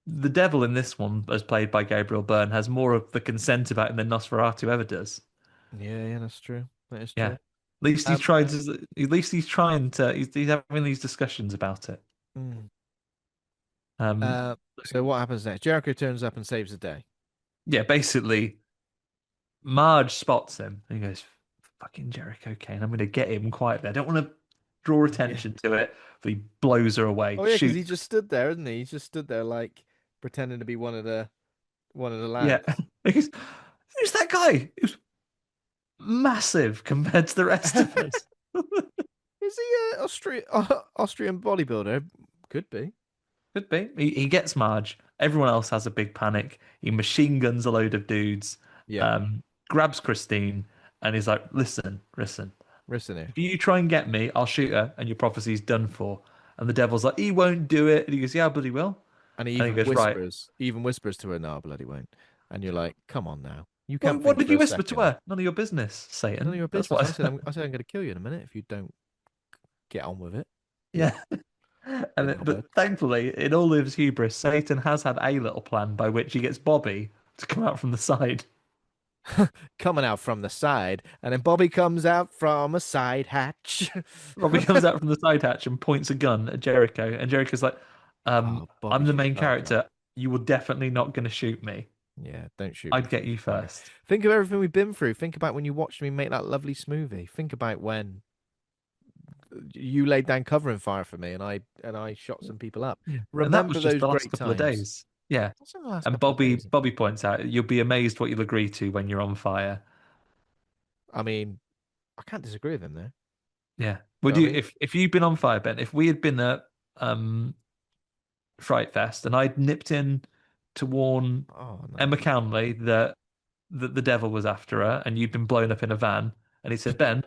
The devil in this one, as played by Gabriel Byrne, has more of the consent about him than Nosferatu ever does. Yeah, yeah, that's true. That is Yeah. true. Um, At least he's trying to. He's having these discussions about it. mm. Um. So what happens next? Jericho turns up and saves the day. Yeah. Basically, Marge spots him and he goes, "Fucking Jericho Kane, I'm going to get him quietly. I don't want to draw Yeah. attention to it, but he blows her away, Oh yeah, because he shoots. just stood there, isn't he? He just stood there like pretending to be one of the Yeah. lads. Who's that guy? Who's massive compared to the rest of us? Is he a Austrian bodybuilder? Could be. Could be. He gets Marge. Everyone else has a big panic. He machine guns a load of dudes, Yeah. um, grabs Christine, and he's like, listen, listen. Listen here. If you try and get me, I'll shoot her, and your prophecy's done for. And the devil's like, he won't do it. And he goes, yeah, but he will. And And he goes, right. he even whispers to her, "No, bloody won't." And you're like, "Come on now, you Well, can't what think did for you a whisper to second. her? None of your business, None of Satan. your That's business." what I I said, said. "I'm going to kill you in a minute if you don't get on with it." Yeah, Yeah. didn't But work. thankfully, in all of his hubris, Satan has had a little plan by which he gets Bobby to come out from the side. Coming out from the side, and then Bobby comes out from a side hatch. Robbie comes out from the side hatch and points a gun at Jericho, and Jericho's like, Oh, Bobby I'm the should main charge up. character. You were definitely not going to shoot me. Yeah, don't shoot me I'd get from you the side. first. Think of everything we've been through. Think about when you watched me make that lovely smoothie. Think about when you laid down covering fire for me, and I shot some people up. Yeah. And that was Remember just those the last great couple of times. days. Yeah. What's in the last And couple of days? Bobby points out, you'll be amazed what you'll agree to when you're on fire. I mean, I can't disagree with him there. Yeah. Do you Would know what you I mean? if you'd been on fire, Ben, if we had been at Fright Fest and I'd nipped in to warn Oh Emma no. Cownley that the devil was after her and you'd been blown up in a van, and he said, Ben,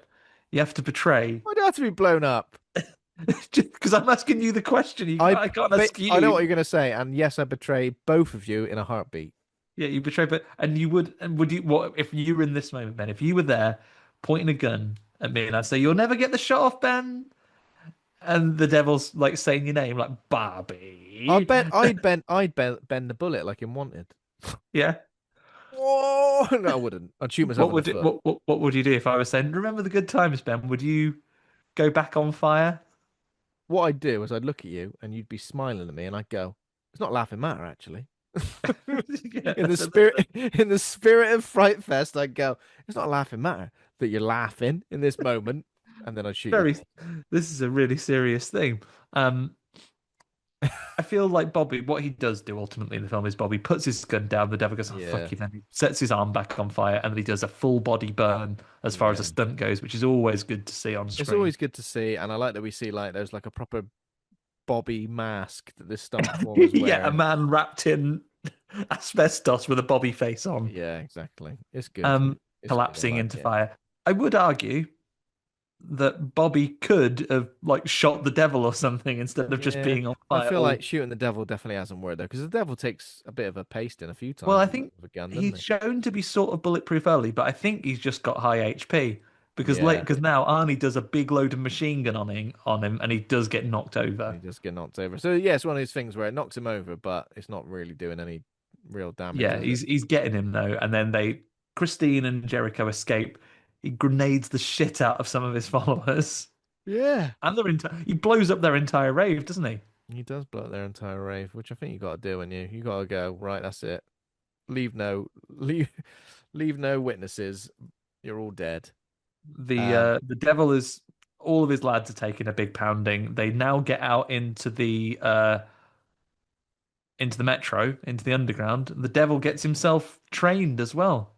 you have to betray Why do I have to be blown up? because I'm asking you the question. I can't ask I know what you. you're gonna say, and yes, I betray both of you in a heartbeat. Yeah, you betray, but and you would and would you what if you were in this moment, Ben? If you were there pointing a gun at me and I'd say, you'll never get the shot off, Ben, and the devil's like saying your name like Barbie. I'd bend the bullet like in Wanted. Yeah. Oh no, I wouldn't. I'd shoot myself What in the would it, foot. what would you do if I was saying, remember the good times, Ben? Would you go back on fire? What I'd do is I'd look at you and you'd be smiling at me, and I'd go, "It's not a laughing matter, actually." Yeah, In the spirit, in the spirit of Fright Fest, I'd go, "It's not a laughing matter that you're laughing in this moment," and then I'd shoot you very. dead. This is a really serious thing. Um, I feel like Bobby, what he does do ultimately in the film is Bobby puts his gun down, the devil goes, oh, fuck Yeah, you, then he sets his arm back on fire, and then he does a full body burn as far as a yeah. stunt goes, which is always good to see on It's screen. always good to see, and I like that we see like there's like a proper Bobby mask that this stunt performer's Yeah, a wearing. man wrapped in asbestos with a Bobby face on, Yeah, exactly. It's good. It's good. I collapsing like into it. fire. I would argue that Bobby could have like shot the devil or something instead of just Yeah, being on I fire. feel Or like shooting the devil definitely hasn't worked though, because the devil takes a bit of a pasting a few well, times I with think a gun, doesn't he's he? shown to be sort of bulletproof early, but I think he's just got high HP Yeah, because now Arnie does a big load of machine gun on him, and he does get knocked and over. he just get knocked over. So yeah, it's one of those things where it knocks him over, but it's not really doing any real damage, Yeah, is it? he's getting him though, and then Christine and Jericho escape. He grenades the shit out of some of his followers, Yeah. and he blows up their entire rave, doesn't he? He does blow up their entire rave, which I think you got to do, and you got to go right. That's it. Leave leave no witnesses. You're all dead. The devil is all of his lads are taking a big pounding. They now get out into the metro, into the underground. The devil gets himself trained as well,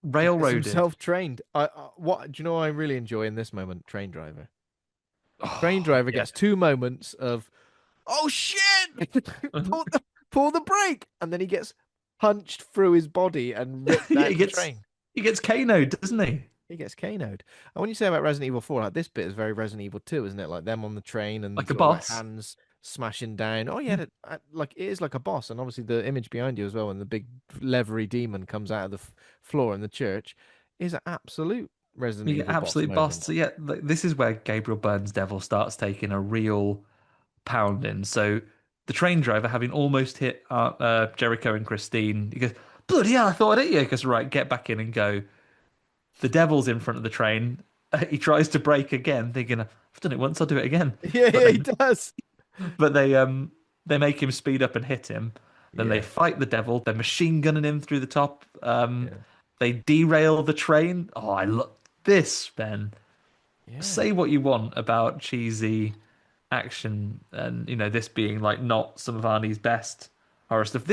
Gets railroaded. himself trained. What do you know? What I really enjoy in this moment, train driver. Train Oh, driver yeah. gets 2 moments of oh shit, pull pull the brake, and then he gets punched through his body and ripped Yeah, out the train. he gets KO'd, doesn't he? He gets KO'd. And when you say about Resident Evil 4, like this bit is very Resident Evil 2, isn't it? Like them on the train and Like a sort of like boss. hands smashing down. Oh yeah, Yeah. like it is like a boss, and obviously the image behind you as well, when the big leathery demon comes out of the floor in the church, is an absolute Resident You get Evil boss absolute boss. moment. So yeah, this is where Gabriel Byrne's devil starts taking a real pounding. So the train driver, having almost hit Jericho and Christine, he goes, "Bloody hell! I thought I'd hit you." He goes, "Right, get back in and go." The devil's in front of the train. He tries to brake again, thinking, "I've done it once. I'll do it again." Yeah, But yeah, he then, does. but they make him speed up and hit him. Then they Yeah, fight the devil. They're machine gunning him through the top. yeah. They derail the train. Oh, I love this, Ben. Yeah. Say what you want about cheesy action and this being like not some of Arnie's best horror stuff.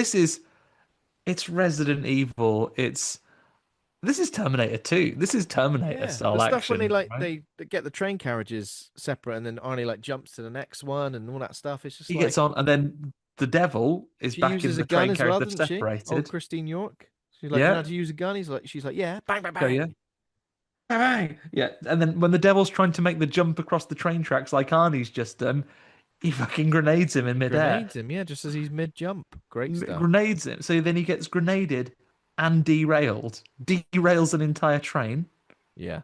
It's Resident Evil. This is Terminator 2. This is Terminator Yeah, the style stuff when they action, like right? they get the train carriages separate, and then Arnie like jumps to the next one and all that stuff. It's just He gets like on, and then the devil is she back in uses a the gun train as carriage well, they've doesn't she? Old separated. Christine York. She's like, "Do you know how Yeah. to use a gun?" She's like, "Yeah, bang, bang, Go, yeah. bang." Bang! Yeah. And then when the devil's trying to make the jump across the train tracks like Arnie's just done, he fucking grenades him in He midair. grenades him, yeah, just as he's mid jump. Great stuff. Grenades him. So then he gets grenaded and derailed. Derails an entire train. Yeah,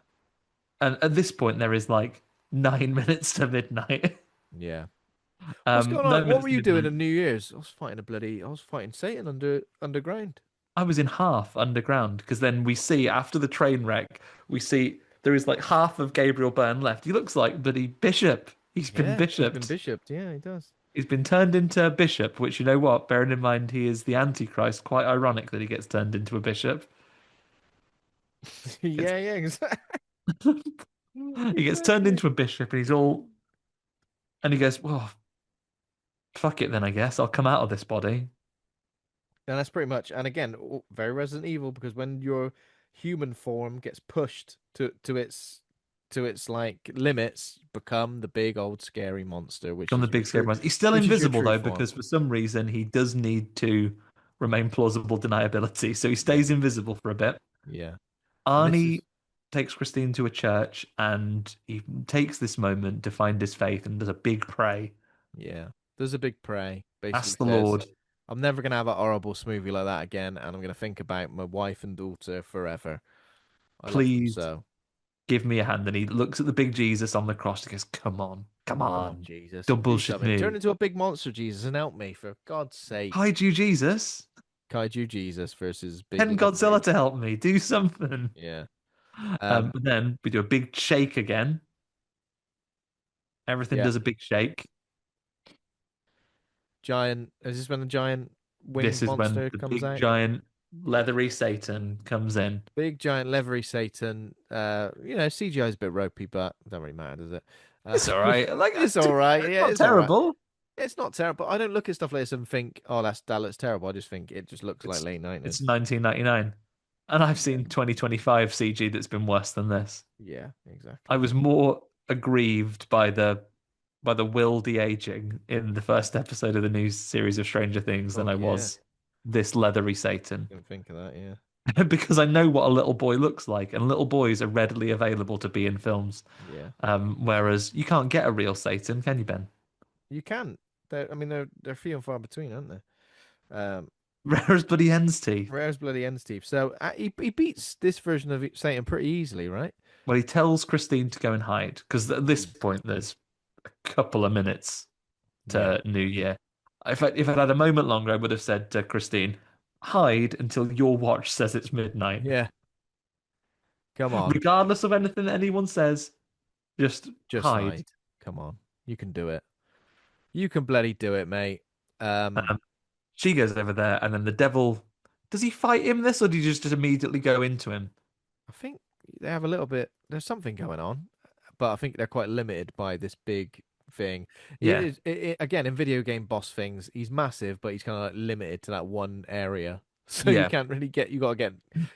And at this point, there is like 9 minutes to midnight. yeah. What's going on? Nine What minutes were to you doing midnight. on New Year's? I was fighting Satan underground. I was in half underground because then we see after the train wreck, we see there is like half of Gabriel Byrne left. He looks like bloody Bishop. He's been Yeah, he's been bishoped. bishoped. Yeah, he does. He's been turned into a bishop, which you know what? Bearing in mind he is the Antichrist, quite ironic that he gets turned into a bishop. It's, Yeah, yeah, exactly. he gets turned Exactly. into a bishop and and he goes, well, fuck it then, I guess. I'll come out of this body. And that's pretty much, and again, very Resident Evil because when your human form gets pushed to its like limits, become the big old scary monster, Become the big scary monster. He's still which is your invisible true though, form. because for some reason he does need to remain plausible deniability. So he Yeah, stays invisible for a bit. yeah. And this Arnie is takes Christine to a church and he takes this moment to find his faith and does a big pray. yeah. There's a big pray. Basically Ask the says, Lord, I'm never gonna have a horrible smoothie like that again, and I'm gonna think about my wife and daughter forever. I love them please so. give me a hand. And he looks at the big Jesus on the cross and goes, come on, come Come on, on. Jesus, Don't do bullshit something. Turn me. into a big monster, Jesus, and help me for God's sake. Hide you, Jesus. Kaiju Jesus versus Big Send Godzilla Levery. to help me. Do something. Yeah. Um. But then we do a big shake again. Everything Yeah. does a big shake. Giant. Is this when the giant This winged is when monster the comes big out? giant leathery Satan comes in. Big giant leathery Satan. CGI is a bit ropey, but it don't really matter, does it? Uh, It's all right. Like, it's all right. it's Yeah, not it's all right. terrible. It's not terrible. I don't look at stuff like this and think, "Oh, that looks terrible." I just think it just looks like It's late it's nineties. 1999, and I've Yeah. seen 2025 CG that's been worse than this. Yeah. I Exactly. was more aggrieved by the will de-aging in the first episode of the new series of Stranger Things than God, I yeah. was this leathery Satan. Didn't think of that. Yeah. Because I know what a little boy looks like, and little boys are readily available to be in films. Yeah. Whereas you can't get a real Satan, can you, Ben? You can. I mean, they're few and far between, aren't they? Rare as bloody hen's teeth. Rare's bloody end, Steve. So he beats this version of Satan pretty easily, right? Well, he tells Christine to go and hide because at this Mm. point there's a couple of minutes Yeah. to New Year. If I'd had a moment longer, I would have said to Christine, "Hide until your watch says it's midnight." Yeah. Come on. Regardless of anything that anyone says, just Just hide. hide. Come on. You can do it. You can bloody do it, mate. Um, Um, she goes over there, and then the devil. Does he fight him this, or do you just immediately go into him? I think they have a little bit. There's something going on, but I think they're quite limited by this big thing. Yeah, Again, in video game boss things, he's massive, but he's kind of like limited to that one area. So you yeah. can't really get. You got to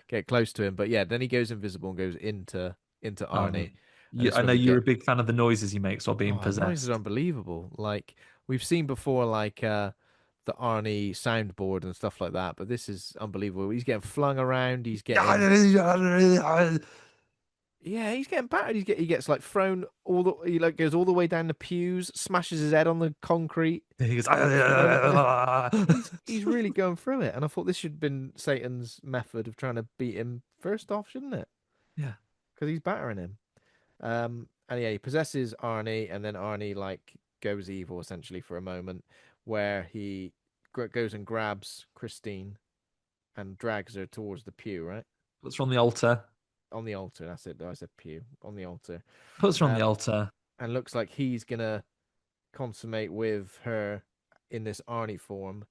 get close to him. But yeah, then he goes invisible and goes into Arnie, and this is I when know we you're a get. big fan of the noises he makes while being Oh, the noises are possessed. unbelievable. Like we've seen before, like the Arnie soundboard and stuff like that. But this is unbelievable. He's getting flung around. Yeah, he's getting battered. He gets like thrown he like goes all the way down the pews, smashes his head on the concrete. He goes, He's really going through it. And I thought this should have been Satan's method of trying to beat him first off, shouldn't it? yeah. Because he's battering him. And yeah, he possesses Arnie, and then Arnie like goes evil essentially for a moment, where he goes and grabs Christine and drags her towards the pew, right Puts her on the altar. on the altar. That's it. Though I said pew on the altar, Puts her on the um, altar. and looks like he's gonna consummate with her in this Arnie form.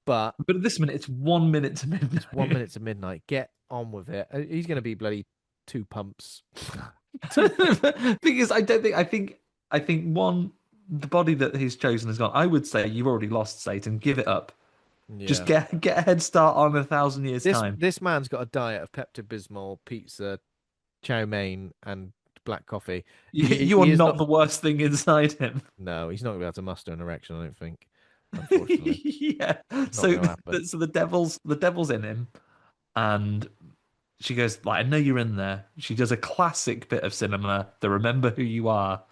But But at this minute, it's 1 minute to it's one midnight. minute to midnight. Get on with it. He's gonna be bloody two pumps. Because I don't think I think one the body that he's chosen has gone. I would say you've already lost, Satan. Give it up. Just Yeah. get a head start on 1,000 years This time. this man's got a diet of Pepto-Bismol, pizza, chow mein, and black coffee. He You are he is not not. the worst thing inside him. No, he's not gonna be able to muster an erection. I don't think. Unfortunately, Yeah. not So gonna happen. so the devil's in him, and she goes like, "I know you're in there." She does a classic bit of cinema, the "Remember who you are"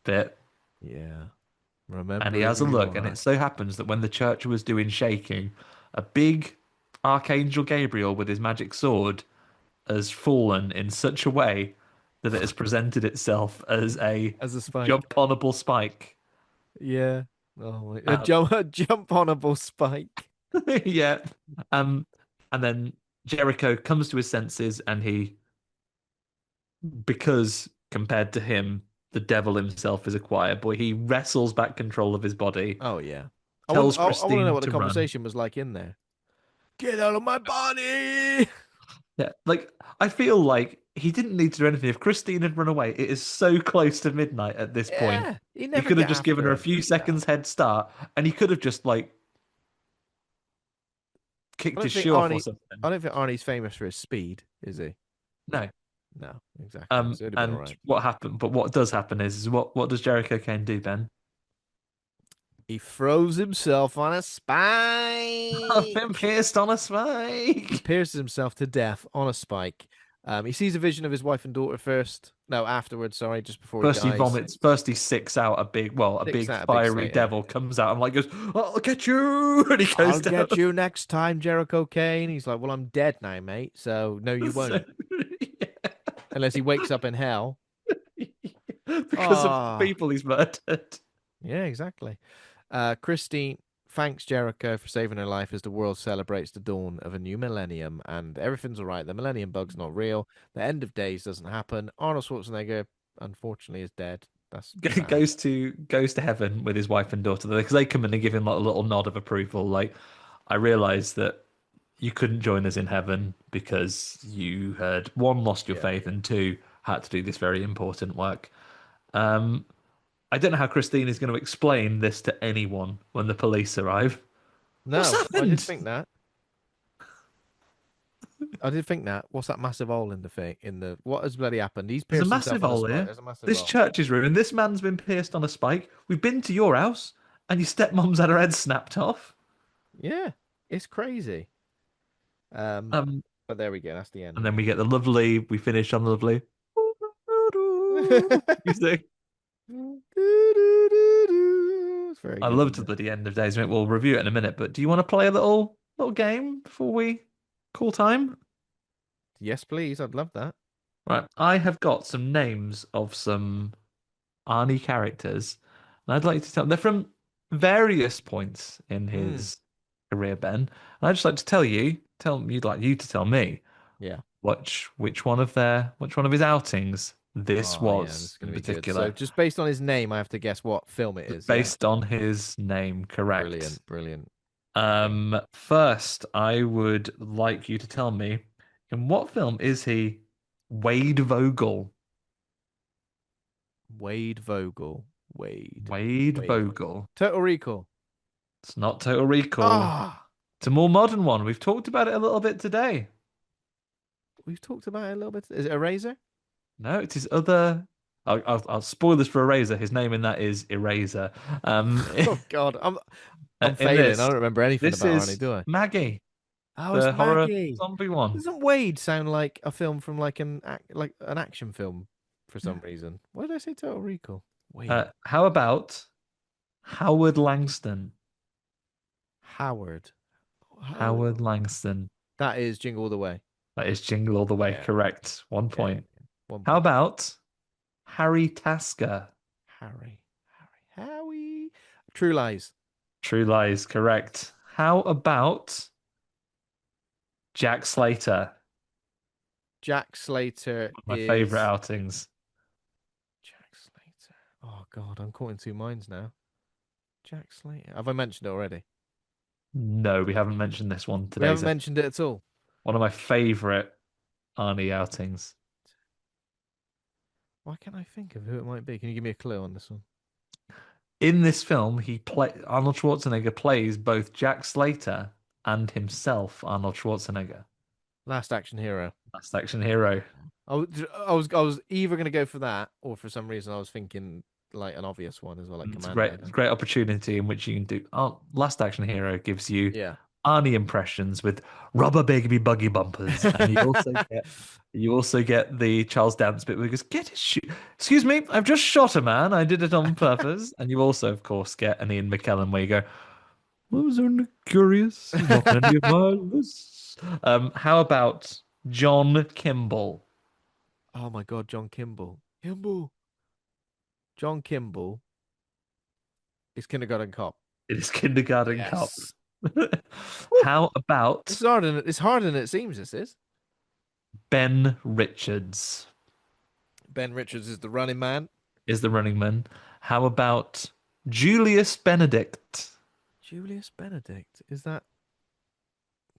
bit, Yeah. and he Remember has who a you look, and it are. so happens that when the church was doing shaking, a big archangel Gabriel with his magic sword has fallen in such a way that it has presented itself as a As a spike. jump onable spike. Yeah. Oh, a Um, jump, a jump onable spike. yeah. Um, and then Jericho comes to his senses, and because compared to him, the devil himself is a quiet boy. He wrestles back control of his body, Oh yeah. tells I want to know Christine what the to run. conversation was like in there. Get out of my body. Yeah, like I feel like he didn't need to do anything. If Christine had run away, it is so close to midnight at this point. Yeah. He He never could have get just given after her a her. few No. seconds head start, and he could have just like I kicked don't his think shoe off or Arnie. something. I don't think Arnie's famous for his speed, is he? No. No, exactly. So it'd have been all And right. what happened? But what does happen is what does Jericho Kane do, Ben? He throws himself on a I've been spike. pierced on a He spike. pierces himself to death on a spike. He sees a vision of his wife and daughter first. No, afterwards. Sorry, just before he First he dies. vomits. First he sicks out a Sticks big out a big fiery Satan. devil comes out and like goes, "I'll get you," and he I'll goes down. get you next time, Jericho Kane. He's like, well, I'm dead now, mate. So no, you So, won't, unless he wakes up in hell. yeah. Because of the Ah, people he's murdered. yeah, exactly. Christine thanks Jericho for saving her life as the world celebrates the dawn of a new millennium, and everything's all right. The millennium bug's not real. The end of days doesn't happen. Arnold Schwarzenegger, unfortunately, is dead. That's sad. Goes to heaven with his wife and daughter because they come in and give him like a little nod of approval. Like, I realized that you couldn't join us in heaven because you had one lost your Yeah. faith and two had to do this very important work. Um, I don't know how Christine is going to explain this to anyone when the police arrive. What's No, I did happened? think that. I did think that. What's that massive hole in the thing? In the what has bloody happened? He's There's a pierced himself massive on a hole spike. here. There's a massive This hole. church is ruined. This man's been pierced on a spike. We've been to your house, and your stepmom's had her head snapped off. Yeah, it's crazy. Um, Um, but there we go. That's the and ending. then we get the lovely. We finish on the lovely music. It's very I good, loved isn't it? the end of Days, mate. We'll review it in a minute, but do you want to play a little game before we call time? Yes, please. I'd love that. Right, I have got some names of some Arnie characters, and I'd like to tell they're from various points in Mm, his career, Ben. And I'd just like to you'd like you to tell me yeah. which one of his outings this Oh, yeah. This was is going in to be good. So, particular, just based on his name, I have to guess what film it is. Yeah. based on his name, correct? Brilliant. Brilliant. Okay. First, I would like you to tell me in what film is he Wade Vogel? Wade Vogel. Wade. Wade Wade. Vogel. Total Recall. It's not Total Recall. Ah, It's a more modern one. We've talked about it a little bit today. we've talked about it a little bit. Is it Eraser? No, it's his other. I'll spoil this for Eraser. His name in that is Eraser. Oh God, I'm In failing. I this, don't remember anything this about Arnie, is do I? Maggie, Oh, it's the horror Maggie. zombie one. Doesn't Wade sound like a film from like an action film for some reason? Why did I say Total Recall? Wade. How about Howard Langston? Howard. Oh, Howard Langston. that is Jingle All the Way. That is Jingle All the Way. Yeah. Correct. One Yeah, yeah. point. One How point. about Harry Tasker? Harry. Howie. True Lies. True Lies. Correct. How about Jack Slater? Jack Slater One of my favorite is outings. Jack Slater. Oh God, I'm caught in two minds now. Jack Slater. Have I mentioned it already? No, we haven't mentioned this one We today. haven't mentioned it at all. One of my favorite Arnie outings. Why can't I think of who it might be? Can you give me a clue on this one? In this film, Arnold Schwarzenegger plays both Jack Slater and himself, Arnold Schwarzenegger. Last Action Hero. Last action hero. I was either gonna go for that, or for some reason I was thinking like an obvious one as well, like It's Commando. a great opportunity in which you can do. Oh, Last Action Hero gives you Yeah. Arnie impressions with rubber baby buggy bumpers, and you also get the Charles Dance bit where he goes, "Get his shoe." Excuse me, I've just shot a man. I did it on purpose. And you also, of course, get an Ian McKellen where you go, "I was only curious, not any of my lists." How about John Kimball? Oh my God, John Kimball. Kimball. John Kimball is Kindergarten Cop. It is Kindergarten Cop. Yes. Woo. How about It's harder than it seems. This is. Ben Richards? Ben Richards is the running man. Is the running man. How about Julius Benedict? Julius Benedict. Is that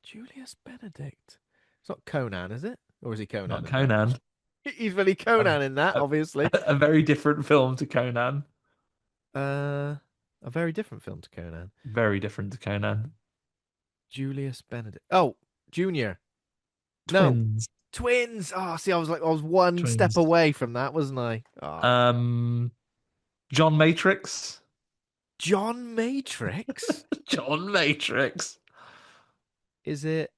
Julius Benedict? It's not Conan, is it? Or is he Conan Not in that? Conan. He's really A, Conan in that, a, obviously. a very different film to Conan. Uh, a very different film to Conan. Very different to Conan. Julius Benedict. Oh, Junior. No, Twins. twins. Oh, see, I was one step Twins. away from that, wasn't I? Oh. Um, John Matrix. John Matrix. John Matrix. Is it?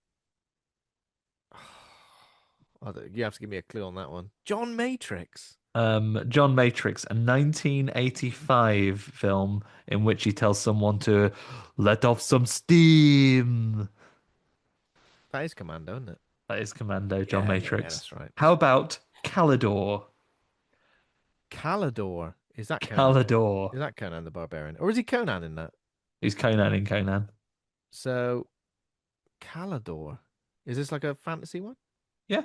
You have to give me a clue on that one. John Matrix. John Matrix, a 1985 film in which he tells someone to let off some steam. That is Commando, isn't it? That is Commando, John Yeah, Matrix. that's right. How about Calidor? Calidor. Is that Conan? Calidor. Is that Conan the Barbarian? Or is he Conan in that? He's Conan in Conan. So, Calidor. Is this like a fantasy one? Yeah.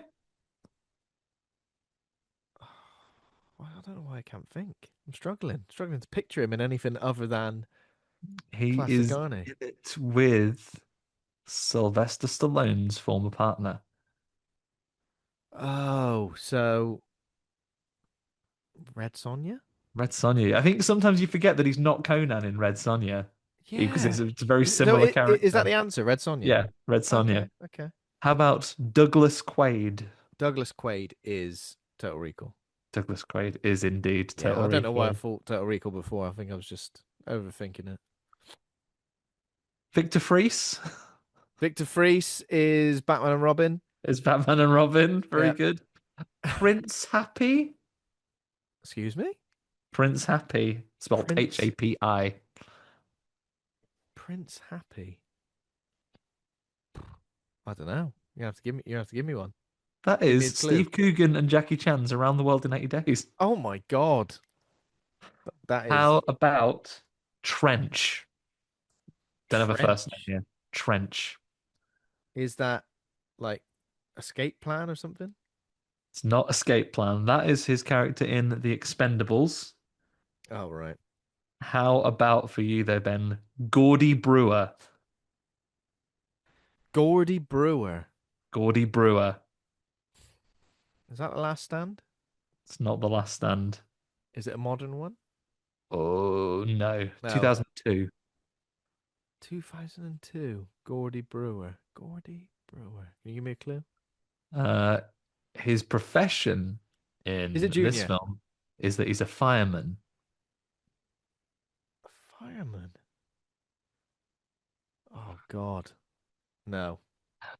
Well, I don't know why I can't think. I'm struggling to picture him in anything other than He classic is Arnie. in it with Sylvester Stallone's former partner. Oh, so Red Sonja? Red Sonja. I think sometimes you forget that he's not Conan in Red Sonja because Yeah. it's a very So similar is that character. the answer, Red Sonja? Yeah, Red Sonja. Okay, okay. How about Douglas Quaid? Douglas Quaid is Total Recall. Douglas Quaid is indeed Yeah, Total I don't know why I Recall. thought Total Recall before. I think I was just overthinking it. Victor Fries Victor Fries is Batman and Robin. is Batman and Robin. Very Yeah. good. Prince Happy? Excuse me? Prince Happy, spelled Prince Hapi. Prince Happy. I don't know. You have to give me one. That Give me a is clue. Steve Coogan and Jackie Chan's Around the World in 80 Days. Oh my God. That is How about Trench? Don't have a first name Trench. here. Trench. Is that like escape plan or something? It's not Escape Plan. That is his character in The Expendables. Oh right. How about for you though, Ben? Gordy Brewer. Gordy Brewer. Gordy Brewer. Is that the last stand? It's not The Last Stand. Is it a modern one? Oh no. No. 2002. 2002. Gordy Brewer. Gordy Brewer. Can you give me a clue? Uh, his profession Is it in this Junior? film is that he's a fireman. A fireman. Oh God. No.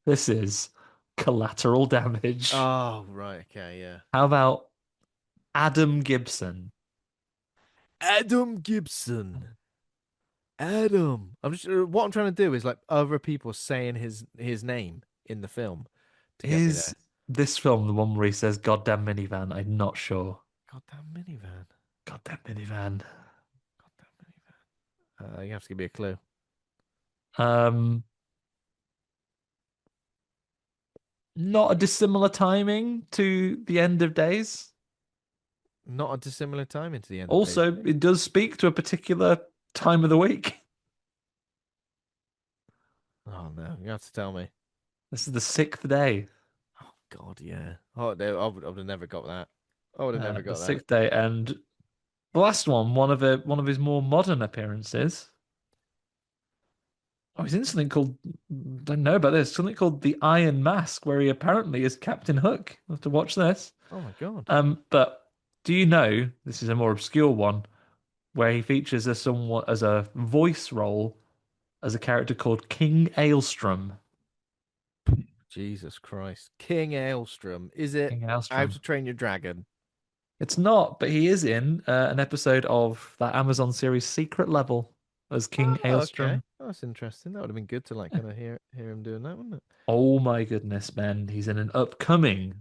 This is Collateral Damage. Oh right. Okay. Yeah. How about Adam Gibson? Adam Gibson. Adam. What I'm trying to do is like other people saying his name in the film to get me Is there. this film the one where he says "goddamn minivan"? I'm not sure. Goddamn minivan. Goddamn minivan. Goddamn minivan. You have to give me a clue. Um, Not a dissimilar timing to The End of Days. Not a dissimilar time into the end of days. Also, it does speak to a particular time of the week. Oh no, you have to tell me. This is the sixth day. Oh God, yeah. Oh, no, I would have never got that. I would have never The got that. Sixth Day, and the last one of his more modern appearances. Oh, he's in something called, don't know about this, something called The Iron Mask, where he apparently is Captain Hook. I'll have to watch this. Oh my God. But do you know, this is a more obscure one, where he features as somewhat as a voice role as a character called King Aelstrom. Jesus Christ. King Aelstrom. Is it King How Aelstrom. to Train Your Dragon? It's not, but he is in an episode of that Amazon series Secret Level as King Oh, okay. Aelstrom. Oh, that's interesting. That would have been good to like kind of hear him doing that, wouldn't it? Oh my goodness, man. He's in an upcoming,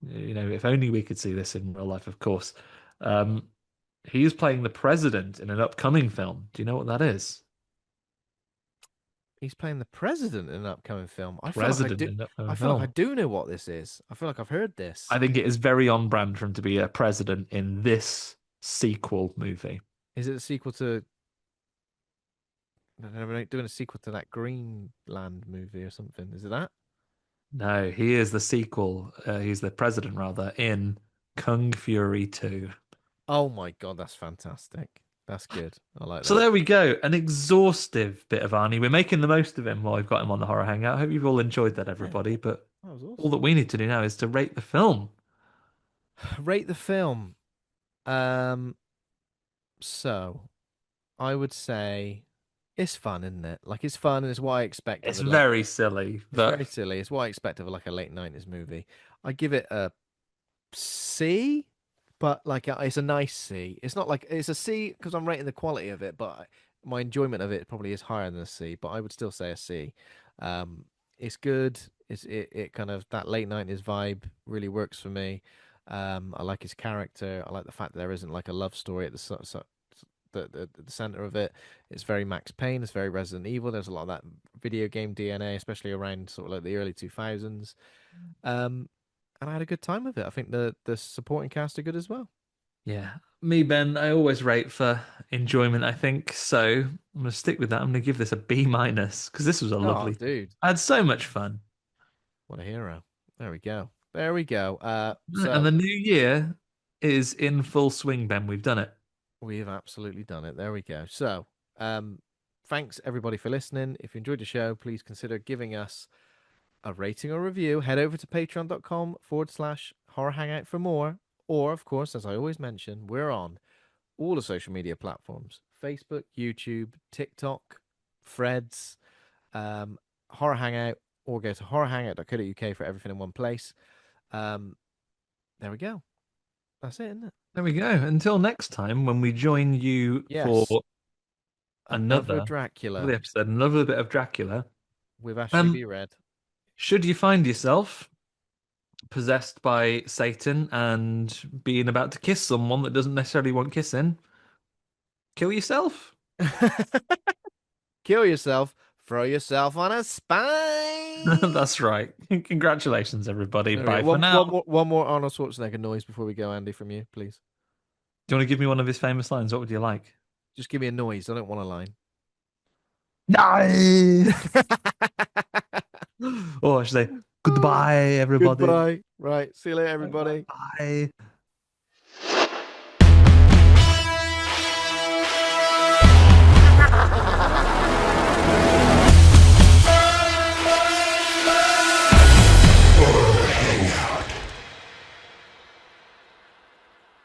if only we could see this in real life, of course. Um, he is playing the president in an upcoming film. Do you know what that is? He's playing the president in an upcoming film. I feel like I President do. in an I upcoming feel like I film. do know what this is. I feel like I've heard I this. think it is very on brand for him to be a president in this sequel movie. Is it a sequel to? They're doing a sequel to that Greenland movie or something. Is it that? No, he is the sequel. He's the president, rather, in Kung Fury 2. Oh my God, that's fantastic. That's good. I like So that. there we go. An exhaustive bit of Arnie. We're making the most of him while we've got him on the Horror Hangout. I hope you've all enjoyed that, Yeah, everybody. But that was all that awesome. we need to do now is to rate the film. Rate the film. Um, so I would say it's fun, isn't it? Like it's fun and it's what I expect of It's it. Like very silly, it's very but silly. It's what I expect of like a late 90s movie. I give it a C, but like it's a nice C. It's not like it's a C because I'm rating the quality of it, but my enjoyment of it probably is higher than a C. But I would still say a C. Um, it's good. It kind of that late 90s vibe really works for me. I like his character. I like the fact that there isn't like a love story at the center of it. It's very Max Payne. It's very Resident Evil. There's a lot of that video game DNA, especially around sort of like the early 2000s. Um, and I had a good time with it. I think the supporting cast are good as well. yeah. Me, Ben, I always rate for enjoyment, I think. So I'm gonna stick with that. I'm gonna give this a B minus because this was a Oh, lovely thing. dude, I had so much fun. what a hero! There we go. There we go. And So the new year is in full swing, Ben. We've done it. we have absolutely done it. There we go. So, um, thanks everybody for listening. If you enjoyed the show, please consider giving us a rating or review. Head over to patreon.com/horror hangout for more. Or, of course, as I always mention, we're on all the social media platforms: Facebook, YouTube, TikTok, Threads, Horror Hangout, or go to horrorhangout.co.uk for everything in one place. Um, there we go. That's it, isn't it? There we go. Until next time, when we join you for Yes. Another another Dracula lovely episode, another bit of Dracula. with Ashley Um, B. Red. should you find yourself possessed by Satan and being about to kiss someone that doesn't necessarily want kissing, kill yourself. Kill yourself. Throw yourself on a spine. That's right. Congratulations, everybody. There we go. Bye for now. One more Arnold Schwarzenegger noise before we go, Andy, from you, please. Do you want to give me one of his famous lines? What would you like? Just give me a noise. I don't want a line. No. Or I should say, goodbye, everybody. Goodbye. Right. See you later, everybody. Bye.